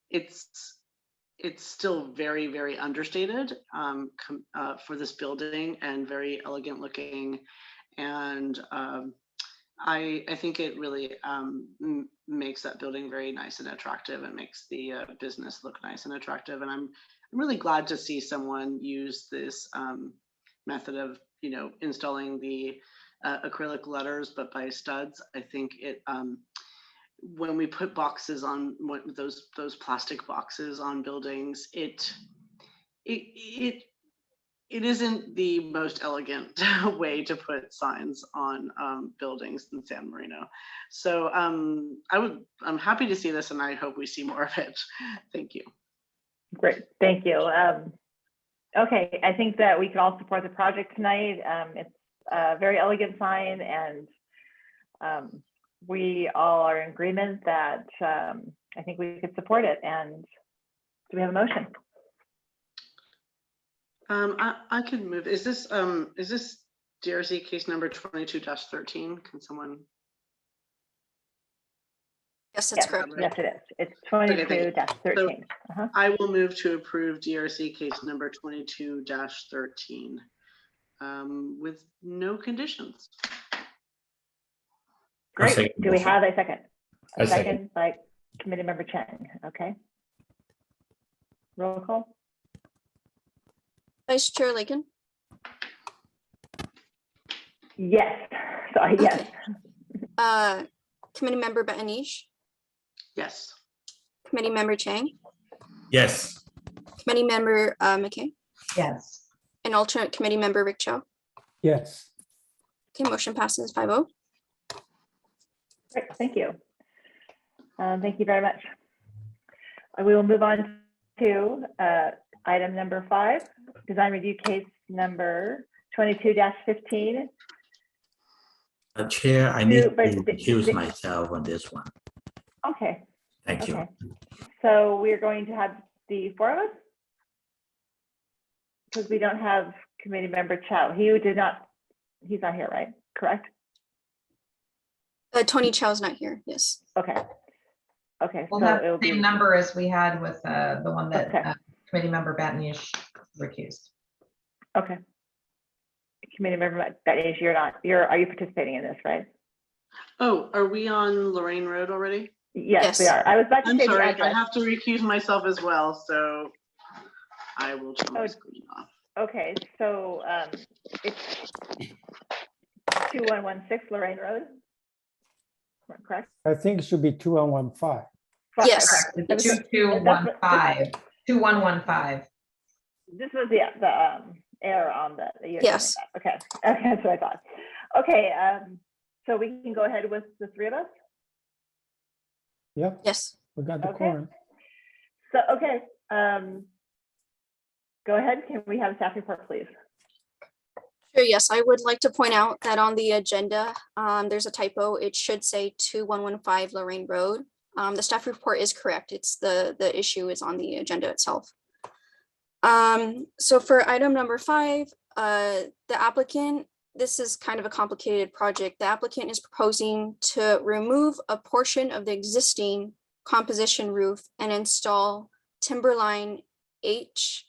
it's still very, very understated for this building and very elegant looking. And I think it really makes that building very nice and attractive and makes the business look nice and attractive. And I'm really glad to see someone use this method of, installing the acrylic letters, but by studs. I think it, when we put boxes on those plastic boxes on buildings, it isn't the most elegant way to put signs on buildings in San Marino. So I'm happy to see this, and I hope we see more of it. Thank you. Great, thank you. Okay, I think that we can all support the project tonight. It's a very elegant sign, and we all are in agreement that I think we could support it. And do we have a motion? I could move. Is this DRC case number 22-13? Can someone? Yes, that's correct. Yes, it is. It's Okay, thank you. 22-13. So I will move to approve DRC case number 22-13 with no conditions. Great. Do we have a second? I second. Second by Committee Member Chang. Okay. Roll call. Vice Chair Lakin. Yes. Sorry. Yes. Committee Member Betanish. Yes. Committee Member Chang. Yes. Committee Member McKay. Yes. And alternate Committee Member Rick Chow. Yes. Okay, motion passes 5-0. Great. Thank you. Thank you very much. We will move on to item number 5, design review case number 22-15. Chair, I need to But recuse myself on this one. Okay. Thank you. Okay. So we're going to have the 4 of us? Because we don't have Committee Member Chow. He's not here, right? Correct? Tony Chow's not here. Yes. Okay. Okay. We'll So have it'll the same be number as we had with the one that Okay. Committee Member Batnish recused. okay. Committee Member Betty, are you participating in this, right? Oh, are we on Lorraine Road already? Yes, we are. I was about to I'm say the sorry, I address. have to recuse myself as well, so I will turn my Oh, screen off. Okay, so it's 2116 Lorraine Road, correct? I think it should be 2115. Yes. Okay. It's 2215, 2115. This was the error on the. Yes. Okay, okay, that's what I thought. Okay, so we can go ahead with the 3 of us? Yep, Yes. we got the Okay. quorum. So, okay, go ahead. Can we have a staff report, please? Sure, yes, I would like to point out that on the agenda, there's a typo. It should say 2115 Lorraine Road. The staff report is correct. It's the issue is on the agenda itself. So for item number 5, the applicant, this is kind of a complicated project. The applicant is proposing to remove a portion of the existing composition roof and install Timberline HDZRS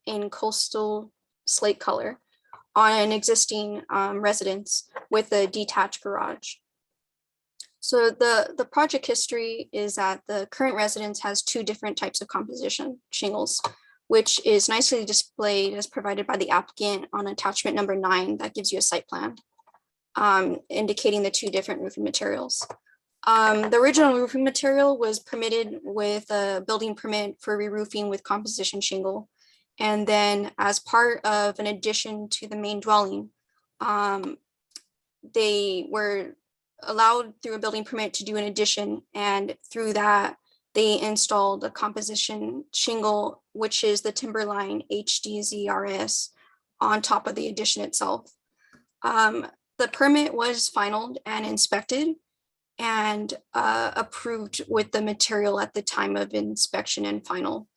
in coastal slate color on an existing residence with a detached garage. So the project history is that the current residence has 2 different types of composition shingles, which is nicely displayed as provided by the applicant on attachment number 9 that gives you a site plan indicating the 2 different roofing materials. The original roofing material was permitted with a building permit for re-roofing with composition shingle. And then as part of an addition to the main dwelling, they were allowed through a building permit to do an addition, and through that they installed a composition shingle, which is the Timberline HDZRS, on top of the addition itself. The permit was finalized and inspected and approved with the material at the time of inspection and final.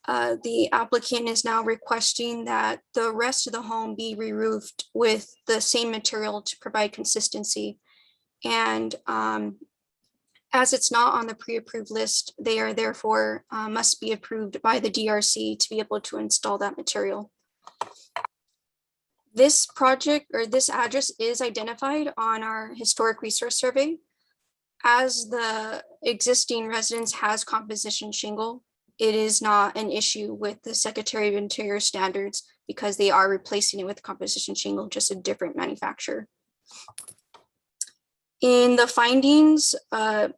The applicant is now requesting that the rest of the home be re-roofed with the same material to provide consistency. And as it's not on the pre-approved list, they are therefore must be approved by the DRC to be able to install that material. This project or this address is identified on our historic resource survey. as the existing residence has composition shingle, it is not an issue with the Secretary of Interior standards because they are replacing it with composition shingle, just a different manufacturer. In the findings, the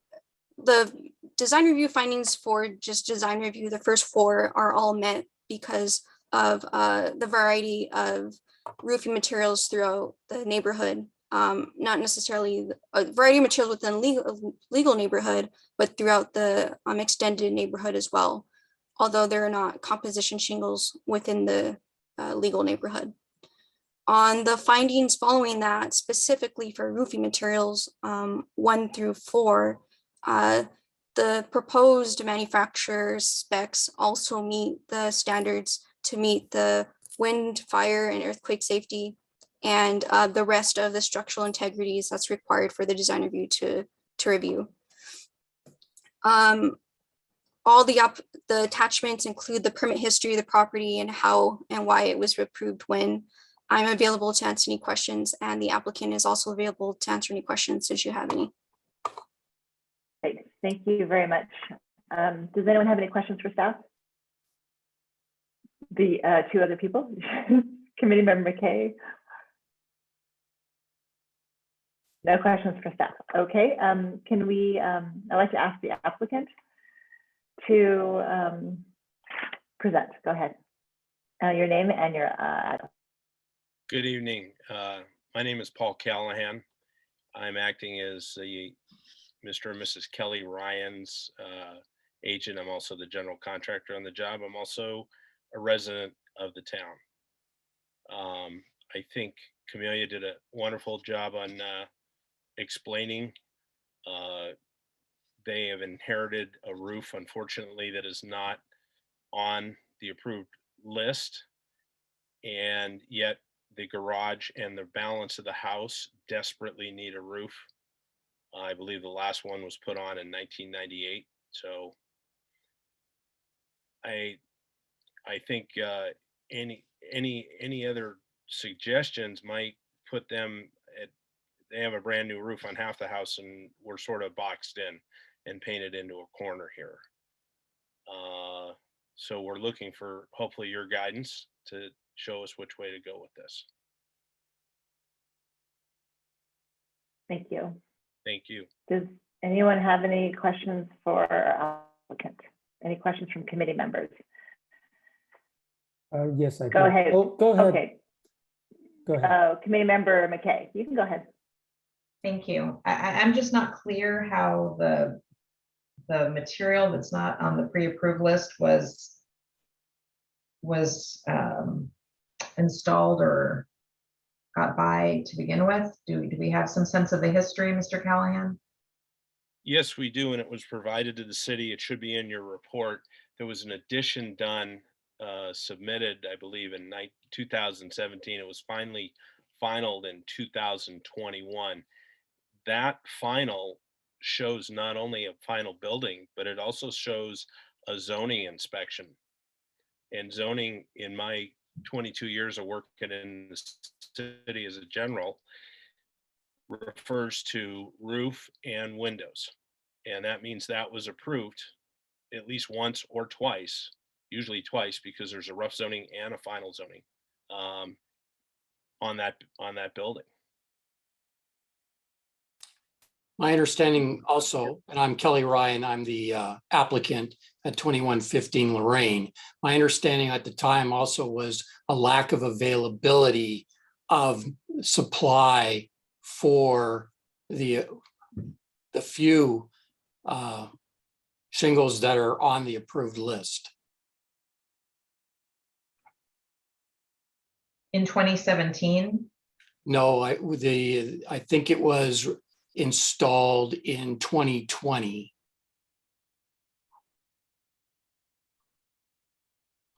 design review findings for just design review, the first 4 are all met because of the variety of roofing materials throughout the neighborhood. Not necessarily a variety of materials within legal neighborhood, but throughout the extended neighborhood as well. Although there are not composition shingles within the legal neighborhood. On the findings following that, specifically for roofing materials 1 through 4, the proposed manufacturer specs also meet the standards to meet the wind, fire, and earthquake safety, and the rest of the structural integrities that's required for the design review to review. All the attachments include the permit history of the property and how and why it was approved when. I'm available to answer any questions, and the applicant is also available to answer any questions should you have any. Great, thank you very much. Does anyone have any questions for staff? The 2 other people, Committee Member McKay. No questions for staff. Okay, can we, I'd like to ask the applicant to present. Go ahead. Your name and your address. Good evening. My name is Paul Callahan. I'm acting as the Mr. and Mrs. Kelly Ryan's agent. I'm also the general contractor on the job. I'm also a resident of the town. I think Camelia did a wonderful job on explaining. They have inherited a roof, unfortunately, that is not on the approved list. And yet the garage and the balance of the house desperately need a roof. I believe the last one was put on in 1998. So I think any other suggestions might put them at, they have a brand new roof on half the house and we're sort of boxed in and painted into a corner here. So we're looking for hopefully your guidance to show us which way to go with this. Thank you. Thank you. Does anyone have any questions for our applicant? Any questions from committee members? Yes, I Go do. ahead. Oh, go ahead. Okay. Go ahead. Committee Member McKay, you can go ahead. Thank you. I'm just not clear how the material that's not on the pre-approved list was installed or got by to begin with. Do we have some sense of the history, Mr. Callahan? Yes, we do, and it was provided to the city. It should be in your report. There was an addition done, submitted, I believe, in 2017. It was finally finalized in 2021. That final shows not only a final building, but it also shows a zoning inspection. And zoning, in my 22 years of working in the city as a general, refers to roof and windows. And that means that was approved at least once or twice, usually twice, because there's a rough zoning and a final zoning on that building. My understanding also, and I'm Kelly Ryan, I'm the applicant at 2115 Lorraine. My understanding at the time also was a lack of availability of supply for the few shingles that are on the approved list. In 2017? No, I think it was installed in 2020.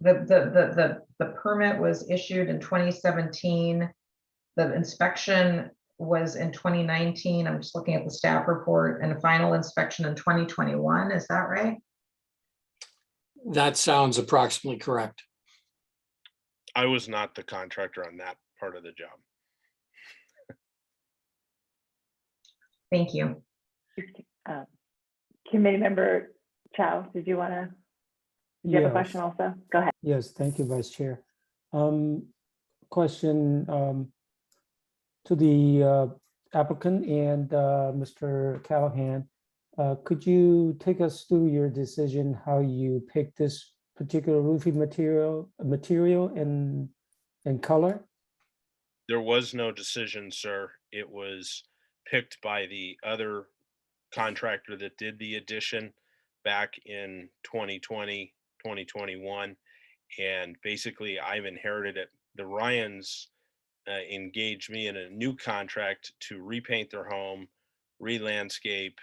The permit was issued in 2017. The inspection was in 2019. I'm just looking at the staff report, and a final inspection in 2021. Is that right? That sounds approximately correct. I was not the contractor on that part of the job. Thank you. Committee member Chow, did you want to, do you have a question Yes. also? Go ahead. Yes, thank you, Vice Chair. Question to the applicant and Mr. Callahan. Could you take us through your decision, how you picked this particular roofing material and color? There was no decision, sir. It was picked by the other contractor that did the addition back in 2020, 2021. And basically I've inherited it. The Ryans engaged me in a new contract to repaint their home, re-landscape,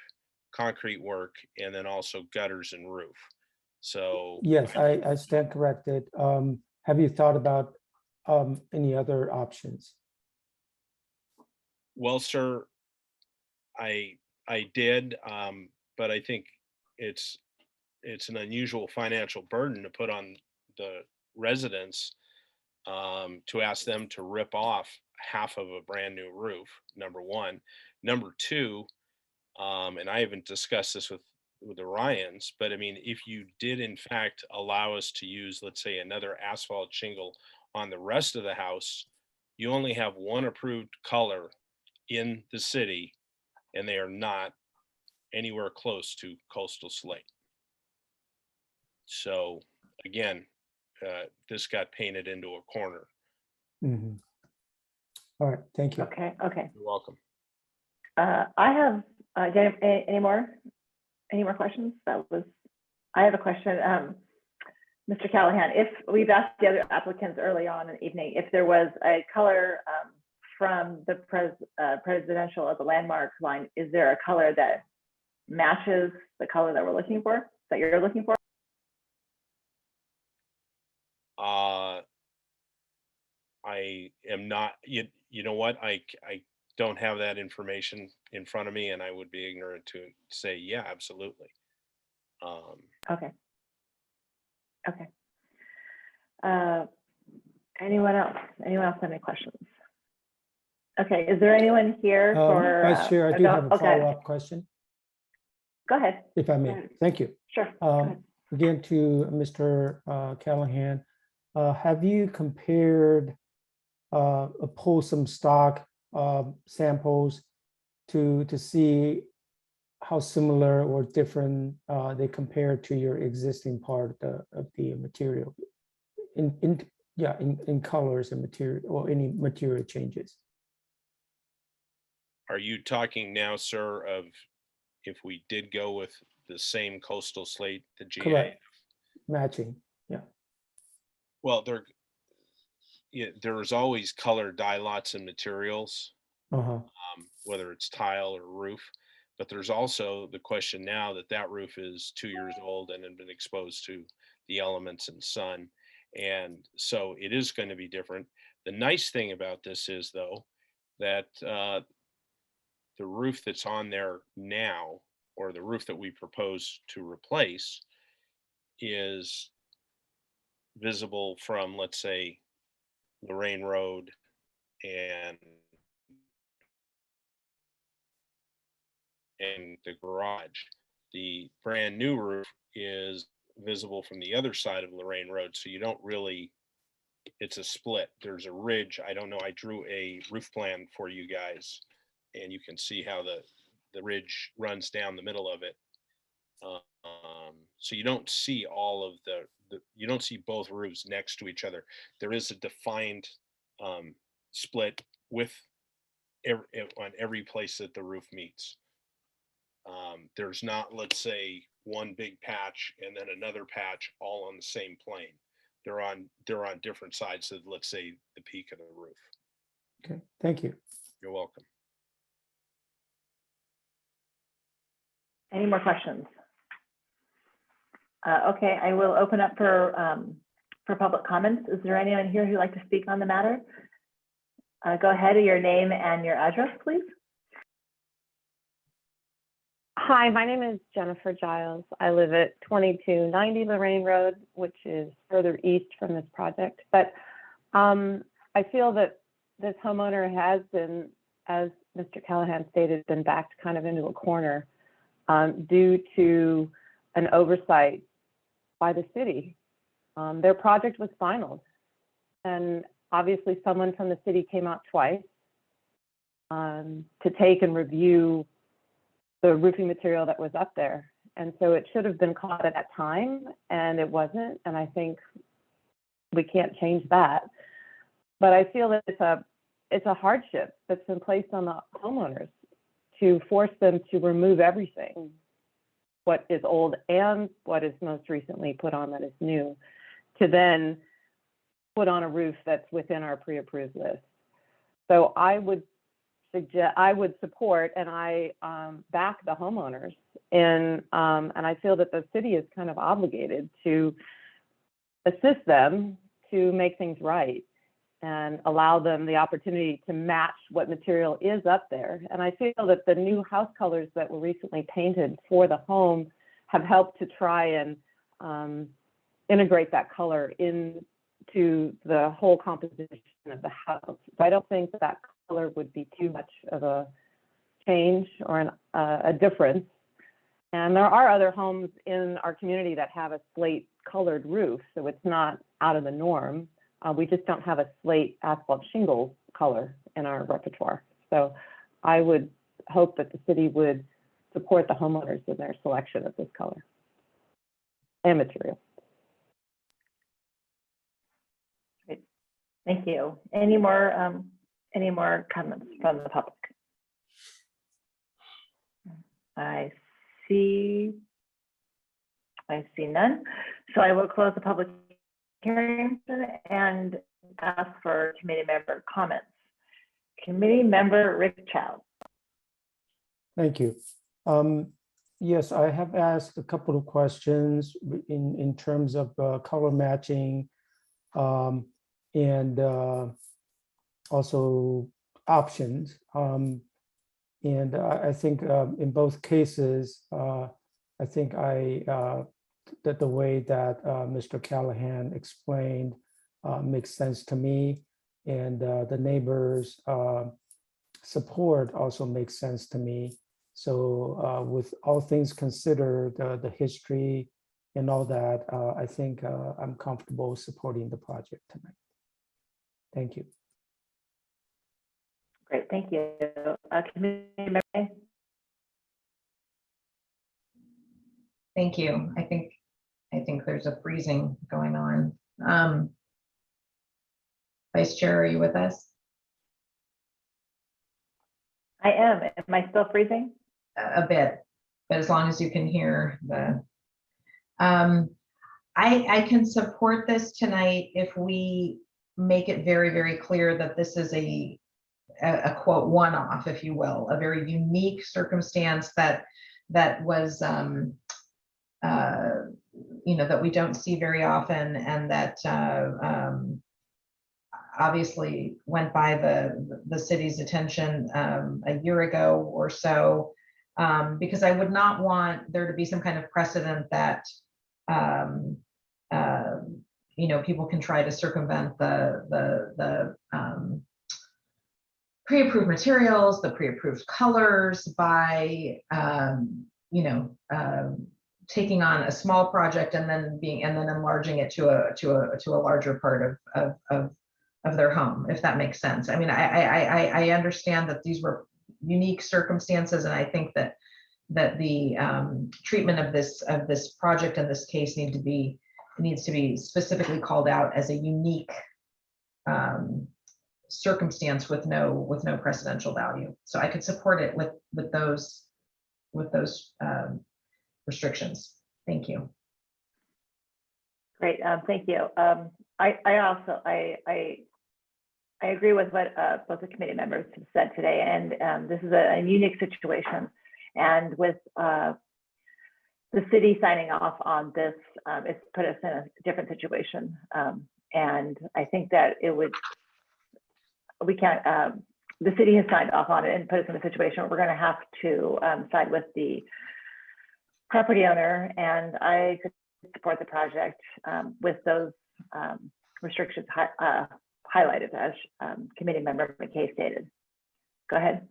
concrete work, and then also gutters and roof. So Yes, I stand corrected. Have you thought about any other options? well, sir, I did, but I think it's an unusual financial burden to put on the residents, to ask them to rip off half of a brand new roof, number one. Number two, and I haven't discussed this with the Ryans, but I mean, if you did in fact allow us to use, let's say, another asphalt shingle on the rest of the house, you only have one approved color in the city, and they are not anywhere close to coastal slate. So again, this got painted into a corner. Mhm. All right, thank you. Okay. You're welcome. I have, any more questions? I have a question. Mr. Callahan, if we've asked the other applicants early on in the evening, if there was a color from the presidential or the landmark line, is there a color that matches the color that we're looking for, that you're looking for? I am not, you know what, I don't have that information in front of me, and I would be ignorant to say, yeah, absolutely. Okay. Anyone else have any questions? Okay, is there anyone here for? Vice Chair, I do have a okay. follow-up question, Go ahead. if I may. Thank you. Sure. Go ahead. Again, to Mr. Callahan, have you compared, pulled some stock samples to see how similar or different they compare to your existing part of the material in colors and material, or any material changes? Are you talking now, sir, of if we did go with the same coastal slate, the GA? Correct. Matching, yeah. Well, there's always color dye lots and materials, whether it's tile or roof. But there's also the question now that roof is 2 years old and had been exposed to the elements and sun. And so it is going to be different. The nice thing about this is, though, that the roof that's on there now, or the roof that we propose to replace, is visible from, let's say, Lorraine Road and the garage. The brand new roof is visible from the other side of Lorraine Road, so you don't really, it's a split. There's a ridge. I don't know, I drew a roof plan for you guys, and you can see how the ridge runs down the middle of it. So you don't see all of you don't see both roofs next to each other. There is a defined split with on every place that the roof meets. There's not, let's say, one big patch and then another patch all on the same plane. They're on different sides of, let's say, the peak of the roof. Okay, thank you. You're welcome. Any more questions? Okay, I will open up for public comments. Is there anyone here who'd like to speak on the matter? Go ahead, your name and your address, please. Hi, my name is Jennifer Giles. I live at 2290 Lorraine Road, which is further east from this project. But I feel that this homeowner has been, as Mr. Callahan stated, been backed kind of into a corner. due to an oversight by the city. Their project was finalized, and obviously someone from the city came out twice to take and review the roofing material that was up there. And so it should have been caught at that time, and it wasn't. And I think we can't change that. But I feel that it's a hardship that's been placed on the homeowners to force them to remove everything, what is old and what is most recently put on that is new, to then put on a roof that's within our pre-approved list. So I would support, and I back the homeowners, and I feel that the city is kind of obligated to assist them to make things right and allow them the opportunity to match what material is up there. And I feel that the new house colors that were recently painted for the home have helped to try and integrate that color into the whole composition of the house. So I don't think that color would be too much of a change or a difference. And there are other homes in our community that have a slate colored roof, so it's not out of the norm. We just don't have a slate asphalt shingle color in our repertoire. So I would hope that the city would support the homeowners in their selection of this color and material. Great. Thank you. Any more comments from the public? I see none. So I will close the public hearing and ask for committee member comments. Committee member Rick Chow. Thank you. Yes, I have asked a couple of questions in terms of color matching and also options. And I think in both cases, I think that the way that Mr. Callahan explained makes sense to me, and the neighbors' support also makes sense to me. So with all things considered, the history and all that, I think I'm comfortable supporting the project tonight. Thank you. Great, thank you. Committee member. Thank you. I think there's a freezing going on. Vice Chair, are you with us? I am. Am I still freezing? A bit, but as long as you can hear the. I can support this tonight if we make it very, very clear that this is a quote one-off, if you will, a very unique circumstance that was that we don't see very often, and that obviously went by the city's attention a year ago or so, because I would not want there to be some kind of precedent that people can try to circumvent the pre-approved materials, the pre-approved colors by taking on a small project and then enlarging it to a larger part of their home, if that makes sense. I mean, I understand that these were unique circumstances, and I think that the treatment of this project in this case needs to be specifically called out as a unique circumstance with no precedential value. So I could support it with those restrictions. Thank you. Great, thank you. I agree with what both the committee members have said today, and this is a unique situation. And with the city signing off on this, it's put us in a different situation. And I think that the city has signed off on it and put us in a situation where we're going to have to side with the property owner, and I could support the project with those restrictions highlighted as committee member McKay stated. Go ahead.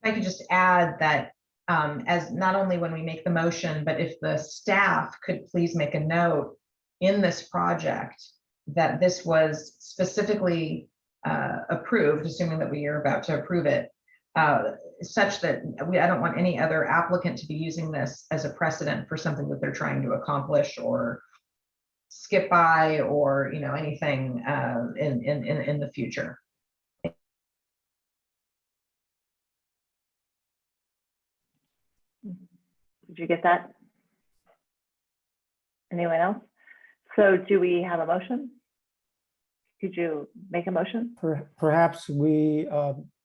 I could just add that as not only when we make the motion, but if the staff could please make a note in this project that this was specifically approved, assuming that we are about to approve it, such that I don't want any other applicant to be using this as a precedent for something that they're trying to accomplish or skip by, or anything in the future. Did you get that? Anyone else? So do we have a motion? Could you make a motion? Perhaps we,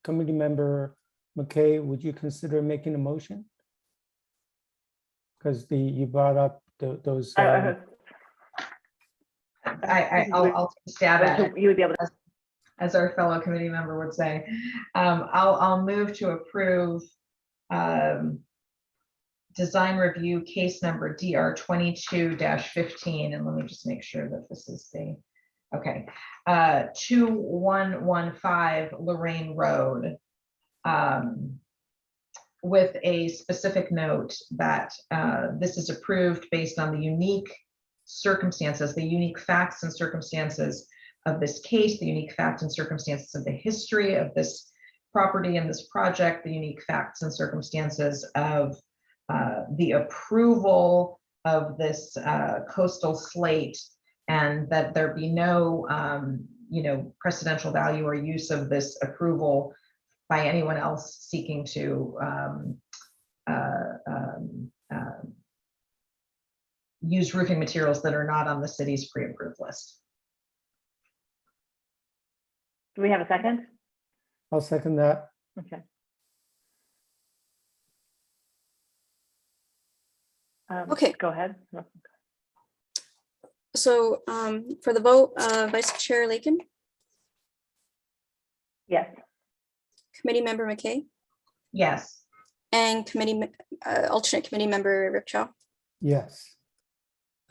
committee member McKay, would you consider making a motion? Because you brought up those. I'll take a stab at it. You would be able to, as our fellow committee member would say. I'll move to approve design review case number DR 22-15, and let me just make sure that this is the, okay, 2115 Lorraine Road, with a specific note that this is approved based on the unique circumstances, the unique facts and circumstances of this case, the unique facts and circumstances of the history of this property and this project, the unique facts and circumstances of the approval of this coastal slate, and that there be no precedential value or use of this approval by anyone else seeking to use roofing materials that are not on the city's pre-approved list. do we have a second? I'll second that. Okay. Okay. Go ahead. So for the vote, Vice Chair Lakin, Yes. Committee Member McKay, Yes. and alternate Committee Member Ripchow. Yes.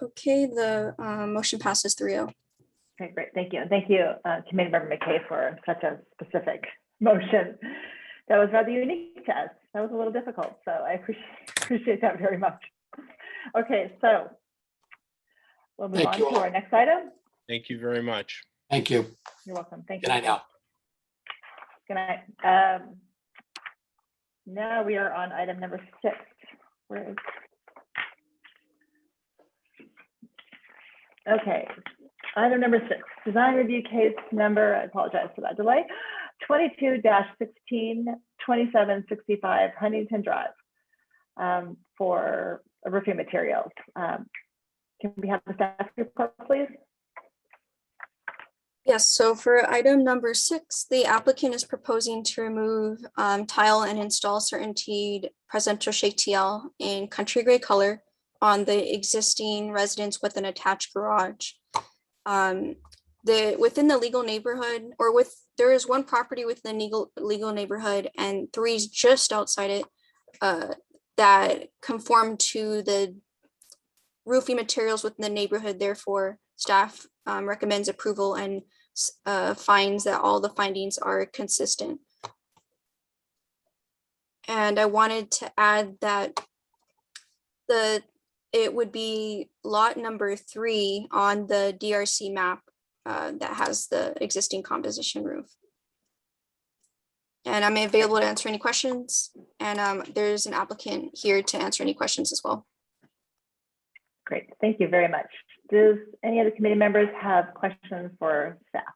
Okay, the motion passes 3-0. Okay, great. Thank you. And thank you, Committee Member McKay, for such a specific motion. That was rather unique to us. That was a little difficult, so I appreciate that very much. Okay, so we'll move Thank on you to all. our next item. Thank you very much. Thank you. You're welcome. Thank Good you. night now. Good night. Now we are on item number 6. Where is? Okay, item number 6, design review case number, I apologize for that delay, 22-16-2765 Huntington Drive, for roofing materials. Can we have the staff report, please? Yes, so for item number 6, the applicant is proposing to remove tile and install CertainTeed Presidential Shake TL in country gray color on the existing residence with an attached garage. Within the legal neighborhood, there is one property within the legal neighborhood and 3 just outside it that conform to the roofing materials within the neighborhood. Therefore, staff recommends approval and finds that all the findings are consistent. And I wanted to add that it would be lot number 3 on the DRC map that has the existing composition roof. And I'm available to answer any questions. And there's an applicant here to answer any questions as well. Great, thank you very much. Does any other committee members have questions for staff?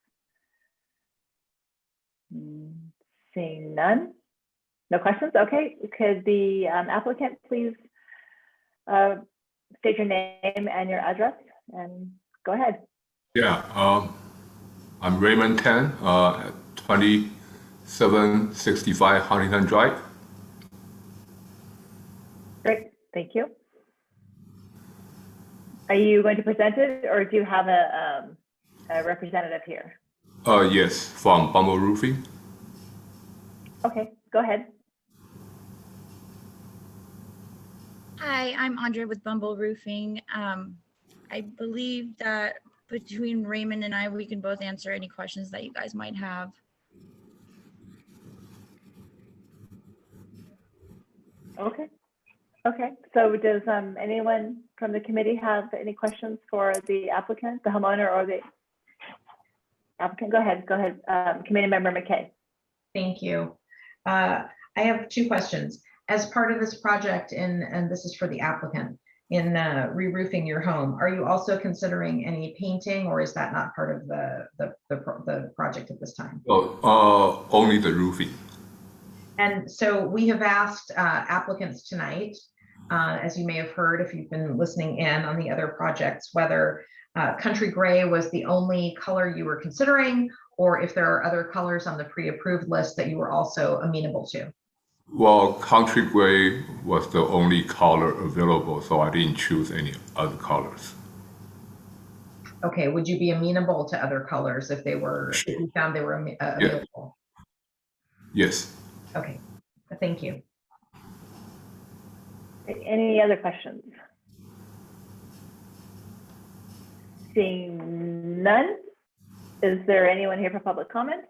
Seeing none? No questions? Okay, could the applicant please state your name and your address and go ahead. Yeah, I'm Raymond Tan, 2765 Huntington Drive. Great, thank you. Are you going to present it, or do you have a representative here? Yes, from Bumble Roofing. Okay, go ahead. Hi, I'm Andrea with Bumble Roofing. I believe that between Raymond and I, we can both answer any questions that you guys might have. Okay. Okay, so does anyone from the committee have any questions for the applicant, the homeowner, or the applicant? Go ahead, Committee Member McKay. Thank you. I have two questions. As part of this project, and this is for the applicant, in re-roofing your home, are you also considering any painting, or is that not part of the project at this time? Oh, only the roofing. And so we have asked applicants tonight, as you may have heard if you've been listening in on the other projects, whether country gray was the only color you were considering, or if there are other colors on the pre-approved list that you were also amenable to. Well, country gray was the only color available, so I didn't choose any other colors. Okay, would you be amenable to other colors if they were, if you found they were available? Yes. Okay, thank you. Any other questions? Seeing none, is there anyone here for public comment?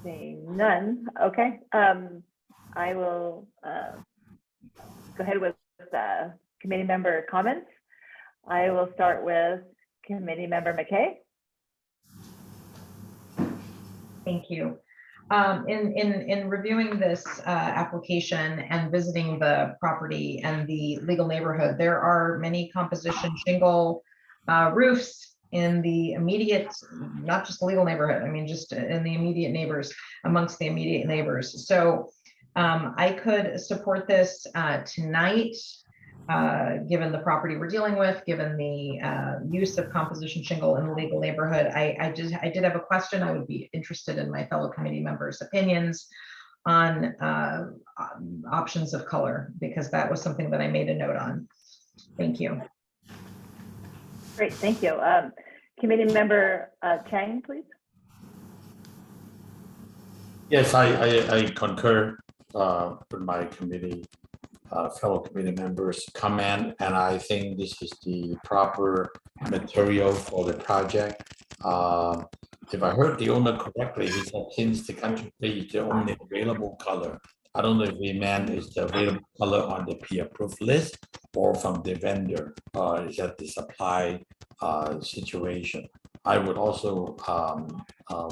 Seeing none, okay. I will go ahead with committee member comments. I will start with Committee Member McKay. Thank you. In reviewing this application and visiting the property and the legal neighborhood, there are many composition shingle roofs in the immediate, not just the legal neighborhood, I mean, just in the immediate neighbors, amongst the immediate neighbors. So I could support this tonight, given the property we're dealing with, given the use of composition shingle in the legal neighborhood. I did have a question. I would be interested in my fellow committee members' opinions on options of color, because that was something that I made a note on. Thank you. Great, thank you. Committee Member Chang, please. Yes, I concur with my committee, fellow committee members' comment, and I think this is the proper material for the project. If I heard the owner correctly, he said since the country gray is the only available color, I don't know if he meant is the available color on the pre-approved list or from the vendor, is that the supply situation. I would also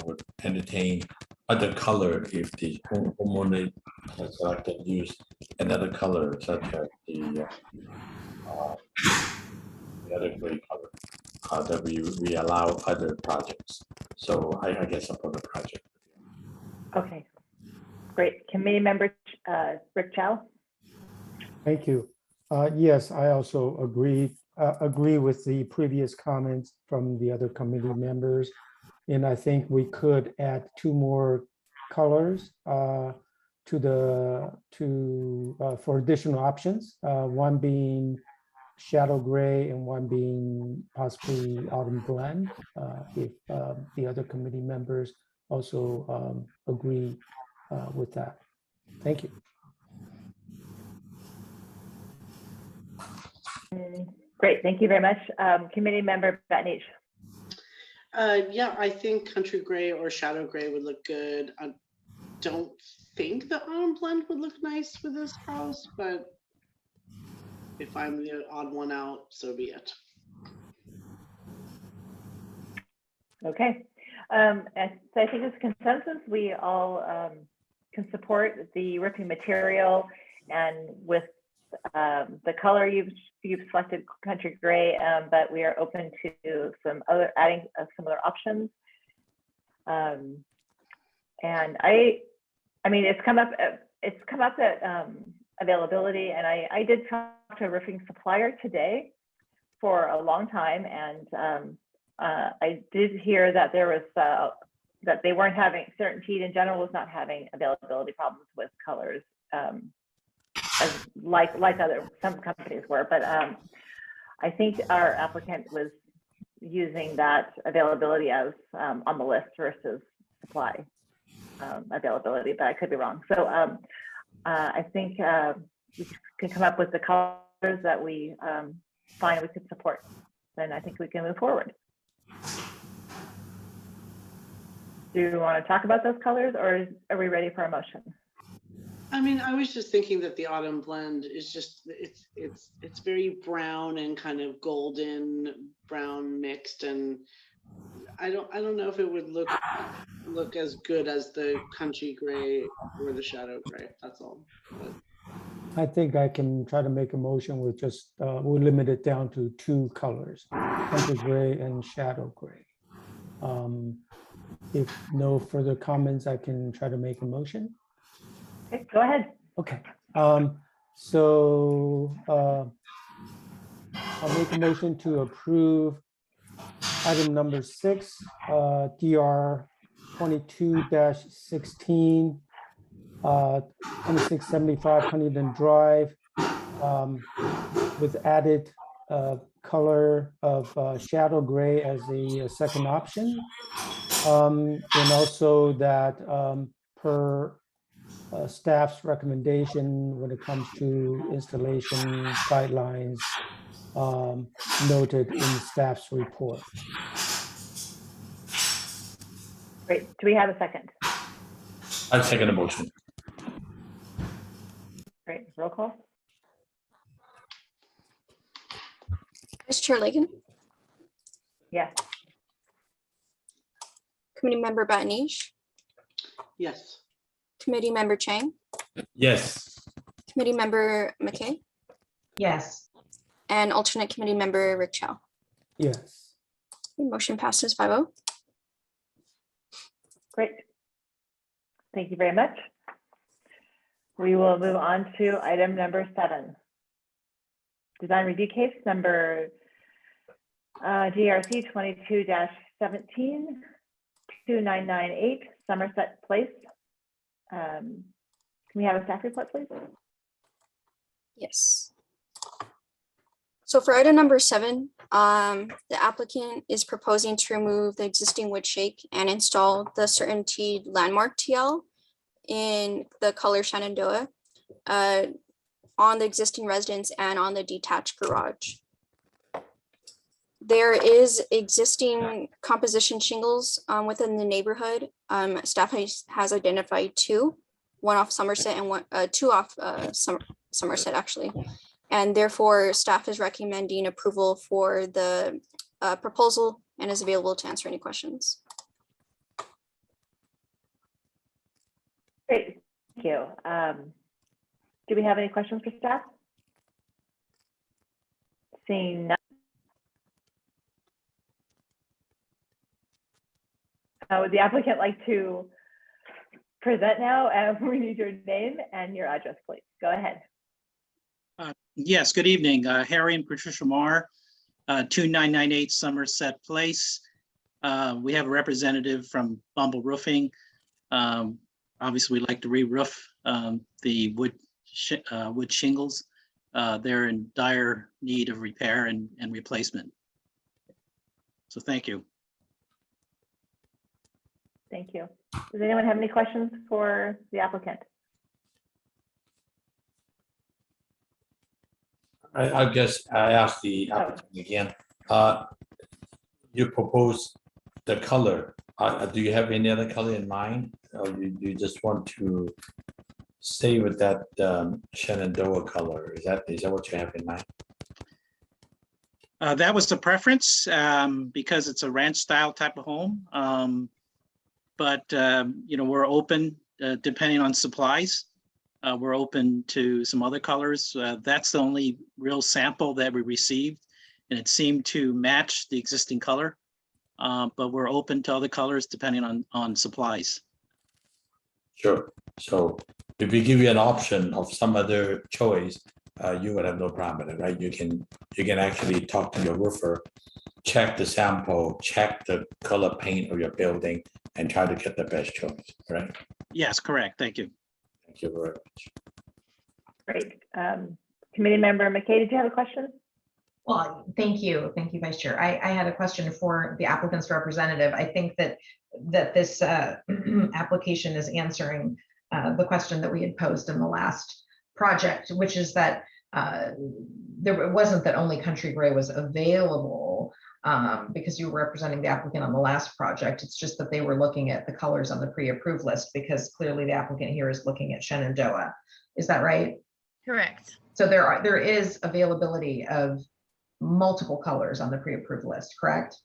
would entertain other color if the homeowner has selected use another color such as the other gray color that we allow other projects. So I guess support the project. Okay, great. Committee Member Rick Chow. Thank you. Yes, I also agree with the previous comments from the other committee members. And I think we could add two more colors for additional options. One being shadow gray and one being possibly autumn blend. If the other committee members also agree with that. Thank you. Great, thank you very much. Committee Member Batnich. Yeah, I think country gray or shadow gray would look good. I don't think the autumn blend would look nice for this house, but if I'm the odd one out, so be it. Okay, so I think it's consensus. We all can support the roofing material, and with the color you've selected, country gray, but we are open to some other adding some other options. And I mean, it's come up that availability, and I did talk to a roofing supplier today for a long time, and I did hear that there was that they weren't having, CertainTeed in general was not having availability problems with colors, as like some companies were, but I think our applicant was using that availability as on the list versus supply availability, but I could be wrong. So I think we can come up with the colors that we find we could support, then I think we can move forward. Do you want to talk about those colors, or are we ready for a motion? I mean, I was just thinking that the autumn blend is just, it's very brown and kind of golden brown mixed, and I don't know if it would look as good as the country gray or the shadow gray, that's all. But I think I can try to make a motion with just, we'll limit it down to 2 colors, country gray and shadow gray. If no further comments, I can try to make a motion. Okay, go ahead. Okay, so I'll make a motion to approve item number 6, DR 22-16, 2675 Huntington Drive, with added color of shadow gray as the second option. And also that per staff's recommendation when it comes to installation guidelines noted in staff's report. Great. Do we have a second? I second the motion. Great. Roll call. Vice Chair Lakin, Yes. Committee Member Batnish, yes. Committee Member Chang, Yes. Committee Member McKay, Yes. and alternate Committee Member Rick Chow. Yes. Motion passes 5-0. Great. Thank you very much. We will move on to item number 7. Design review case number GRC 22-17, 2998 Somerset Place. Can we have a staff report, please? Yes. So for item number 7, the applicant is proposing to remove the existing wood shake and install the Certainty Landmark TL in the color Shenandoah on the existing residence and on the detached garage. There is existing composition shingles within the neighborhood. Staff has identified 2, one off Somerset and 2 off Somerset actually. And therefore staff is recommending approval for the proposal and is available to answer any questions. Great, thank you. Do we have any questions for staff? Seeing none. Would the applicant like to present now? We need your name and your address, please. Go ahead. Yes, good evening. Harry and Patricia Marr, 2998 Somerset Place. We have a representative from Bumble Roofing. Obviously, we'd like to re-roof the wood shingles. They're in dire need of repair and replacement. So thank you. Thank you. Does anyone have any questions for the applicant? I guess I asked the applicant again. You propose the color. Do you have any other color in mind? Or you just want to stay with that Shenandoah color? Is that what you have in mind? That was the preference because it's a ranch style type of home. But we're open depending on supplies. We're open to some other colors. That's the only real sample that we received, and it seemed to match the existing color. But we're open to other colors depending on supplies. Sure. So if we give you an option of some other choice, you would have no problem with it, right? You can actually talk to your roofer, check the sample, check the color paint of your building, and try to get the best choice, right? Yes, correct. Thank you. Thank you very much. Great. Committee Member McKay, did you have a question? Well, thank you. Thank you, Vice Chair. I had a question for the applicant's representative. I think that this application is answering the question that we had posed in the last project, which is that it wasn't that only Country Gray was available. because you were representing the applicant on the last project. It's just that they were looking at the colors on the pre-approved list because clearly the applicant here is looking at Shenandoah. Is that right? Correct. So there is availability of multiple colors on the pre-approved list, correct?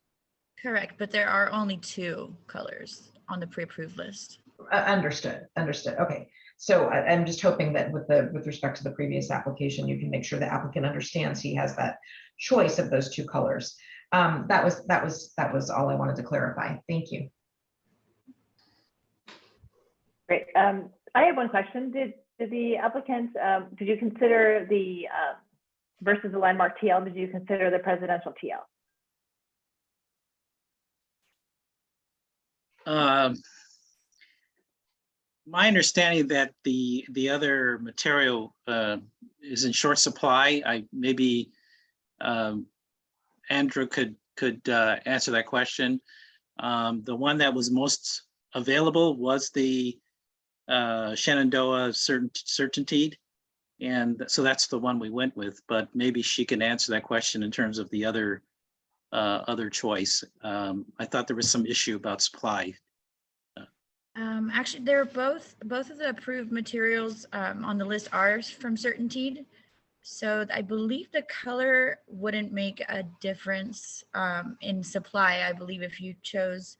Correct, but there are only 2 colors on the pre-approved list. Understood. Okay. So I'm just hoping that with respect to the previous application, you can make sure the applicant understands he has that choice of those 2 colors. That was all I wanted to clarify. Thank you. Great. I have one question. Did the applicant, did you consider the versus the landmark TL, did you consider the presidential TL? My understanding that the other material is in short supply. Maybe Andrew could answer that question. The one that was most available was the Shenandoah Certainty, and so that's the one we went with. But maybe she can answer that question in terms of the other choice. I thought there was some issue about supply. Actually, they're both of the approved materials on the list are from Certainty. So I believe the color wouldn't make a difference in supply. I believe if you chose,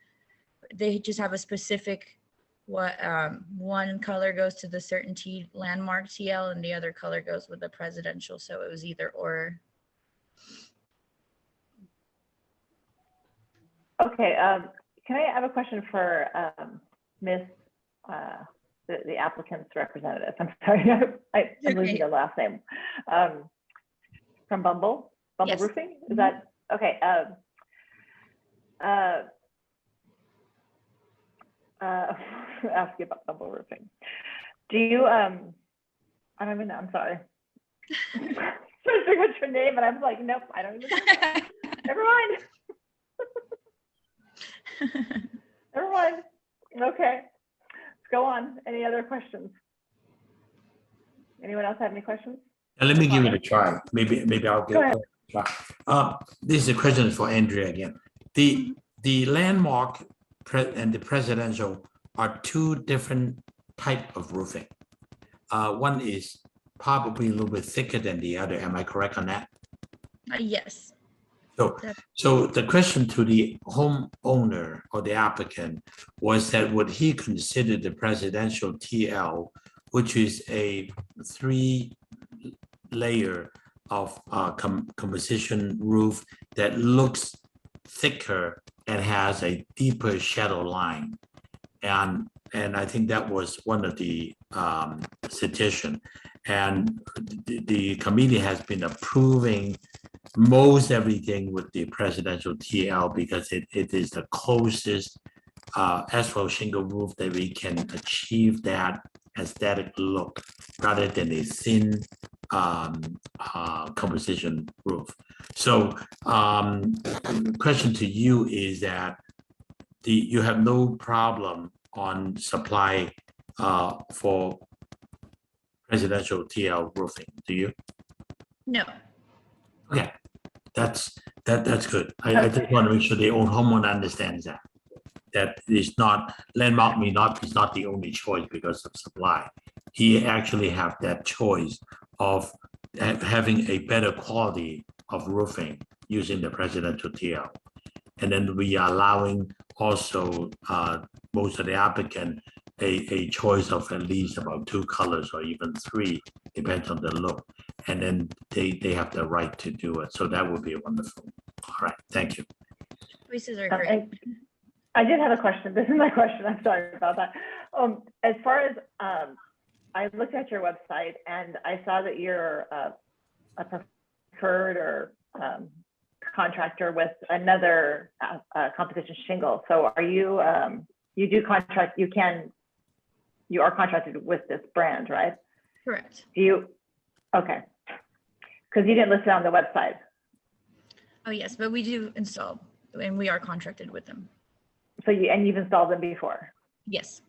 they just have a specific one color goes to the Certainty landmark TL and the other color goes with the presidential. So it was either or. Okay, can I have a question for Miss, the applicant's representative? I'm sorry, I'm losing your last name. From Bumble Yes. Roofing, is that, okay. Ask you about Bumble Roofing. Do you, I don't even know, I'm sorry. I'm trying to figure out your name and I'm like, nope, I don't even know. Never mind. Never mind. Okay, let's go on. Any other questions? Anyone else have any questions? Let me give it a try. Maybe I'll Go ahead. get a try. This is a question for Andrea again. The landmark and the presidential are 2 different type of roofing. One is probably a little bit thicker than the other. Am I correct on that? Yes. So the question to the homeowner or the applicant was that would he consider the presidential TL, which is a 3-layer of composition roof that looks thicker and has a deeper shadow line. And I think that was one of the suggestion. And the committee has been approving most everything with the presidential TL because it is the closest asphalt shingle roof that we can achieve that aesthetic look rather than a thin composition roof. So question to you is that you have no problem on supply for presidential TL roofing, do you? No. Okay, that's good. I just want to make sure the own homeowner understands that it's not, landmark is not the only choice because of supply. He actually have that choice of having a better quality of roofing using the presidential TL. And then we are allowing also most of the applicant a choice of at least about 2 colors or even 3, depends on the look. And then they have the right to do it. So that would be wonderful. All right, thank you. Choices are great. I did have a question. This is my question. I'm sorry about that. As far as I looked at your website and I saw that you're a preferred or contractor with another composition shingle. So are you you do contract? You are contracted with this brand, right? Correct. Do you? Okay. Because you didn't list it on the website. Oh yes, but we do install and we are contracted with them. So you've installed them before? Yes.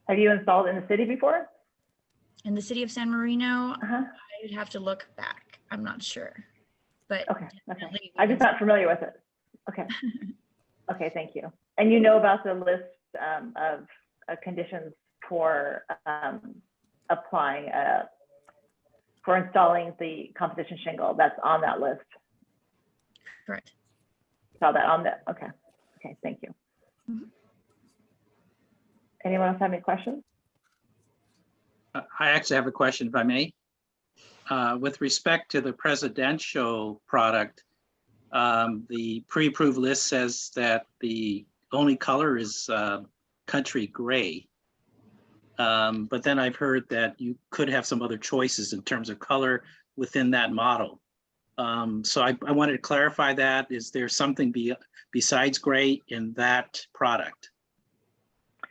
Have you installed in the city before? In the city of San Marino, I would have to look back. I'm not sure, but okay. I'm just not familiar with it. Okay. Okay, thank you. And you know about the list of conditions for applying, for installing the composition shingle that's on that list? Correct. Saw that on the, okay. Okay, thank you. Anyone else have any questions? I actually have a question, if I may. With respect to the presidential product, the pre-approved list says that the only color is country gray. But then I've heard that you could have some other choices in terms of color within that model. So I wanted to clarify that. Is there something besides gray in that product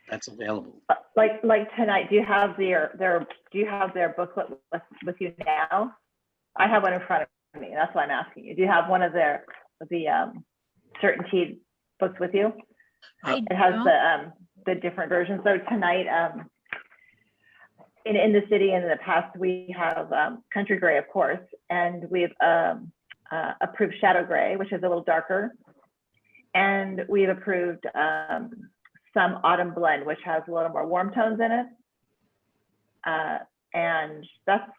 that's available? Like tonight, do you have their booklet with you now? I have one in front of me. That's why I'm asking you. Do you have one of the certainty books with you? It has the different versions. So tonight, in the city and in the past, we have country gray, of course, and we've approved shadow gray, which is a little darker, and we've approved some autumn blend, which has a little more warm tones in it. And that's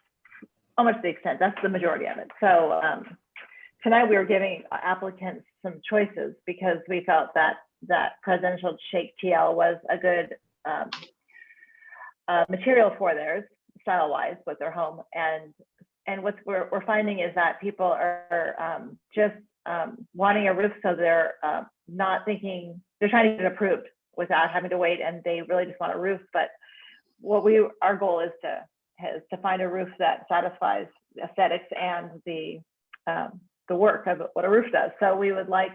almost the extent, that's the majority of it. So tonight we were giving applicants some choices because we felt that presidential shake TL was a good material for theirs, style-wise, with their home. And what we're finding is that people are just wanting a roof, so they're not thinking, they're trying to get it approved without having to wait, and they really just want a roof. But our goal is to find a roof that satisfies aesthetics and the work of what a roof does. So we would like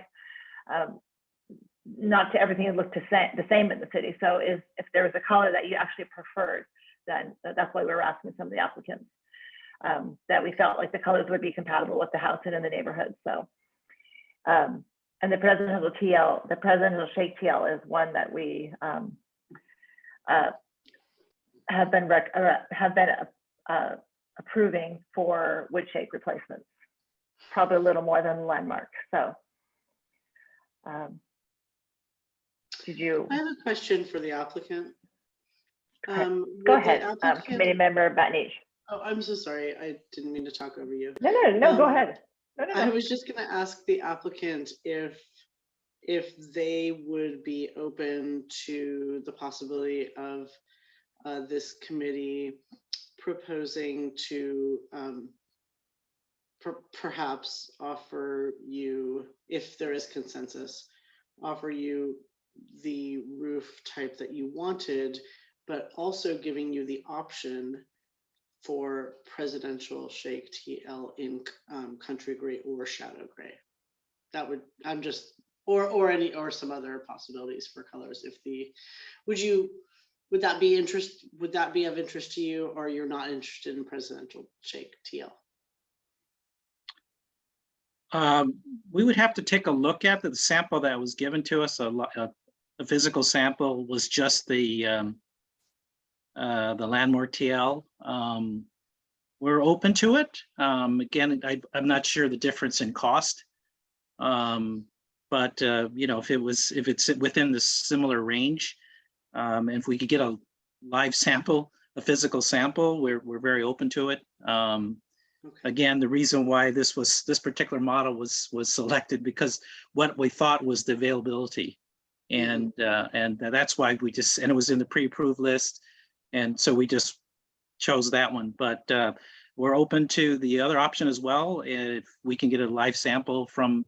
not to everything look the same in the city. So if there was a color that you actually preferred, then that's why we were asking some of the applicants, that we felt like the colors would be compatible with the house and in the neighborhood. So and the presidential shake TL is one that we have been approving for wood shake replacements, probably a little more than the landmark. So did you? I have a question for the applicant. Go ahead, Committee Member Batnich. Oh, I'm so sorry. I didn't mean to talk over you. No, go ahead. No. I was just going to ask the applicant if they would be open to the possibility of this committee proposing to perhaps offer you, if there is consensus, offer you the roof type that you wanted, but also giving you the option for presidential shake TL in country gray or shadow gray. That would, I'm just, or some other possibilities for colors. Would that be of interest to you, or you're not interested in presidential shake TL? We would have to take a look at the sample that was given to us. A physical sample was just the Landmark TL. We're open to it. Again, I'm not sure the difference in cost, but if it's within the similar range, and if we could get a live sample, a physical sample, we're very open to it. Again, the reason why this particular model was selected because what we thought was the availability, and that's why and it was in the pre-approved list, and so we just chose that one. But we're open to the other option as well. If we can get a live sample from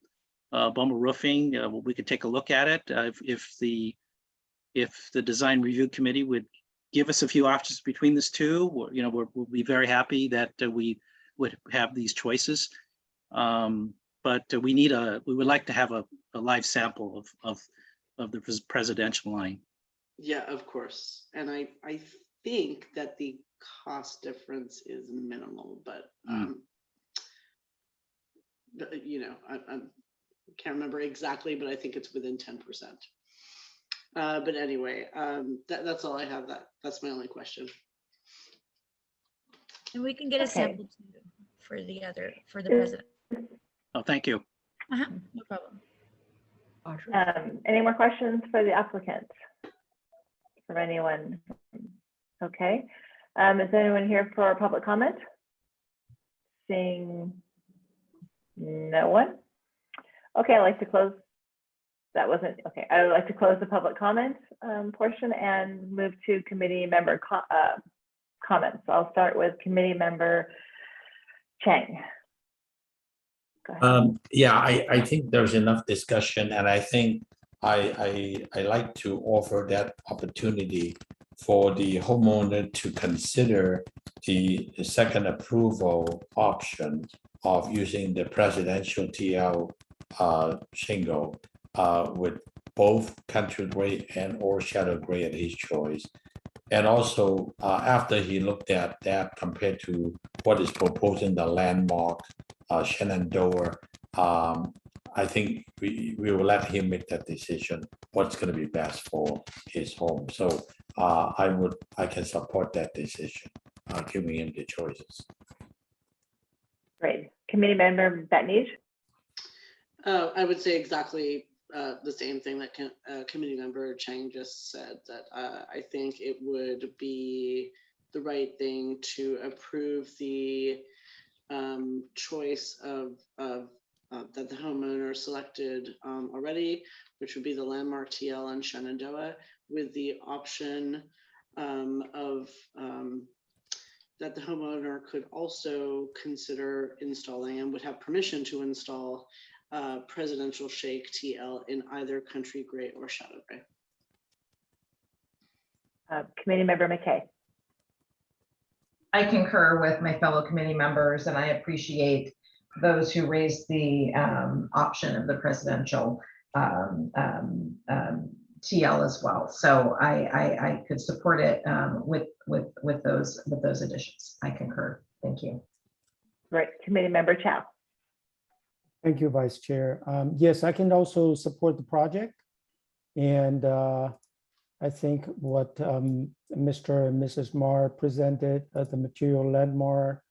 Bumble Roofing, we could take a look at it. If the design review committee would give us a few options between these two, we'll be very happy that we would have these choices. But we would like to have a live sample of the presidential line. Yeah, of course. And I think that the cost difference is minimal, but I can't remember exactly, but I think it's within 10%. But anyway, that's all I have. That's my only question. And we can get a sample too for the president. Oh, thank you. No problem. Any more questions for the applicant? From anyone? Okay. Is anyone here for public comment? Seeing no one. Okay, I'd like to close. That wasn't, okay. I would like to close the public comment portion and move to committee member comments. I'll start with committee member Chang. Go ahead. Yeah, I think there's enough discussion, and I think I like to offer that opportunity for the homeowner to consider the second approval option of using the presidential TL shingle with both country gray and or shadow gray at his choice. And also after he looked at that compared to what is proposed in the landmark Shenandoah, I think we will let him make that decision, what's going to be best for his home. So I can support that decision, giving him the choices. Great. Committee member Batnij? I would say exactly the same thing that committee member Chang just said, that I think it would be the right thing to approve the choice of that the homeowner selected already, which would be the landmark TL in Shenandoah, with the option of that the homeowner could also consider installing and would have permission to install presidential shake TL in either country gray or shadow gray. Committee member McKay. I concur with my fellow committee members, and I appreciate those who raised the option of the presidential TL as well. So I could support it with those additions. I concur. Thank you. Right. Committee member Chow. Thank you, Vice Chair. Yes, I can also support the project. And I think what Mr. and Mrs. Marr presented, the material landmark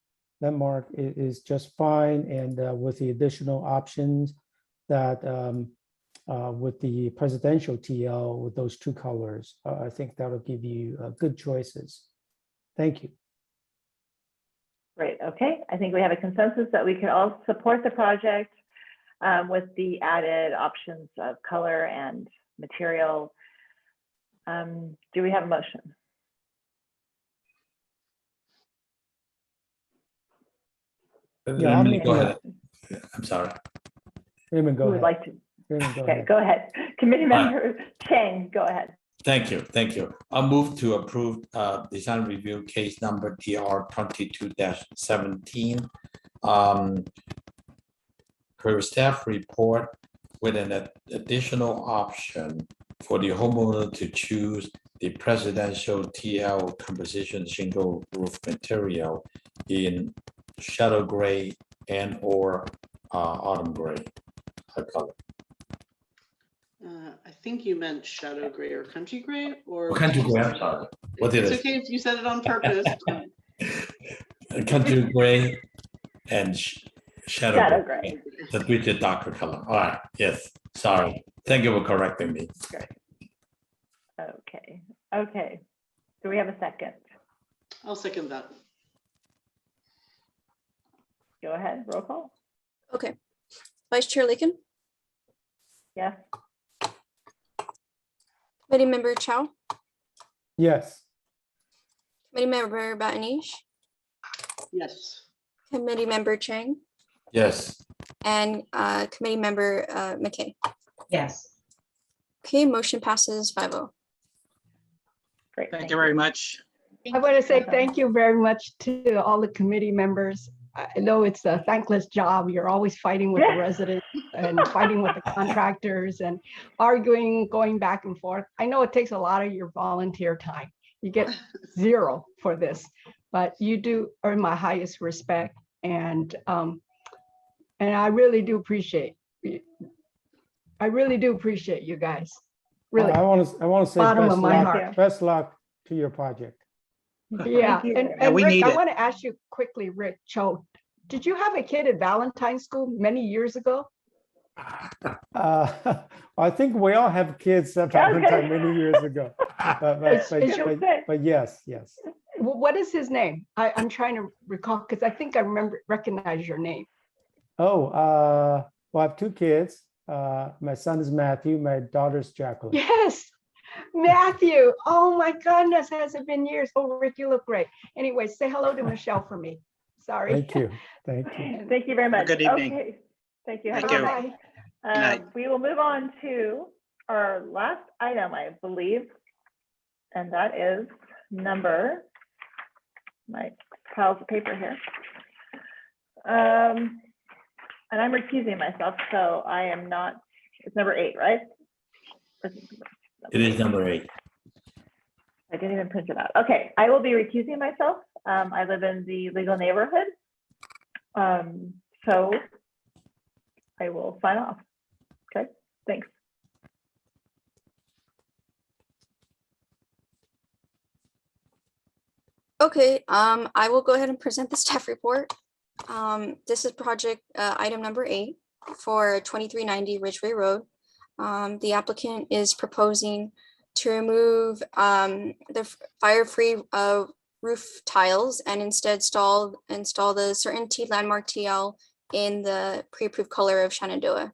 is just fine. And with the additional options that with the presidential TL with those two colors, I think that'll give you good choices. Thank you. Great. Okay. I think we have a consensus that we can all support the project with the added options of color and material. Do we have a motion? Yeah, I'll make Go a ahead. I'm sorry. Raymond, go Who would ahead. like to? Raymond, go Okay, ahead. go ahead. Committee member Chang, go ahead. Thank you. Thank you. I'll move to approve design review case number DR 22-17. Per staff report with an additional option for the homeowner to choose the presidential TL composition shingle roof material in shadow gray and or autumn gray color. I think you meant shadow gray or country gray, or Country gray, I'm sorry. What did it's I okay if you said it on purpose. Country gray and shadow gray. gray. That with the darker color. All right. Yes. Sorry. Thank you for correcting me. Great. Okay. Okay. Do we have a second? I'll second that. Go ahead. Roll call. Okay. Vice Chair Lakin, Yes. Committee Member Chow, Yes. Committee Member Batnij, Yes. Committee Member Chang, Yes. and Committee Member McKay. Yes. Okay, motion passes 5-0. Great. Thank you very much. I want to say thank you very much to all the committee members. I know it's a thankless job. You're always fighting with the residents and fighting with the contractors and arguing, going back and forth. I know it takes a lot of your volunteer time. You get 0 for this, but you do earn my highest respect. And I really do appreciate you guys. Really. I want to say Bottom of my heart. best luck to your project. Yeah, and we Rick, need I it. want to ask you quickly, Rick Cho, did you have a kid at Valentine School many years ago? I think we all have kids at Valentine many years ago. But yes. What is his name? I'm trying to recall because I think I recognize your name. Oh, well, I have 2 kids. My son is Matthew. My daughter's Jacqueline. Yes, Matthew. Oh my goodness, has it been years? Oh, Rick, you look great. Anyway, say hello to Michelle for me. Sorry. Thank you. Thank you very much. Good evening. Okay. Thank you. Have a Thank good you. night. Good night. We will move on to our last item, I believe, and that is number, my piles of paper here. And I'm recusing myself, so I am not, it's number 8, right? It is number 8. I didn't even print it out. Okay, I will be recusing myself. I live in the legal neighborhood. So I will sign off. Okay, thanks. Okay, I will go ahead and present the staff report. This is project item number 8 for 2390 Ridgeway Road. The applicant is proposing to remove the fire-free roof tiles and instead install the Certainty Landmark TL in the pre-approved color of Shenandoah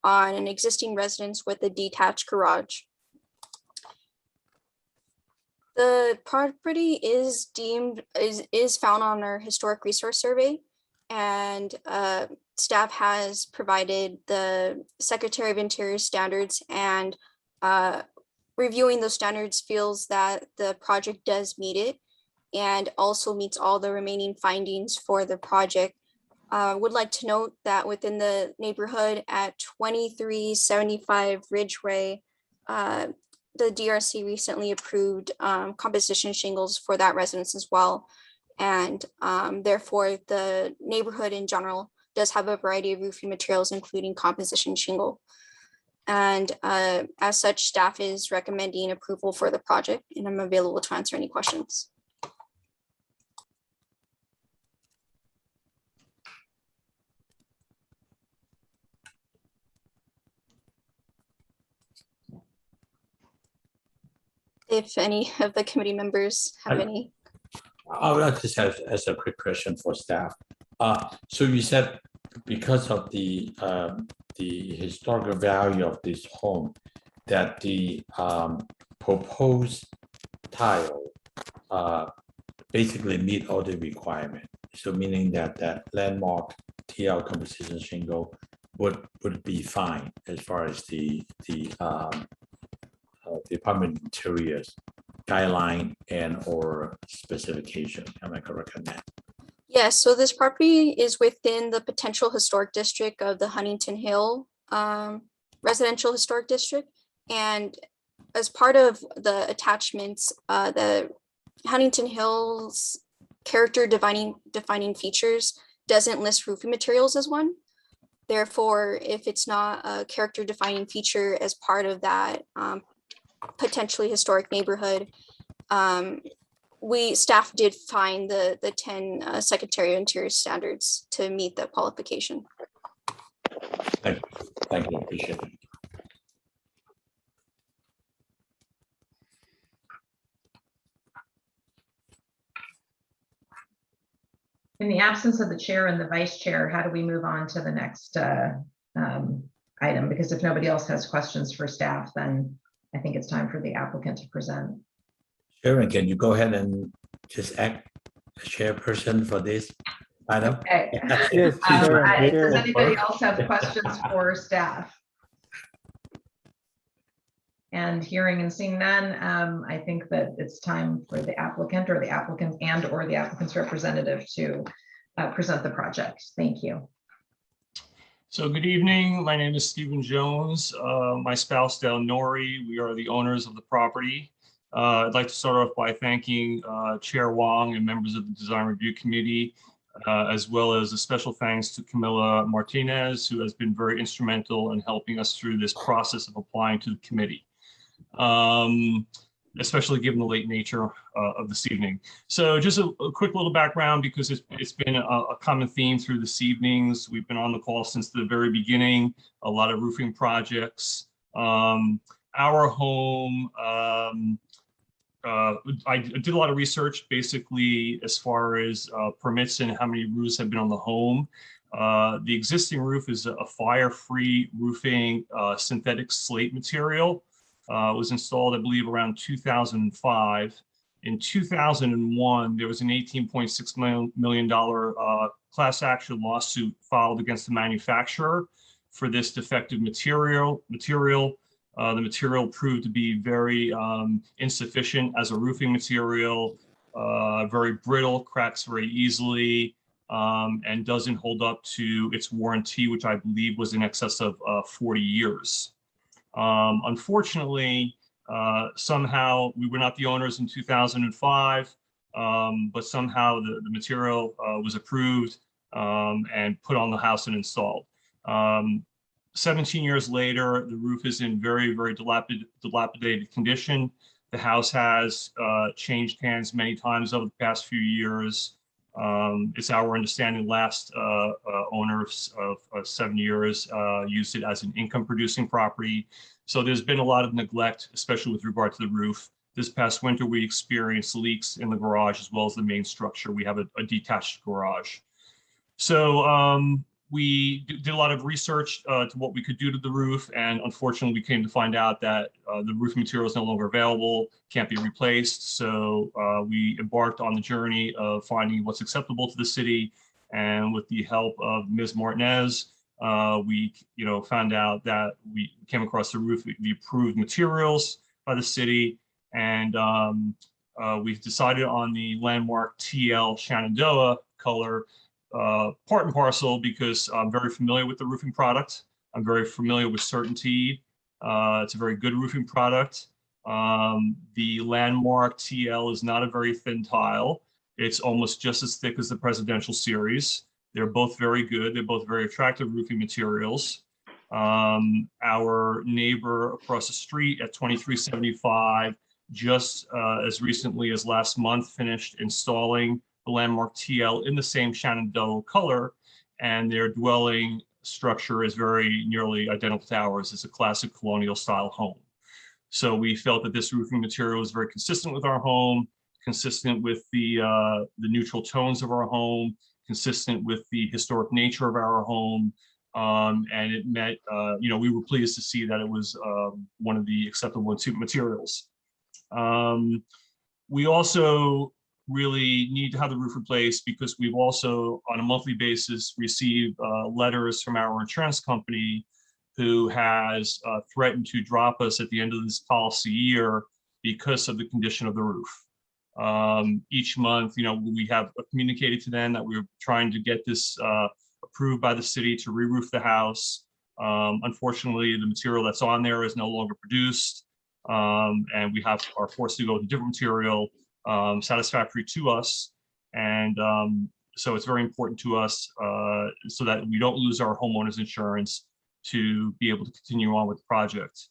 on an existing residence with a detached garage. The property is found on our historic resource survey, and staff has provided the Secretary of Interior standards, and reviewing those standards feels that the project does meet it and also meets all the remaining findings for the project. Would like to note that within the neighborhood at 2375 Ridgeway, the DRC recently approved composition shingles for that residence as well. And therefore the neighborhood in general does have a variety of roofing materials, including composition shingle. And as such, staff is recommending approval for the project, and I'm available to answer any questions. If any of the committee members have any. I just have as a quick question for staff. So you said because of the historical value of this home, that the proposed tile basically meet all the requirements. So meaning that landmark TL composition shingle would be fine as far as the Department of Interior's guideline and or specification. Am I correct on that? Yes, so this property is within the potential historic district of the Huntington Hill Residential Historic District. And as part of the attachments, the Huntington Hills character defining features doesn't list roofing materials as one. Therefore, if it's not a character defining feature as part of that potentially historic neighborhood, staff did find the 10 Secretary of Interior standards to meet the qualification. Thank you, appreciate it. In the absence of the chair and the vice chair, how do we move on to the next item? Because if nobody else has questions for staff, then I think it's time for the applicant to present. Sharon, can you go ahead and just act as chairperson for this item? Okay. Yes, Does anybody else have questions for staff? And hearing and seeing none, I think that it's time for the applicant or the applicant and or the applicant's representative to present the project. Thank you. So good evening. My name is Stephen Jones. My spouse, Del Nori, we are the owners of the property. I'd like to start off by thanking Chair Wong and members of the Design Review Committee, as well as a special thanks to Camilla Martinez, who has been very instrumental in helping us through this process of applying to the committee. especially given the late nature of this evening. So just a quick little background, because it's been a common theme through this evenings. We've been on the call since the very beginning, a lot of roofing projects. Our home, I did a lot of research basically as far as permits and how many roofs have been on the home. The existing roof is a fire-free roofing synthetic slate material. It was installed, I believe, around 2005. In 2001, there was an $18.6 million class action lawsuit filed against the manufacturer for this defective material. The material proved to be very insufficient as a roofing material, very brittle, cracks very easily, and doesn't hold up to its warranty, which I believe was in excess of 40 years. Unfortunately, somehow we were not the owners in 2005, but somehow the material was approved and put on the house and installed. 17 years later, the roof is in very, very dilapidated condition. The house has changed hands many times over the past few years. It's our understanding last owners of 7 years used it as an income producing property. So there's been a lot of neglect, especially with regard to the roof. This past winter, we experienced leaks in the garage as well as the main structure. We have a detached garage. So we did a lot of research to what we could do to the roof, and unfortunately we came to find out that the roofing material is no longer available, can't be replaced. So we embarked on the journey of finding what's acceptable to the city, and with the help of Ms. Martinez, we found out that we came across the roof, the approved materials by the city, and we've decided on the landmark TL Shenandoah color, part and parcel because I'm very familiar with the roofing product. I'm very familiar with CertainTeed. It's a very good roofing product. The landmark TL is not a very thin tile. It's almost just as thick as the Presidential Series. They're both very good. They're both very attractive roofing materials. Our neighbor across the street at 2375 just as recently as last month finished installing the landmark TL in the same Shenandoah color, and their dwelling structure is very nearly identical to ours. It's a classic colonial style home. So we felt that this roofing material was very consistent with our home, consistent with the neutral tones of our home, consistent with the historic nature of our home, and it met, we were pleased to see that it was one of the acceptable materials. We also really need to have the roof replaced because we've also, on a monthly basis, received letters from our insurance company who has threatened to drop us at the end of this policy year because of the condition of the roof. Each month, we have communicated to them that we're trying to get this approved by the city to re-roof the house. Unfortunately, the material that's on there is no longer produced, and we are forced to go with a different material satisfactory to us. And so it's very important to us so that we don't lose our homeowners insurance to be able to continue on with the project.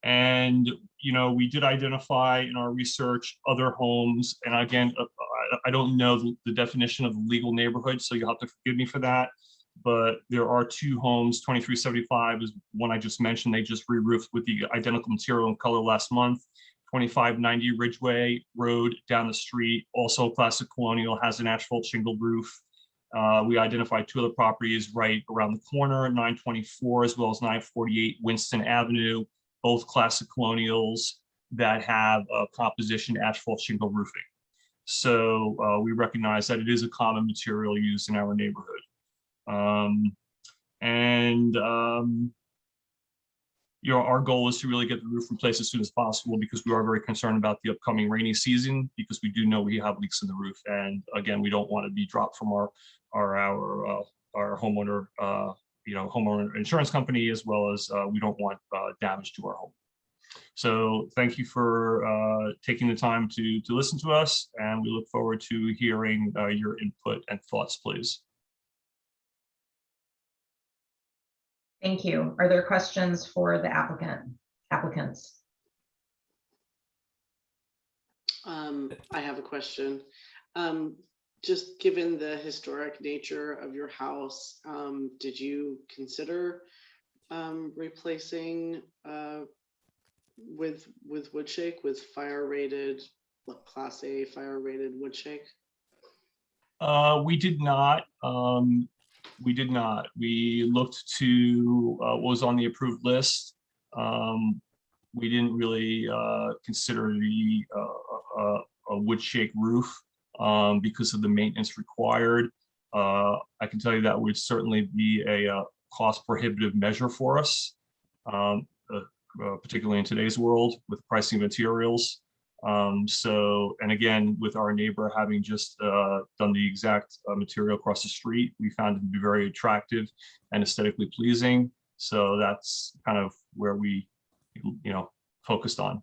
And, we did identify in our research other homes. And again, I don't know the definition of legal neighborhood, so you'll have to forgive me for that. But there are two homes, 2375 is one I just mentioned. They just re-roofed with the identical material and color last month. 2590 Ridgeway Road down the street, also classic colonial, has an asphalt shingled roof. We identified two other properties right around the corner, 924 as well as 948 Winston Avenue, both classic colonials that have a composition asphalt shingle roofing. So we recognize that it is a common material used in our neighborhood. Our goal is to really get the roof replaced as soon as possible because we are very concerned about the upcoming rainy season because we do know we have leaks in the roof. And again, we don't want to be dropped from our homeowner, homeowner insurance company, as well as we don't want damage to our home. So thank you for taking the time to listen to us, and we look forward to hearing your input and thoughts, please. Thank you. Are there questions for the applicants? I have a question. Just given the historic nature of your house, did you consider replacing with wood shake, with fire rated, class A fire rated wood shake? We did not. We did not. We looked to what was on the approved list. We didn't really consider the a wood shake roof because of the maintenance required. I can tell you that would certainly be a cost prohibitive measure for us, particularly in today's world with pricing materials. And again, with our neighbor having just done the exact material across the street, we found it to be very attractive and aesthetically pleasing. So that's kind of where we, focused on.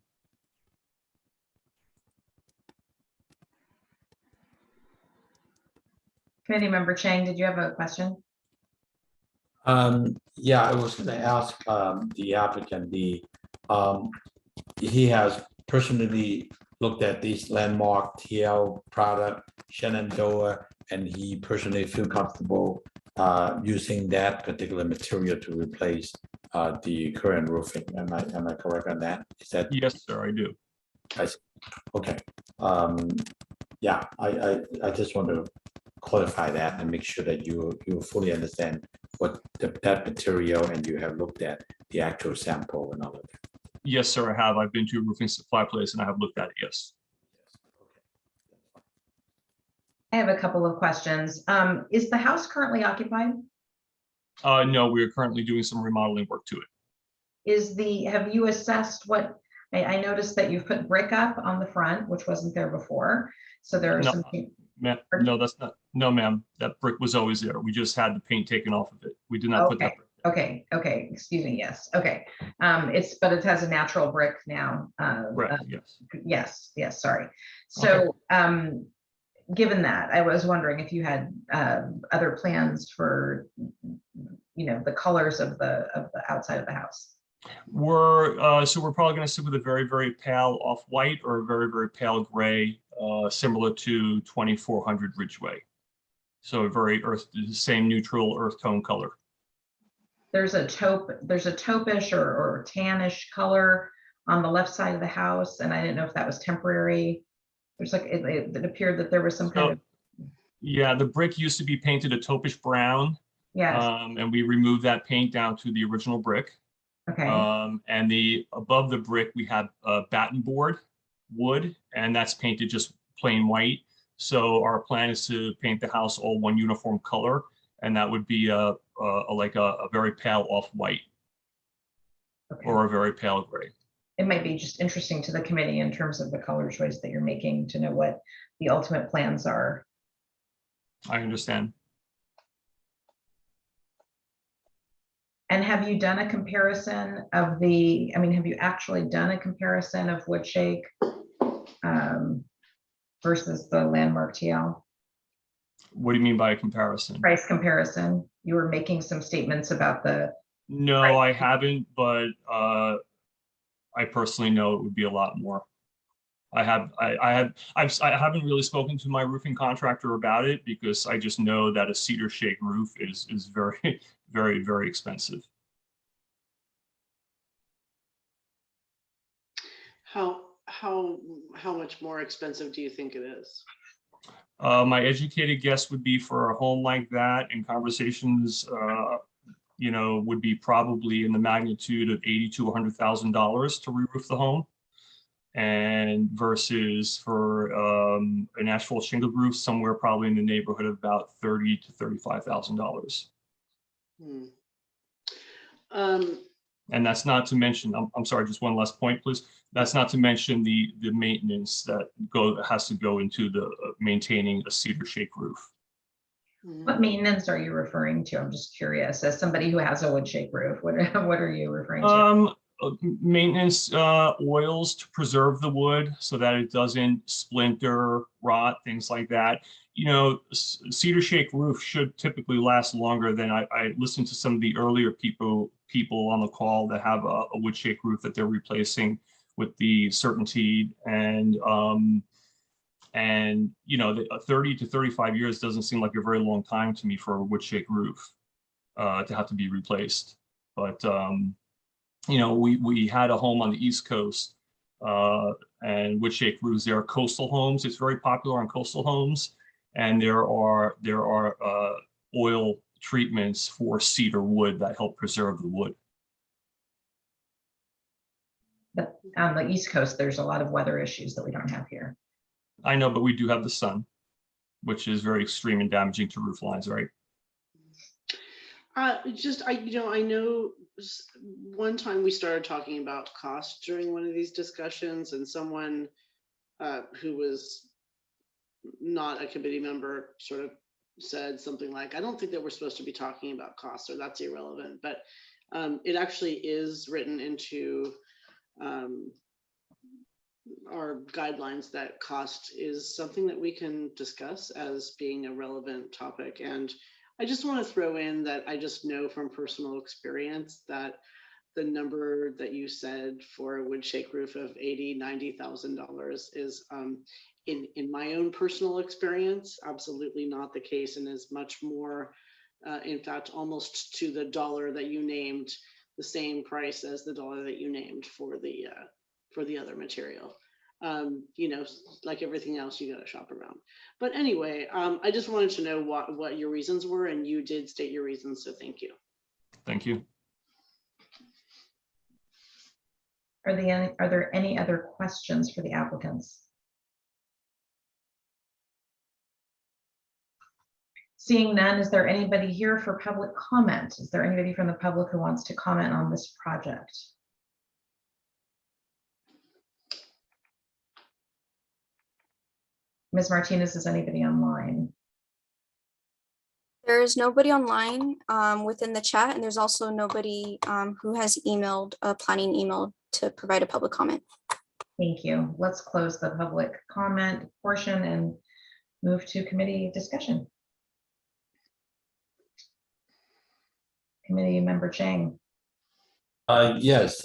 Committee Member Chang, did you have a question? Yeah, I was gonna ask the applicant, he has personally looked at this landmark TL product, Shenandoah, and he personally feel comfortable using that particular material to replace the current roofing. Am I correct on that? Is that? Yes, sir, I do. I see. Okay. Yeah, I just want to clarify that and make sure that you fully understand what that material, and you have looked at the actual sample and all of that. Yes, sir, I have. I've been to a roofing supply place and I have looked at it, yes. I have a couple of questions. Is the house currently occupied? No, we are currently doing some remodeling work to it. Have you assessed what, I noticed that you've put brick up on the front, which wasn't there before. So there are No, some. no, that's not, no, ma'am, that brick was always there. We just had the paint taken off of it. We did not put that. Okay, excuse me, yes, okay. But it has a natural brick now. Right, yes. Yes, sorry. So, given that, I was wondering if you had other plans for, the colors of the outside of the house. So we're probably going to stick with a very, very pale off-white or a very, very pale gray, similar to 2400 Ridgeway. So a very the same neutral earth tone color. There's a taupe-ish or tannish color on the left side of the house, and I didn't know if that was temporary. There's like, it appeared that there was some kind of. Yeah, the brick used to be painted a taupe-ish brown. Yes. And we removed that paint down to the original brick. Okay. And above the brick, we have batten board wood, and that's painted just plain white. So our plan is to paint the house all one uniform color, and that would be like a very pale off-white or a very pale gray. It might be just interesting to the committee in terms of the color choice that you're making to know what the ultimate plans are. I understand. And have you done a comparison of have you actually done a comparison of wood shake versus the landmark TL? What do you mean by a comparison? Price comparison. You were making some statements about the. No, price. I haven't, but I personally know it would be a lot more. I haven't really spoken to my roofing contractor about it because I just know that a cedar shake roof is very, very, very expensive. How much more expensive do you think it is? My educated guess would be for a home like that, and conversations, would be probably in the magnitude of $80,000 to $100,000 to re-roof the home. And versus for an asphalt shingle roof, somewhere probably in the neighborhood of about $30,000 to $35,000. And that's not to mention, I'm sorry, just one last point, please. That's not to mention the maintenance that has to go into the maintaining a cedar shake roof. What maintenance are you referring to? I'm just curious. As somebody who has a wood shake roof, what are you referring to? Maintenance oils to preserve the wood so that it doesn't splinter, rot, things like that. Cedar shake roof should typically last longer than I listened to some of the earlier people on the call that have a wood shake roof that they're replacing with the CertainTeed, and And, you know, 30 to 35 years doesn't seem like a very long time to me for a wood shake roof to have to be replaced. But, you know, we had a home on the East Coast and wood shake roofs. There are coastal homes. It's very popular on coastal homes. And there are oil treatments for cedar wood that help preserve the wood. But on the East Coast, there's a lot of weather issues that we don't have here. I know, but we do have the sun, which is very extreme and damaging to roof lines, right? I know one time we started talking about cost during one of these discussions, and someone who was not a committee member sort of said something like, I don't think that we're supposed to be talking about costs, or that's irrelevant. But it actually is written into our guidelines that cost is something that we can discuss as being a relevant topic. And I just want to throw in that I just know from personal experience that the number that you said for a wood shake roof of $80,000-$90,000 is in my own personal experience absolutely not the case, and is much more in fact almost to the dollar that you named, the same price as the dollar that you named for the other material. You know, like everything else, you got to shop around. But anyway, I just wanted to know what your reasons were, and you did state your reasons, so thank you. Thank you. Are there any other questions for the applicants? Seeing none, is there anybody here for public comment? Is there anybody from the public who wants to comment on this project? Ms. Martinez, is anybody online? There's nobody online within the chat, and there's also nobody who has emailed a planning email to provide a public comment. Thank you. Let's close the public comment portion and move to committee discussion. Committee member Chang. Yes,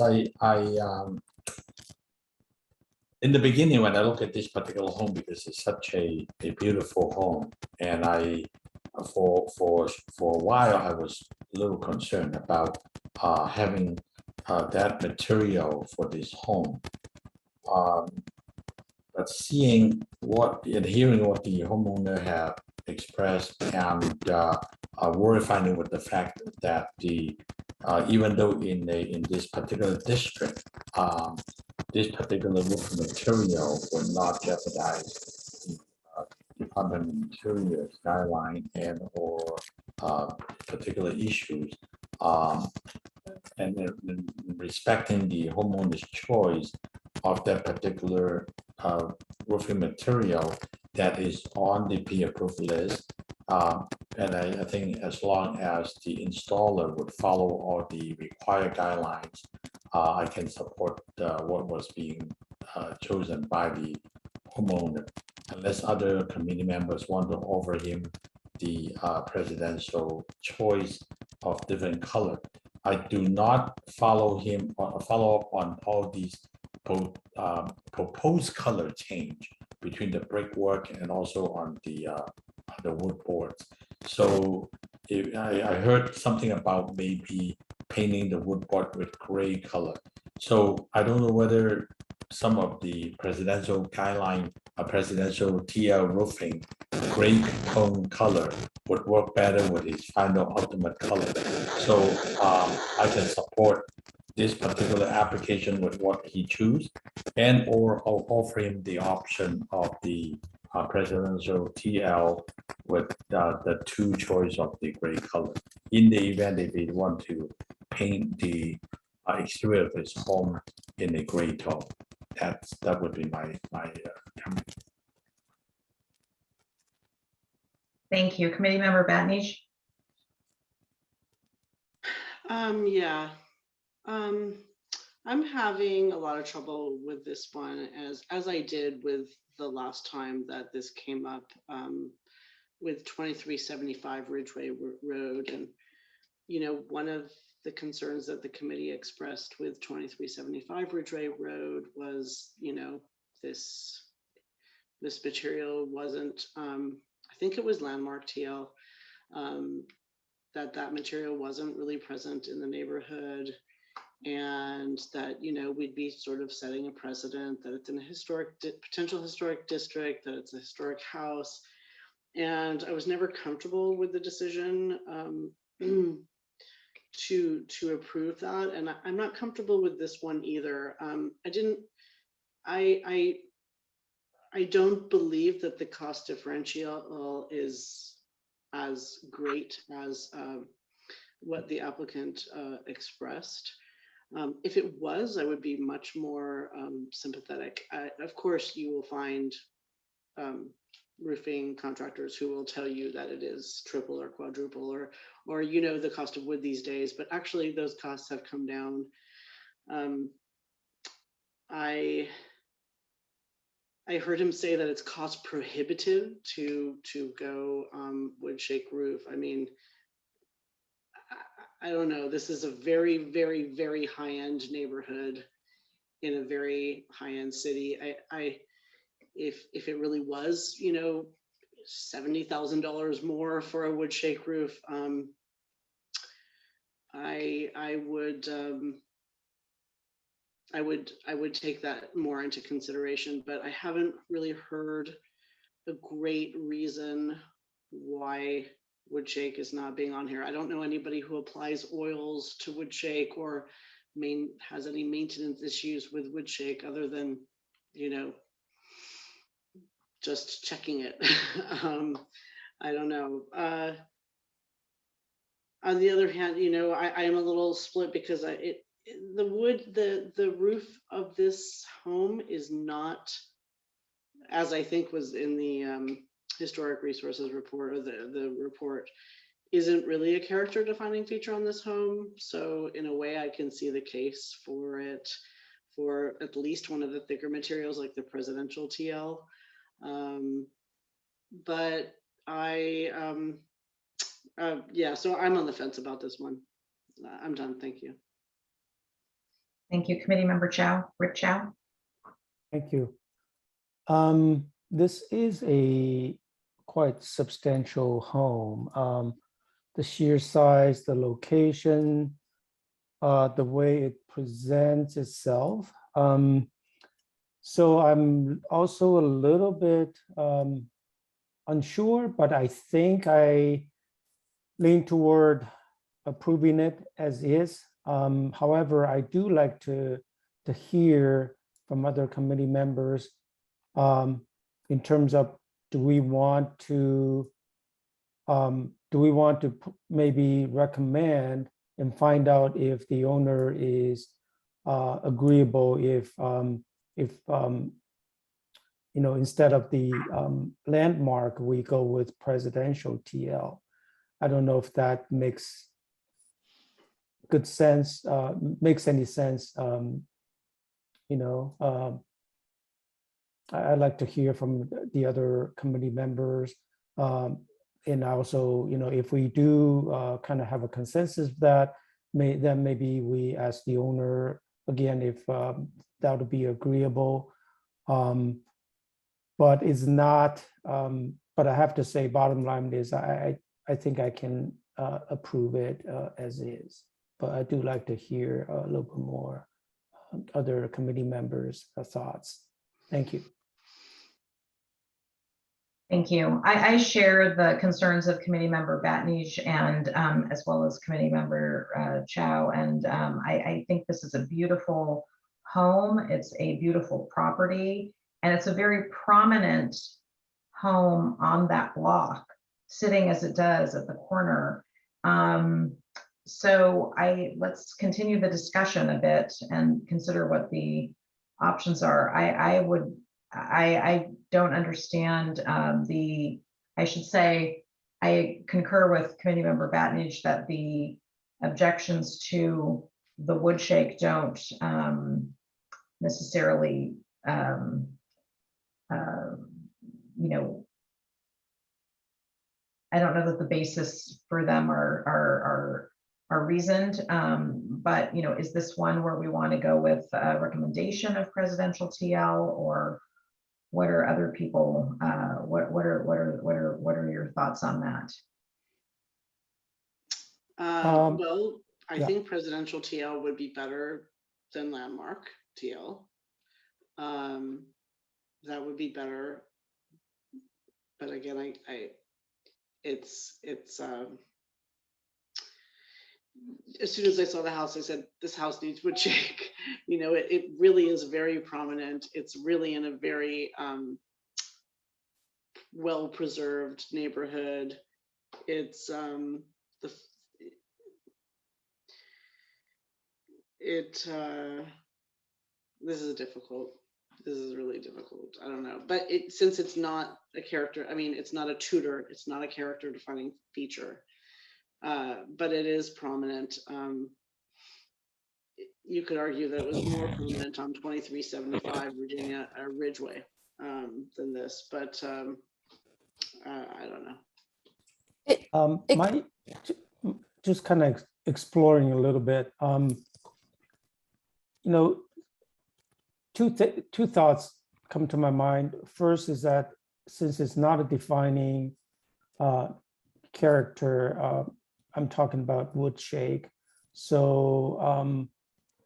in the beginning, when I look at this particular home, because it's such a beautiful home, and for a while I was a little concerned about having that material for this home. But seeing and hearing what the homeowner have expressed, and verifying with the fact that even though in this particular district, this particular roof material would not jeopardize the Department of Interior guideline and or particular issues, and respecting the homeowner's choice of that particular roofing material that is on the pre-approved list. And I think as long as the installer would follow all the required guidelines, I can support what was being chosen by the homeowner, unless other committee members want to offer him the presidential choice of different color. I do not follow him or follow up on all these proposed color change between the brickwork and also on the wood boards. So I heard something about maybe painting the wood board with gray color. So I don't know whether some of the presidential guideline, presidential TL roofing, gray tone color would work better with his final ultimate color. So I can support this particular application with what he chooses, and or I'll offer him the option of the presidential TL with the two choice of the gray color. In the event if he want to paint the exterior of his home in a gray tone, that would be my comment. Thank you. Committee member Batnij. Yeah. I'm having a lot of trouble with this one, as I did with the last time that this came up with 2375 Ridgeway Road. And, you know, one of the concerns that the committee expressed with 2375 Ridgeway Road was, you know, this this material wasn't, I think it was Landmark TL, that material wasn't really present in the neighborhood, and that, you know, we'd be sort of setting a precedent that it's in a potential historic district, that it's a historic house. And I was never comfortable with the decision to approve that. And I'm not comfortable with this one either. I don't believe that the cost differential is as great as what the applicant expressed. If it was, I would be much more sympathetic. Of course, you will find roofing contractors who will tell you that it is triple or quadruple or you know, the cost of wood these days, but actually those costs have come down. I heard him say that it's cost prohibitive to go wood shake roof. I mean, I don't know. This is a very, very, very high-end neighborhood in a very high-end city. If it really was, you know, $70,000 more for a wood shake roof, I would take that more into consideration, but I haven't really heard a great reason why wood shake is not being on here. I don't know anybody who applies oils to wood shake or has any maintenance issues with wood shake other than, you know, just checking it. I don't know. On the other hand, you know, I am a little split because the roof of this home is not, as I think was in the historic resources report, or the report, isn't really a character defining feature on this home. So in a way I can see the case for it, for at least one of the thicker materials like the presidential TL. But yeah, so I'm on the fence about this one. I'm done, thank you. Thank you, Committee Member Chow, Rick Chow. Thank you. This is a quite substantial home. The sheer size, the location, the way it presents itself. So I'm also a little bit unsure, but I think I lean toward approving it as is. However, I do like to hear from other committee members in terms of do we want to maybe recommend and find out if the owner is agreeable if you know, instead of the landmark, we go with presidential TL. I don't know if that makes good sense, makes any sense. You know, I'd like to hear from the other committee members. And also, you know, if we do kind of have a consensus that then maybe we ask the owner again if that would be agreeable. But it's not, but I have to say, bottom line is I think I can approve it as is. But I do like to hear a little bit more other committee members' thoughts. Thank you. Thank you. I share the concerns of Committee Member Batnij and as well as Committee Member Chow. And I think this is a beautiful home. It's a beautiful property. And it's a very prominent home on that block, sitting as it does at the corner. So let's continue the discussion a bit and consider what the options are. I don't understand I should say, I concur with Committee Member Batnij that the objections to the wood shake don't necessarily you know, I don't know that the basis for them are reasoned, but you know, is this one where we want to go with a recommendation of presidential TL, or what are other people, what are your thoughts on that? Well, I yeah. think presidential TL would be better than landmark TL. That would be better. But again, it's as soon as I saw the house, I said, this house needs wood shake. You know, it really is very prominent. It's really in a very well-preserved neighborhood. It's this is difficult. This is really difficult. I don't know, but since it's not a character, I mean, it's not a tutor, it's not a character defining feature, but it is prominent. You could argue that it was more prominent on 2375 Virginia Ridgeway than this, but I don't know. Just kind of exploring a little bit. You know, two thoughts come to my mind. First is that since it's not a defining character, I'm talking about wood shake. So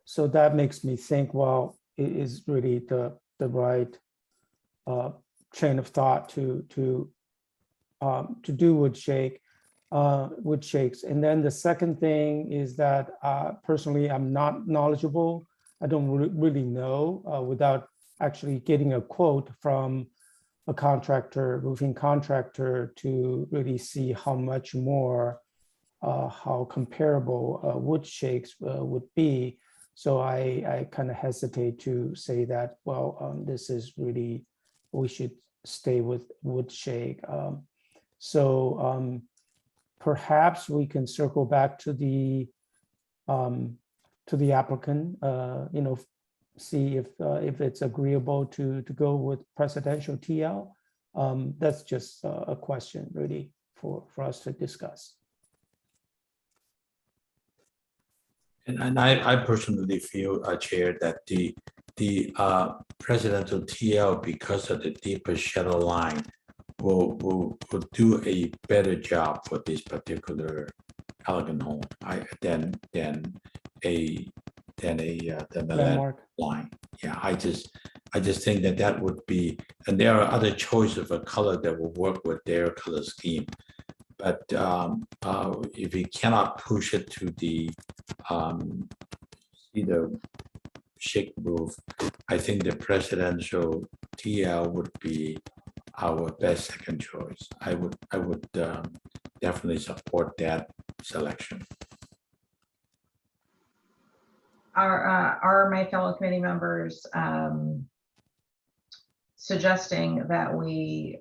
so that makes me think, well, it is really the right chain of thought to do wood shakes. And then the second thing is that personally, I'm not knowledgeable. I don't really know without actually getting a quote from a contractor, roofing contractor, to really see how much more, how comparable wood shakes would be. So I kind of hesitate to say that, well, this is really, we should stay with wood shake. So perhaps we can circle back to the applicant, you know, see if it's agreeable to go with presidential TL. That's just a question really for us to discuss. And I personally feel, Chair, that the presidential TL, because of the deeper shadow line, will do a better job for this particular elegant home than the landmark line. Yeah, I just think that would be, and there are other choices of a color that will work with their color scheme. But if you cannot push it to the either shake roof, I think the presidential TL would be our best second choice. I would definitely support that selection. Are my fellow committee members suggesting that we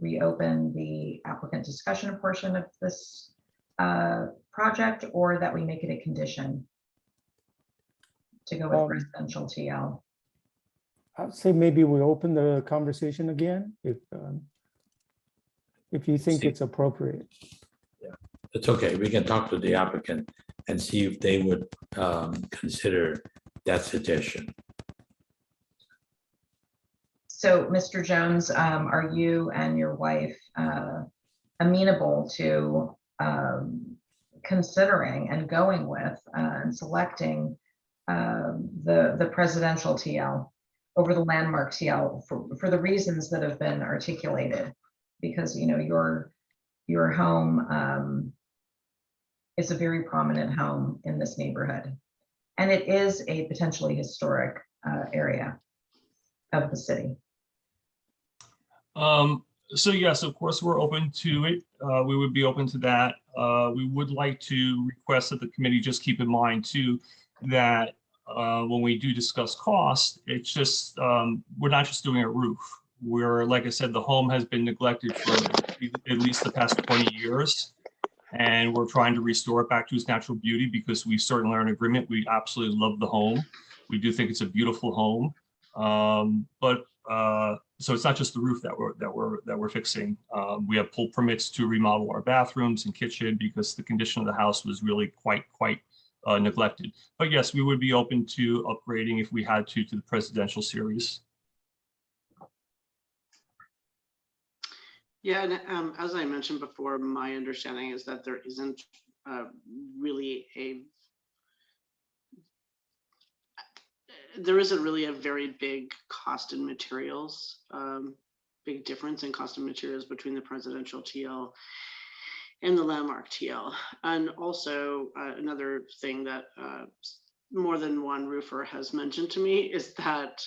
reopen the applicant discussion portion of this project, or that we make it a condition to go with residential TL? I'd say maybe we open the conversation again if you think it's appropriate. Yeah, it's okay. We can talk to the applicant and see if they would consider that suggestion. So, Mr. Jones, are you and your wife amenable to considering and going with and selecting the presidential TL over the landmark TL for the reasons that have been articulated? Because, you know, your home is a very prominent home in this neighborhood, and it is a potentially historic area of the city. So yes, of course, we're open to it. We would be open to that. We would like to request that the committee just keep in mind too, that when we do discuss cost, it's just, we're not just doing a roof. We're, like I said, the home has been neglected for at least the past 20 years. And we're trying to restore it back to its natural beauty, because we certainly are in agreement. We absolutely love the home. We do think it's a beautiful home. So it's not just the roof that we're fixing. We have pulled permits to remodel our bathrooms and kitchen, because the condition of the house was really quite neglected. But yes, we would be open to upgrading if we had to the presidential series. Yeah, and as I mentioned before, my understanding is that there isn't really a very big cost in materials, big difference in cost of materials between the presidential TL and the landmark TL. And also another thing that more than one roofer has mentioned to me is that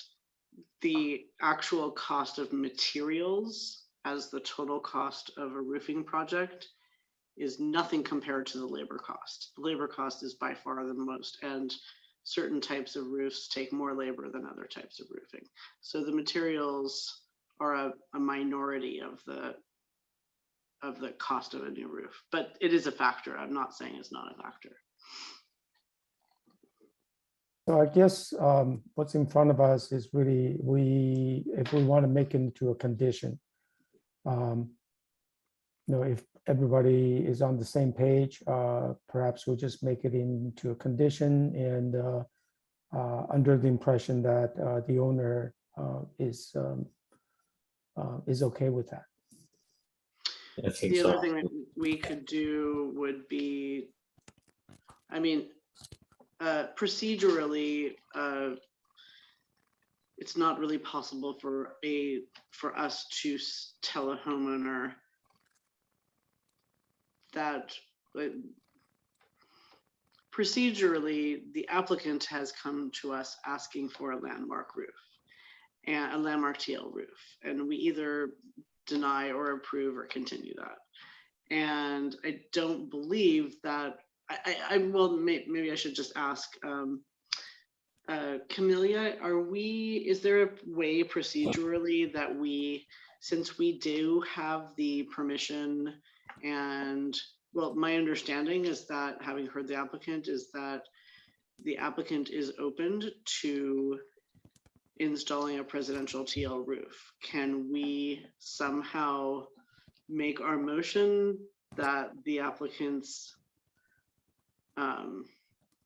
the actual cost of materials as the total cost of a roofing project is nothing compared to the labor cost. The labor cost is by far the most, and certain types of roofs take more labor than other types of roofing. So the materials are a minority of the cost of a new roof, but it is a factor. I'm not saying it's not a factor. So I guess what's in front of us is really, if we want to make it into a condition, if everybody is on the same page, perhaps we'll just make it into a condition, and under the impression that the owner is okay with that. I think The so. other thing that we could do would be, I mean, procedurally, it's not really possible for us to tell a homeowner that procedurally the applicant has come to us asking for a landmark roof and a landmark TL roof, and we either deny or approve or continue that. And I don't believe that well, maybe I should just ask Camelia, is there a way procedurally that since we do have the permission, and well, my understanding is that, having heard the applicant, is that the applicant is open to installing a presidential TL roof. Can we somehow make our motion that the applicant's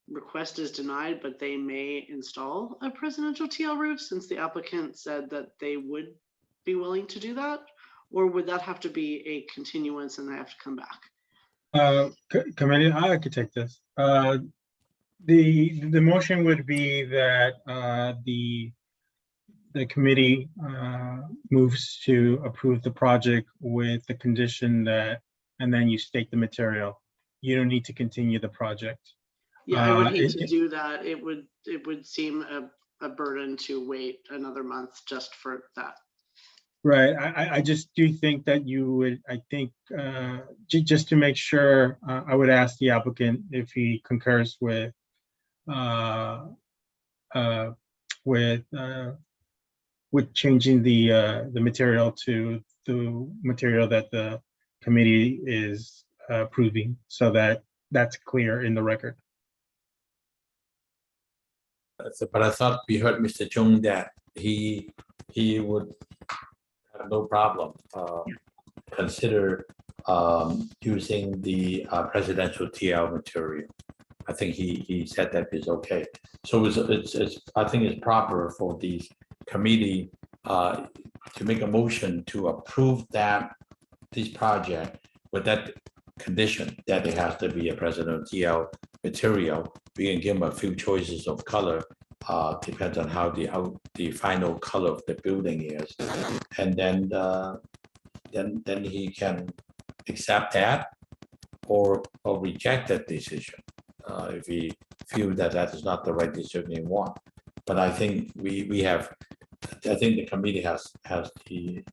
request is denied, but they may install a presidential TL roof, since the applicant said that they would be willing to do that? Or would that have to be a continuance and they have to come back? Committee, I could take this. The motion would be that the committee moves to approve the project with the condition that, and then you state the material. You don't need to continue the project. Yeah, I would hate to do that. It would seem a burden to wait another month just for that. Right. I just do think that you would, I think, just to make sure, I would ask the applicant if he concurs with changing the material to the material that the committee is approving, so that that's clear in the record. But I thought we heard Mr. Chung that he would have no problem consider using the presidential TL material. I think he said that is okay. So it's I think it's proper for the committee to make a motion to approve this project with that condition that it has to be a presidential TL material. We can give them a few choices of color, depends on how the final color of the building is, and then he can accept that or reject that decision if he feel that that is not the right decision he want. But I think I think the committee has the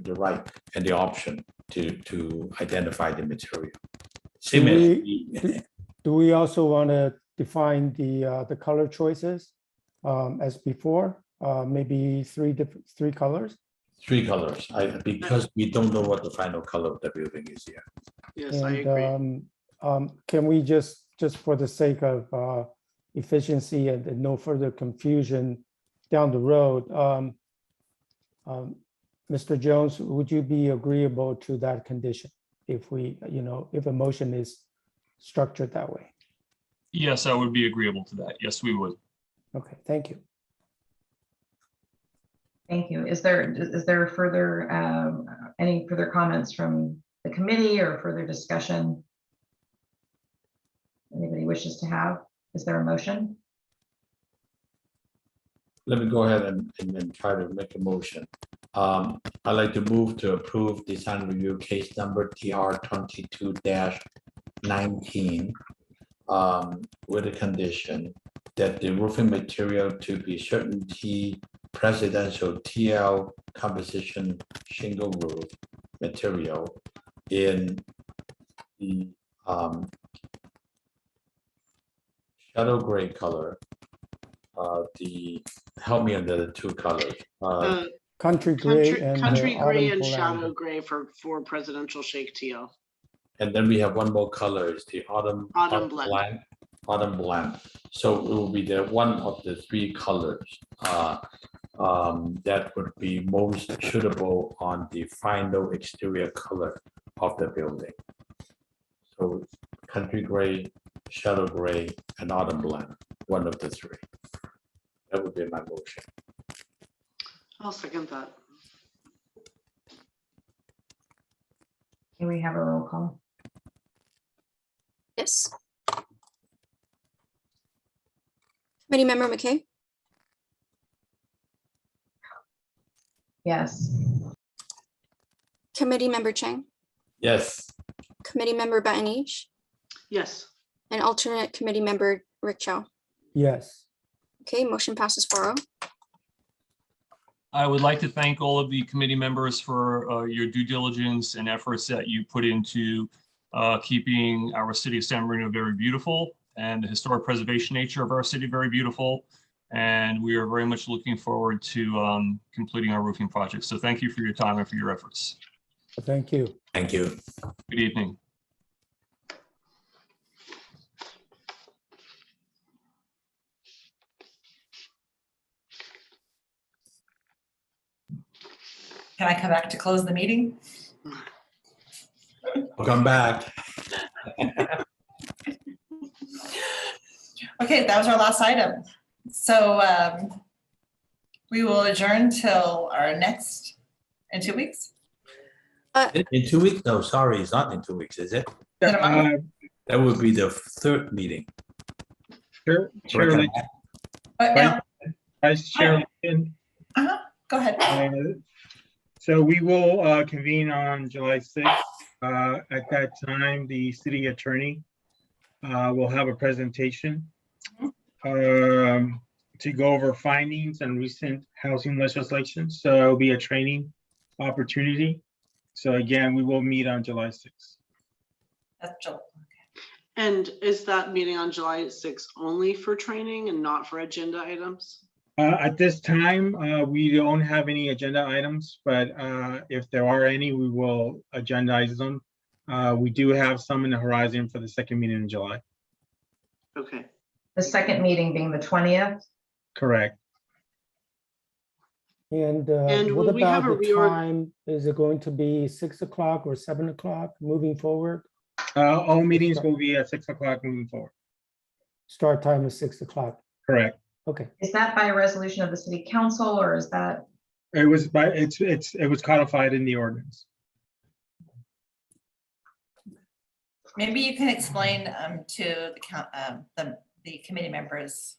right and the option to identify the material. Do we also want to define the color choices as before? Maybe three colors? 3 colors, because we don't know what the final color of the building is yet. Yes, And, I agree. Can we just for the sake of efficiency and no further confusion down the road, Mr. Jones, would you be agreeable to that condition if if a motion is structured that way? Yes, I would be agreeable to that. Yes, we would. Okay, thank you. Thank you. Is there further Any further comments from the committee or further discussion? Anybody wishes to have? Is there a motion? Let me go ahead and then try to make a motion. I'd like to move to approve design review case number TR 22-19 with a condition that the roofing material to be CertainTeed presidential TL composition shingle roof material in the shadow gray color. Help me under the two colors. Country gray and country gray autumn and blend. shadow gray for presidential shake teal. And then we have one more color, is the autumn blend. Autumn blend. So it will be the one of the three colors that would be most suitable on the final exterior color of the building. So country gray, shadow gray, and autumn blend, one of the three. That would be my motion. I'll second that. Can we have a roll call? Yes. Committee Member McKay, Yes. Committee Member Chang, Yes. Committee Member Batanish, Yes. and alternate Committee Member Rick Chow. Yes. Okay, motion passes 4-0. I would like to thank all of the committee members for your due diligence and efforts that you put into keeping our city of San Marino very beautiful and the historic preservation nature of our city very beautiful. And we are very much looking forward to completing our roofing project. So thank you for your time and for your efforts. Thank you. Thank you. Good evening. Can I come back to close the meeting? Welcome back. Okay, that was our last item. So we will adjourn till our next, in 2 weeks? In 2 weeks? No, sorry, it's not in 2 weeks, is it? Uh, That would be the third meeting. Chair Lynch, But now, Vice Chair Lynch, go ahead. So we will convene on July 6th. At that time, the city attorney will have a presentation to go over findings and recent housing legislation. So it'll be a training opportunity. So again, we will meet on July 6th. That's July. And is that meeting on July 6th only for training and not for agenda items? At this time, we don't have any agenda items, but if there are any, we will agendize them. We do have some in the horizon for the second meeting in July. Okay. The second meeting being the 20th? Correct. And will what we have about a the reorg- time? Is it going to be 6 o'clock or 7 o'clock moving forward? All meetings will be at 6 o'clock moving forward. Start time is 6 o'clock. Correct. Okay. Is that by a resolution of the city council or is that? It was it was codified in the ordinance. Maybe you can explain to the committee members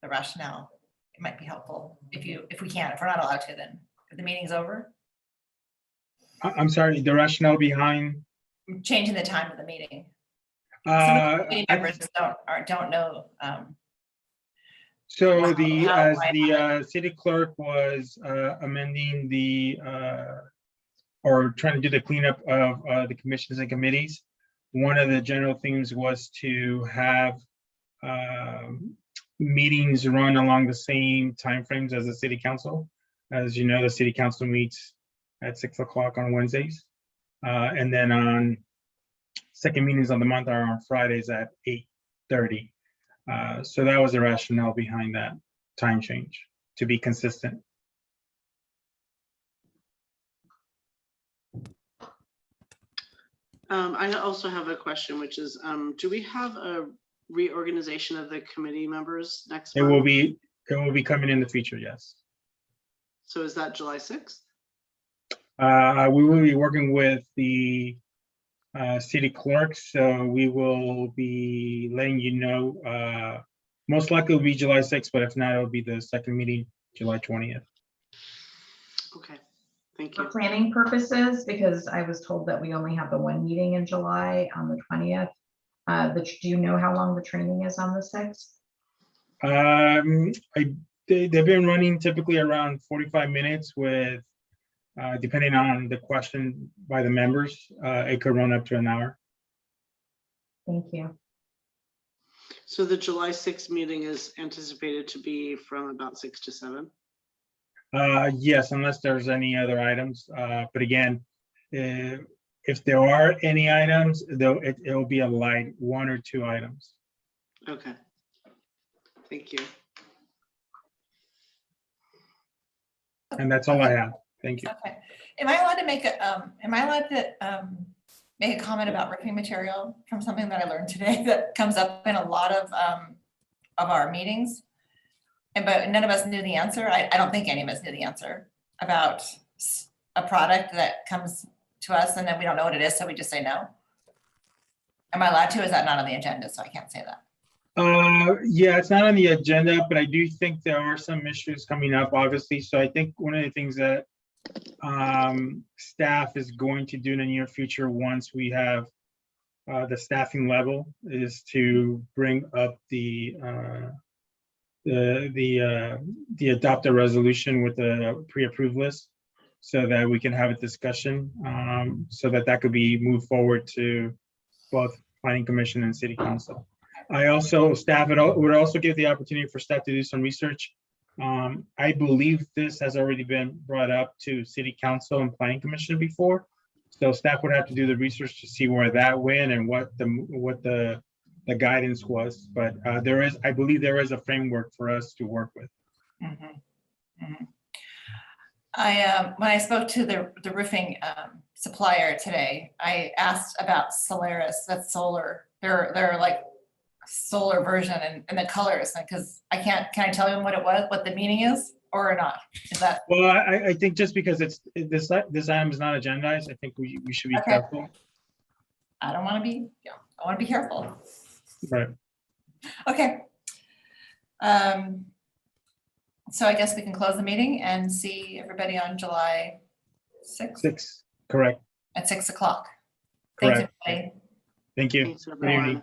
the rationale. It might be helpful if we can. If we're not allowed to, then if the meeting's over, I'm sorry, the rationale behind. changing the time of the meeting. Some of the committee members don't know. So Wow, as why the city clerk was amending or trying to do the cleanup of the commissions and committees, one of the general themes was to have meetings run along the same timeframes as the city council. As you know, the city council meets at 6 o'clock on Wednesdays. And then on second meetings of the month are on Fridays at 8:30. So that was the rationale behind that time change, to be consistent. I also have a question, which is, do we have a reorganization of the committee members next It month? will be coming in the future, yes. So is that July 6th? We will be working with the city clerk, so we will be letting you know. Most likely it'll be July 6th, but if not, it'll be the second meeting, July 20th. Okay, thank For you. planning purposes, because I was told that we only have the one meeting in July on the 20th. Do you know how long the training is on the 6th? They've been running typically around 45 minutes with, depending on the question by the members, it could run up to an hour. Thank you. So the July 6th meeting is anticipated to be from about 6 to 7? Yes, unless there's any other items. But again, if there are any items, though, it'll be a light 1 or 2 items. Okay. Thank you. And that's all I have. Thank you. Okay. Am I allowed to make a comment about roofing material from something that I learned today that comes up in a lot of our meetings? But none of us knew the answer. I don't think any of us knew the answer about a product that comes to us and then we don't know what it is, so we just say no. Am I allowed to? Is that not on the agenda? So I can't say that. Yeah, it's not on the agenda, but I do think there are some issues coming up, obviously. So I think one of the things that staff is going to do in the near future, once we have the staffing level, is to bring up the adopt a resolution with a pre-approved list, so that we can have a discussion, so that could be moved forward to both planning commission and city council. Staff would also give the opportunity for staff to do some research. I believe this has already been brought up to city council and planning commission before. So staff would have to do the research to see where that went and what the guidance was. But I believe there is a framework for us to work with. Mm-hmm. Mm-hmm. When I spoke to the roofing supplier today, I asked about Solaris, that's solar. They're like solar version and the colors, because can I tell them what the meaning is or not? Is that? Well, I think just because this item is not agendized, I think we should be careful. I don't want to be, I want to be careful. Right. Okay. So I guess we can close the meeting and see everybody on July 6th. 6, correct. At 6 o'clock. Correct. Thanks, everybody. Thank you. Thanks, Good everyone. evening.